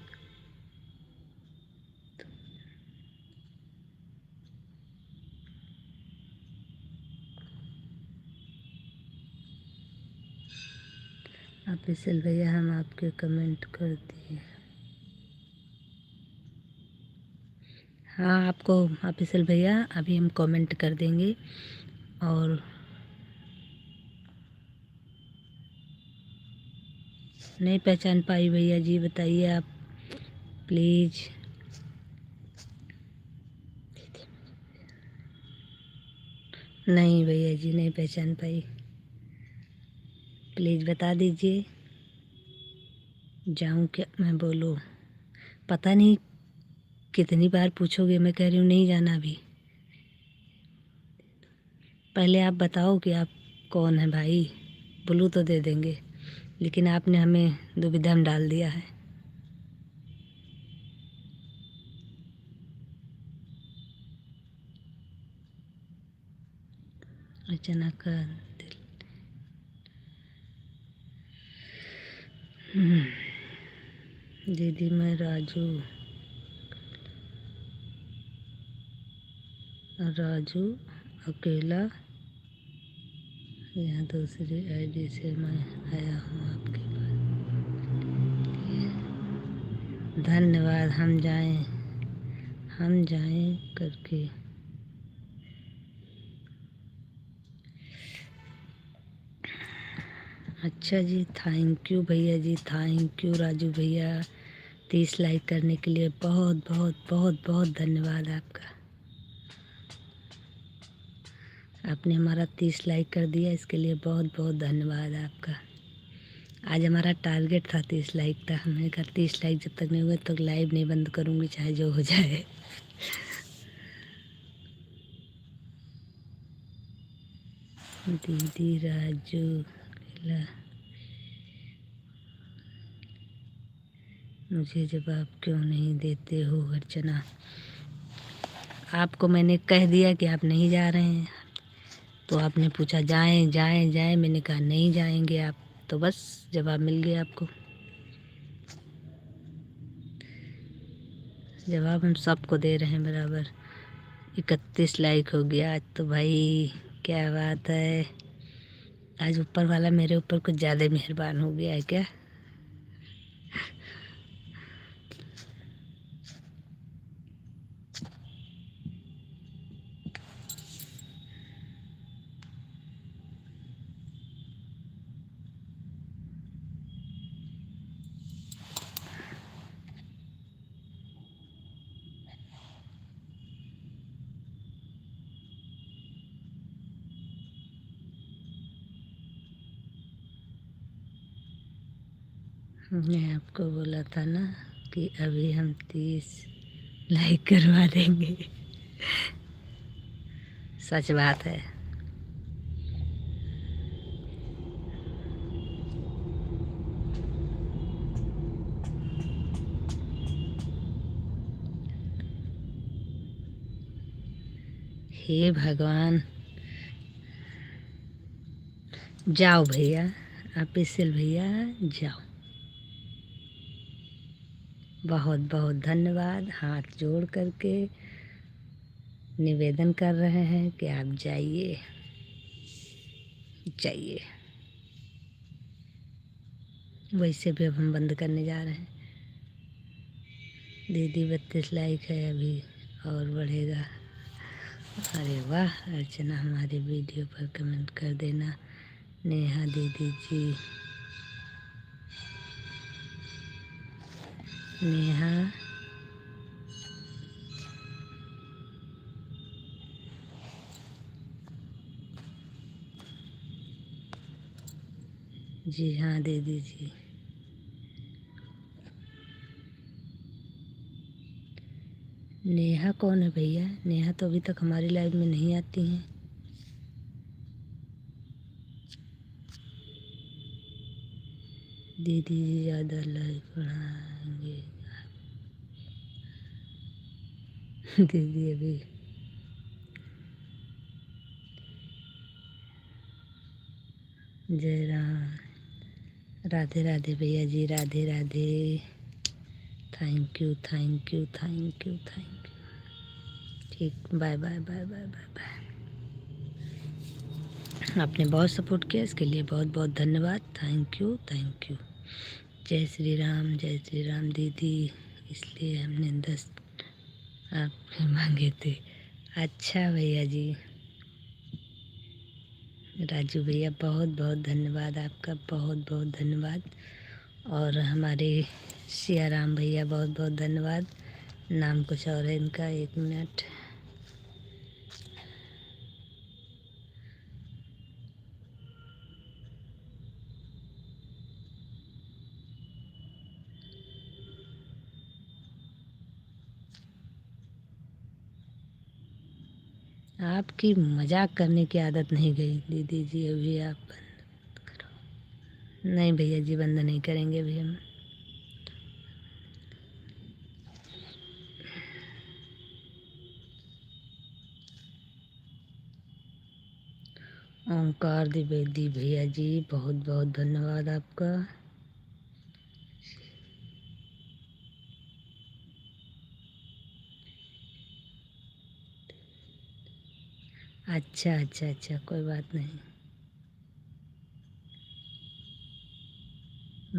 ऑफिशियल भैया हम आपके कमेंट कर दिए। हाँ, आपको ऑफिशियल भैया अभी हम कमेंट कर देंगे। और नहीं पहचान पाई भैया जी, बताइए आप प्लीज़। नहीं भैया जी, नहीं पहचान पाई, प्लीज़ बता दीजिए। जाऊँ क्या मैं बोलूँ? पता नहीं कितनी बार पूछोगे, मैं कह रही हूँ नहीं जाना अभी। पहले आप बताओ कि आप कौन है भाई, बोलूँ तो दे देंगे, लेकिन आपने हमें दुविधा में डाल दिया है। अर्चना का दिल। दीदी मैं राजू अकेला यहाँ दूसरी आईडी से मैं आया हूँ आपके पास। धन्यवाद। हम जाएं करके। अच्छा जी, थैंक यू भैया जी, थैंक यू राजू भैया। 30 लाइक करने के लिए बहुत बहुत बहुत बहुत धन्यवाद आपका। आपने हमारा 30 लाइक कर दिया, इसके लिए बहुत बहुत धन्यवाद आपका। आज हमारा टारगेट था 30 लाइक का। हमने कहा 30 लाइक जब तक नहीं हुए तो लाइव नहीं बंद करूँगी, चाहे जो हो जाए। दीदी राजू अकेला, मुझे जवाब क्यों नहीं देते हो अर्चना? आपको मैंने कह दिया कि आप नहीं जा रहे हैं, तो आपने पूछा जाएं जाएं जाएं, मैंने कहा नहीं जाएंगे आप, तो बस जवाब मिल गया आपको। जवाब हम सबको दे रहे हैं बराबर। 31 लाइक हो गया आज तो भाई, क्या बात है। आज ऊपर वाला मेरे ऊपर कुछ ज़्यादा मेहरबान हो गया है क्या? मैं आपको बोला था ना कि अभी हम 30 लाइक करवा देंगे। सच बात है। हे भगवान। जाओ भैया, ऑफिशियल भैया जाओ। बहुत बहुत धन्यवाद। हाथ जोड़ करके निवेदन कर रहे हैं कि आप जाइए जाइए। वैसे भी अब हम बंद करने जा रहे हैं। दीदी 32 लाइक है अभी और बढ़ेगा। अरे वाह, अर्चना हमारे वीडियो पर कमेंट कर देना। नेहा दीदी जी नेहा, जी हाँ दे दीजिए। नेहा कौन है भैया? नेहा तो अभी तक हमारी लाइव में नहीं आती हैं। दीदी जी ज़्यादा लाइव बढ़ाएंगे। दीदी अभी जय राम। राधे राधे भैया जी, Radhe Radhe. Thank you thank you thank you thank you. ठीक, bye bye bye bye bye bye. आपने बहुत सपोर्ट किया, इसके लिए बहुत बहुत धन्यवाद। Thank you thank you. जय श्री राम दीदी। इसलिए हमने 10 आपके मांगे थे। अच्छा भैया जी। राजू भैया बहुत बहुत धन्यवाद आपका, बहुत बहुत धन्यवाद। और हमारे सियाराम भैया बहुत बहुत धन्यवाद। नाम कुछ और है इनका, 1 मिनट। आपकी मजाक करने की आदत नहीं गई दीदी जी अभी आप बंद करो। नहीं भैया जी, बंद नहीं करेंगे अभी हम। ओंकार द्विवेदी भैया जी बहुत बहुत धन्यवाद आपका। अच्छा अच्छा अच्छा, कोई बात नहीं।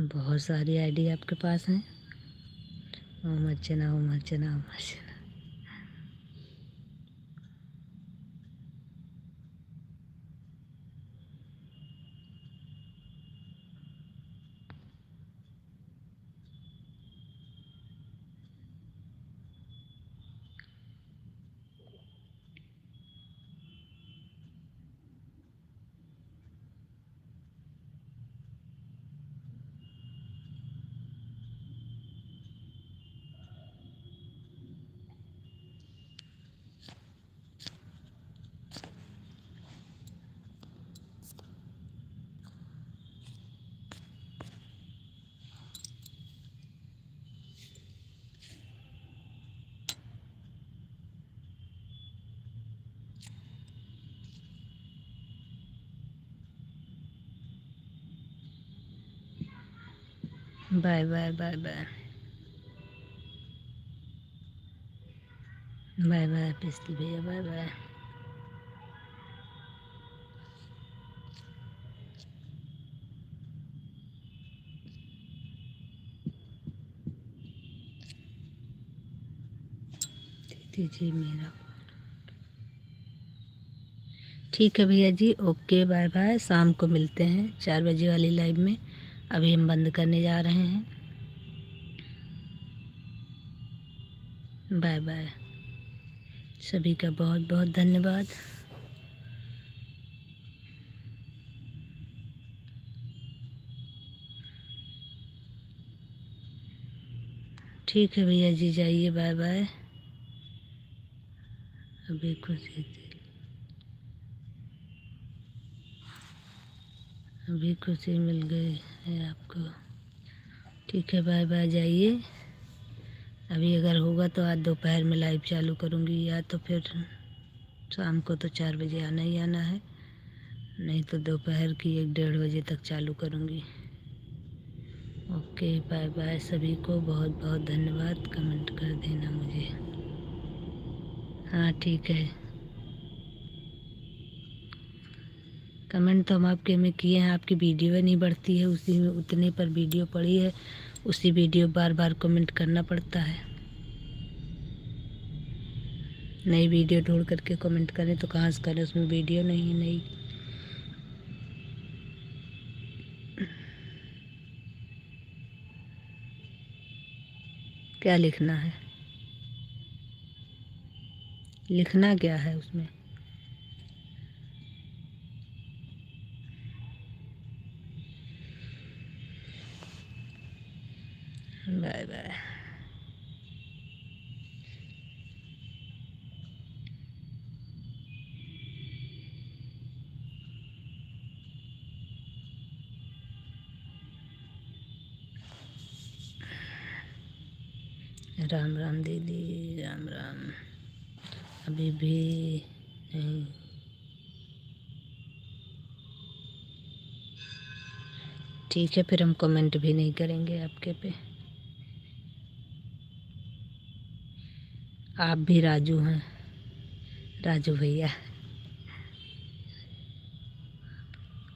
बहुत सारी आईडी आपके पास हैं। Om Archana Om Archana Om Archana. Bye bye bye bye bye bye पिस्ती भैया, बाय बाय। दीदी जी मेरा ठीक है भैया जी, ओके बाय बाय। शाम को मिलते हैं 4 बजे वाली लाइव में। अभी हम बंद करने जा रहे हैं। Bye bye. सभी का बहुत बहुत धन्यवाद। ठीक है भैया जी, जाइए, बाय बाय। अभी खुशी मिल गई है आपको। ठीक है, बाय बाय, जाइए। अभी अगर होगा तो आज दोपहर में लाइव चालू करूँगी, या तो फिर शाम को तो 4 बजे आना ही आना है, नहीं तो दोपहर की 1-1:30 बजे तक चालू करूँगी। Okay bye bye. सभी को बहुत बहुत धन्यवाद। कमेंट कर देना मुझे। हाँ ठीक है, कमेंट तो हम आपके में किए हैं, आपकी वीडियो नहीं बढ़ती है, उसी में उतने पर वीडियो पड़ी है, उसी वीडियो बार बार कमेंट करना पड़ता है। नई वीडियो ढूंढ करके कमेंट करें तो कहाँ से करें, उसमें वीडियो नहीं है नई। क्या लिखना है? लिखना क्या है उसमें? Bye bye. राम राम दीदी, राम राम। अभी भी नहीं। ठीक है, फिर हम कमेंट भी नहीं करेंगे आपके पे। आप भी राजू हैं, राजू भैया,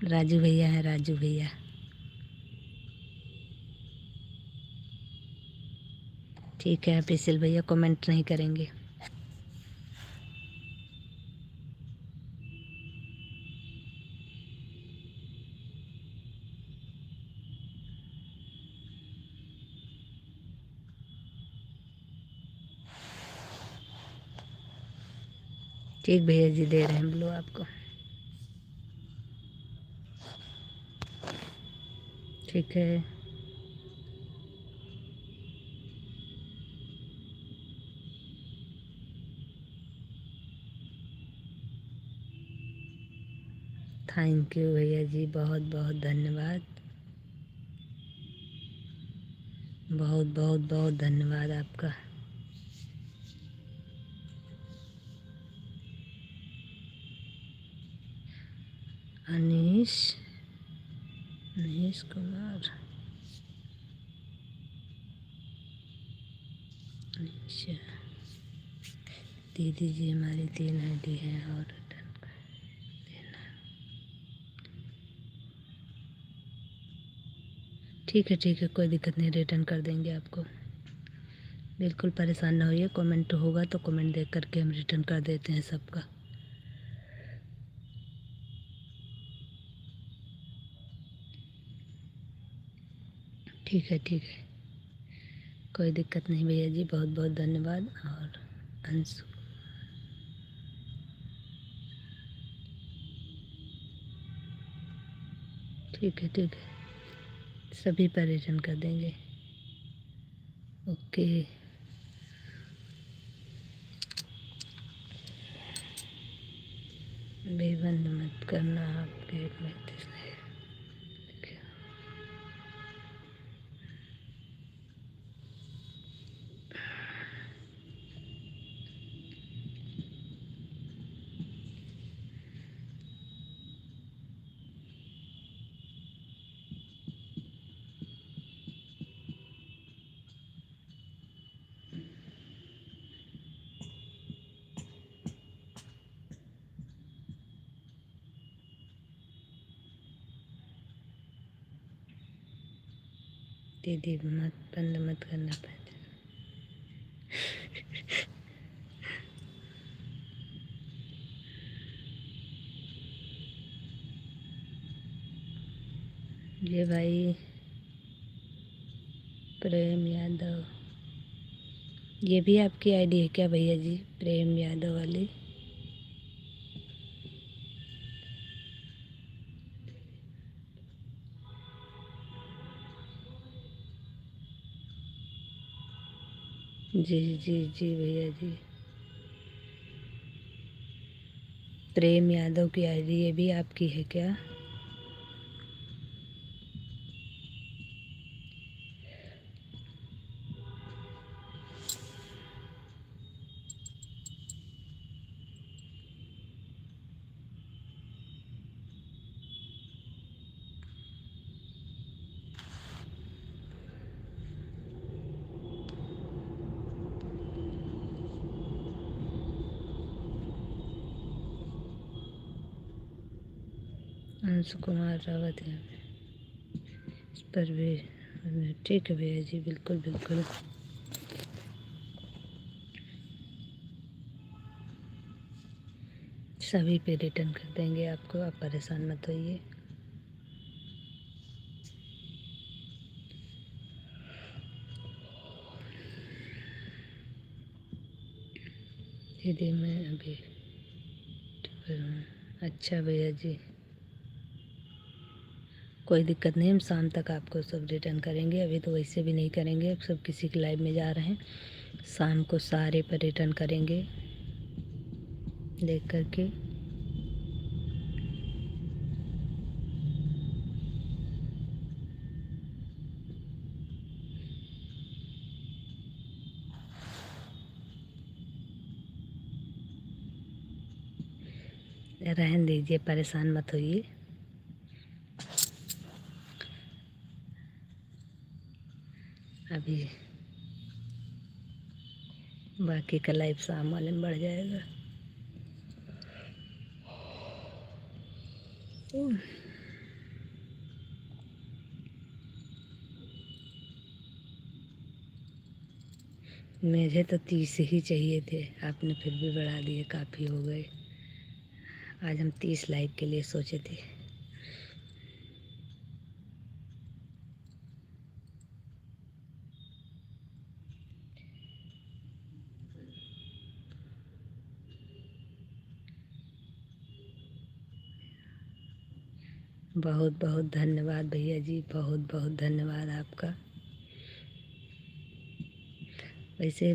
राजू भैया हैं, राजू भैया। ठीक है, पिसल भैया कमेंट नहीं करेंगे। ठीक भैया जी, दे रहे हैं ब्लू आपको। ठीक है। थैंक यू भैया जी, बहुत बहुत धन्यवाद। बहुत बहुत बहुत धन्यवाद आपका। अनीश, अनीश कुमार, अच्छा। दीदी जी हमारी 3 आईडी है और रिटर्न कर देना। ठीक है ठीक है, कोई दिक्कत नहीं, रिटर्न कर देंगे आपको। बिल्कुल परेशान ना होइए, कमेंट होगा तो कमेंट देख करके हम रिटर्न कर देते हैं सबका। ठीक है ठीक है, कोई दिक्कत नहीं भैया जी, बहुत बहुत धन्यवाद। और अंशु, ठीक है ठीक है, सभी पर रिटर्न कर देंगे। ओके। बेबंद मत करना, आपके में दीदी मत बंद मत करना पड़ता। ये भाई प्रेम यादव, ये भी आपकी आईडी है क्या भैया जी, प्रेम यादव वाली? जी जी जी भैया जी, प्रेम यादव की आईडी ये भी आपकी है क्या? अंशु कुमार रावत है इस पर भी। ठीक है भैया जी, बिल्कुल बिल्कुल। सभी पे रिटर्न कर देंगे आपको, आप परेशान मत होइए। हिंदी में अभी। अच्छा भैया जी, कोई दिक्कत नहीं, हम शाम तक आपको सब रिटर्न करेंगे। अभी तो वैसे भी नहीं करेंगे, अब सब किसी के लाइव में जा रहे हैं। शाम को सारे पर रिटर्न करेंगे देख करके। रहने दीजिए, परेशान मत होइए। अभी बाकी का लाइव शाम वाले में बढ़ जाएगा। मुझे तो 30 ही चाहिए थे, आपने फिर भी बढ़ा दिए, काफ़ी हो गए। आज हम 30 लाइक के लिए सोचे थे। बहुत बहुत धन्यवाद भैया जी, बहुत बहुत धन्यवाद आपका। वैसे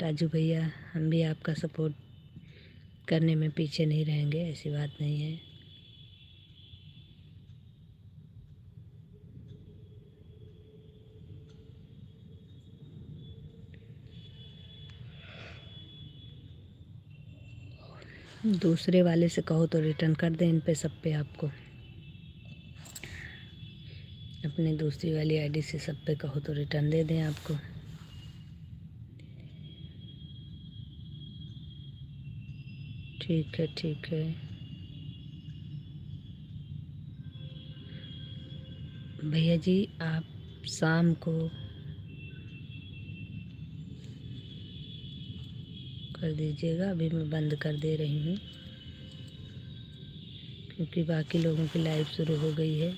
राजू भैया, हम भी आपका सपोर्ट करने में पीछे नहीं रहेंगे, ऐसी बात नहीं है। दूसरे वाले से कहो तो रिटर्न कर दें इन पे, सब पे आपको। अपनी दूसरी वाली आईडी से सब पे कहो तो रिटर्न दे दें आपको। ठीक है, ठीक है भैया जी, आप शाम को कर दीजिएगा। अभी मैं बंद कर दे रही हूँ क्योंकि बाकी लोगों की लाइव शुरू हो गई है।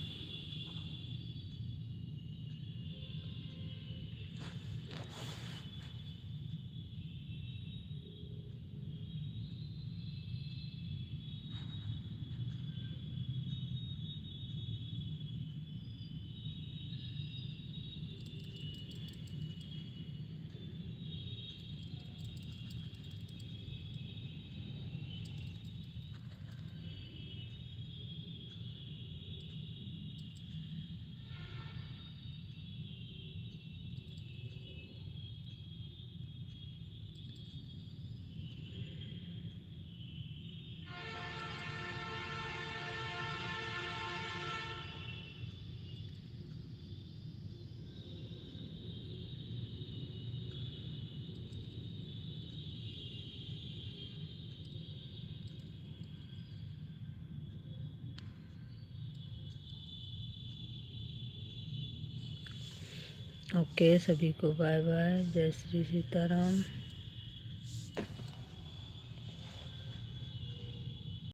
ओके, सभी को बाय बाय, जय श्री सीताराम।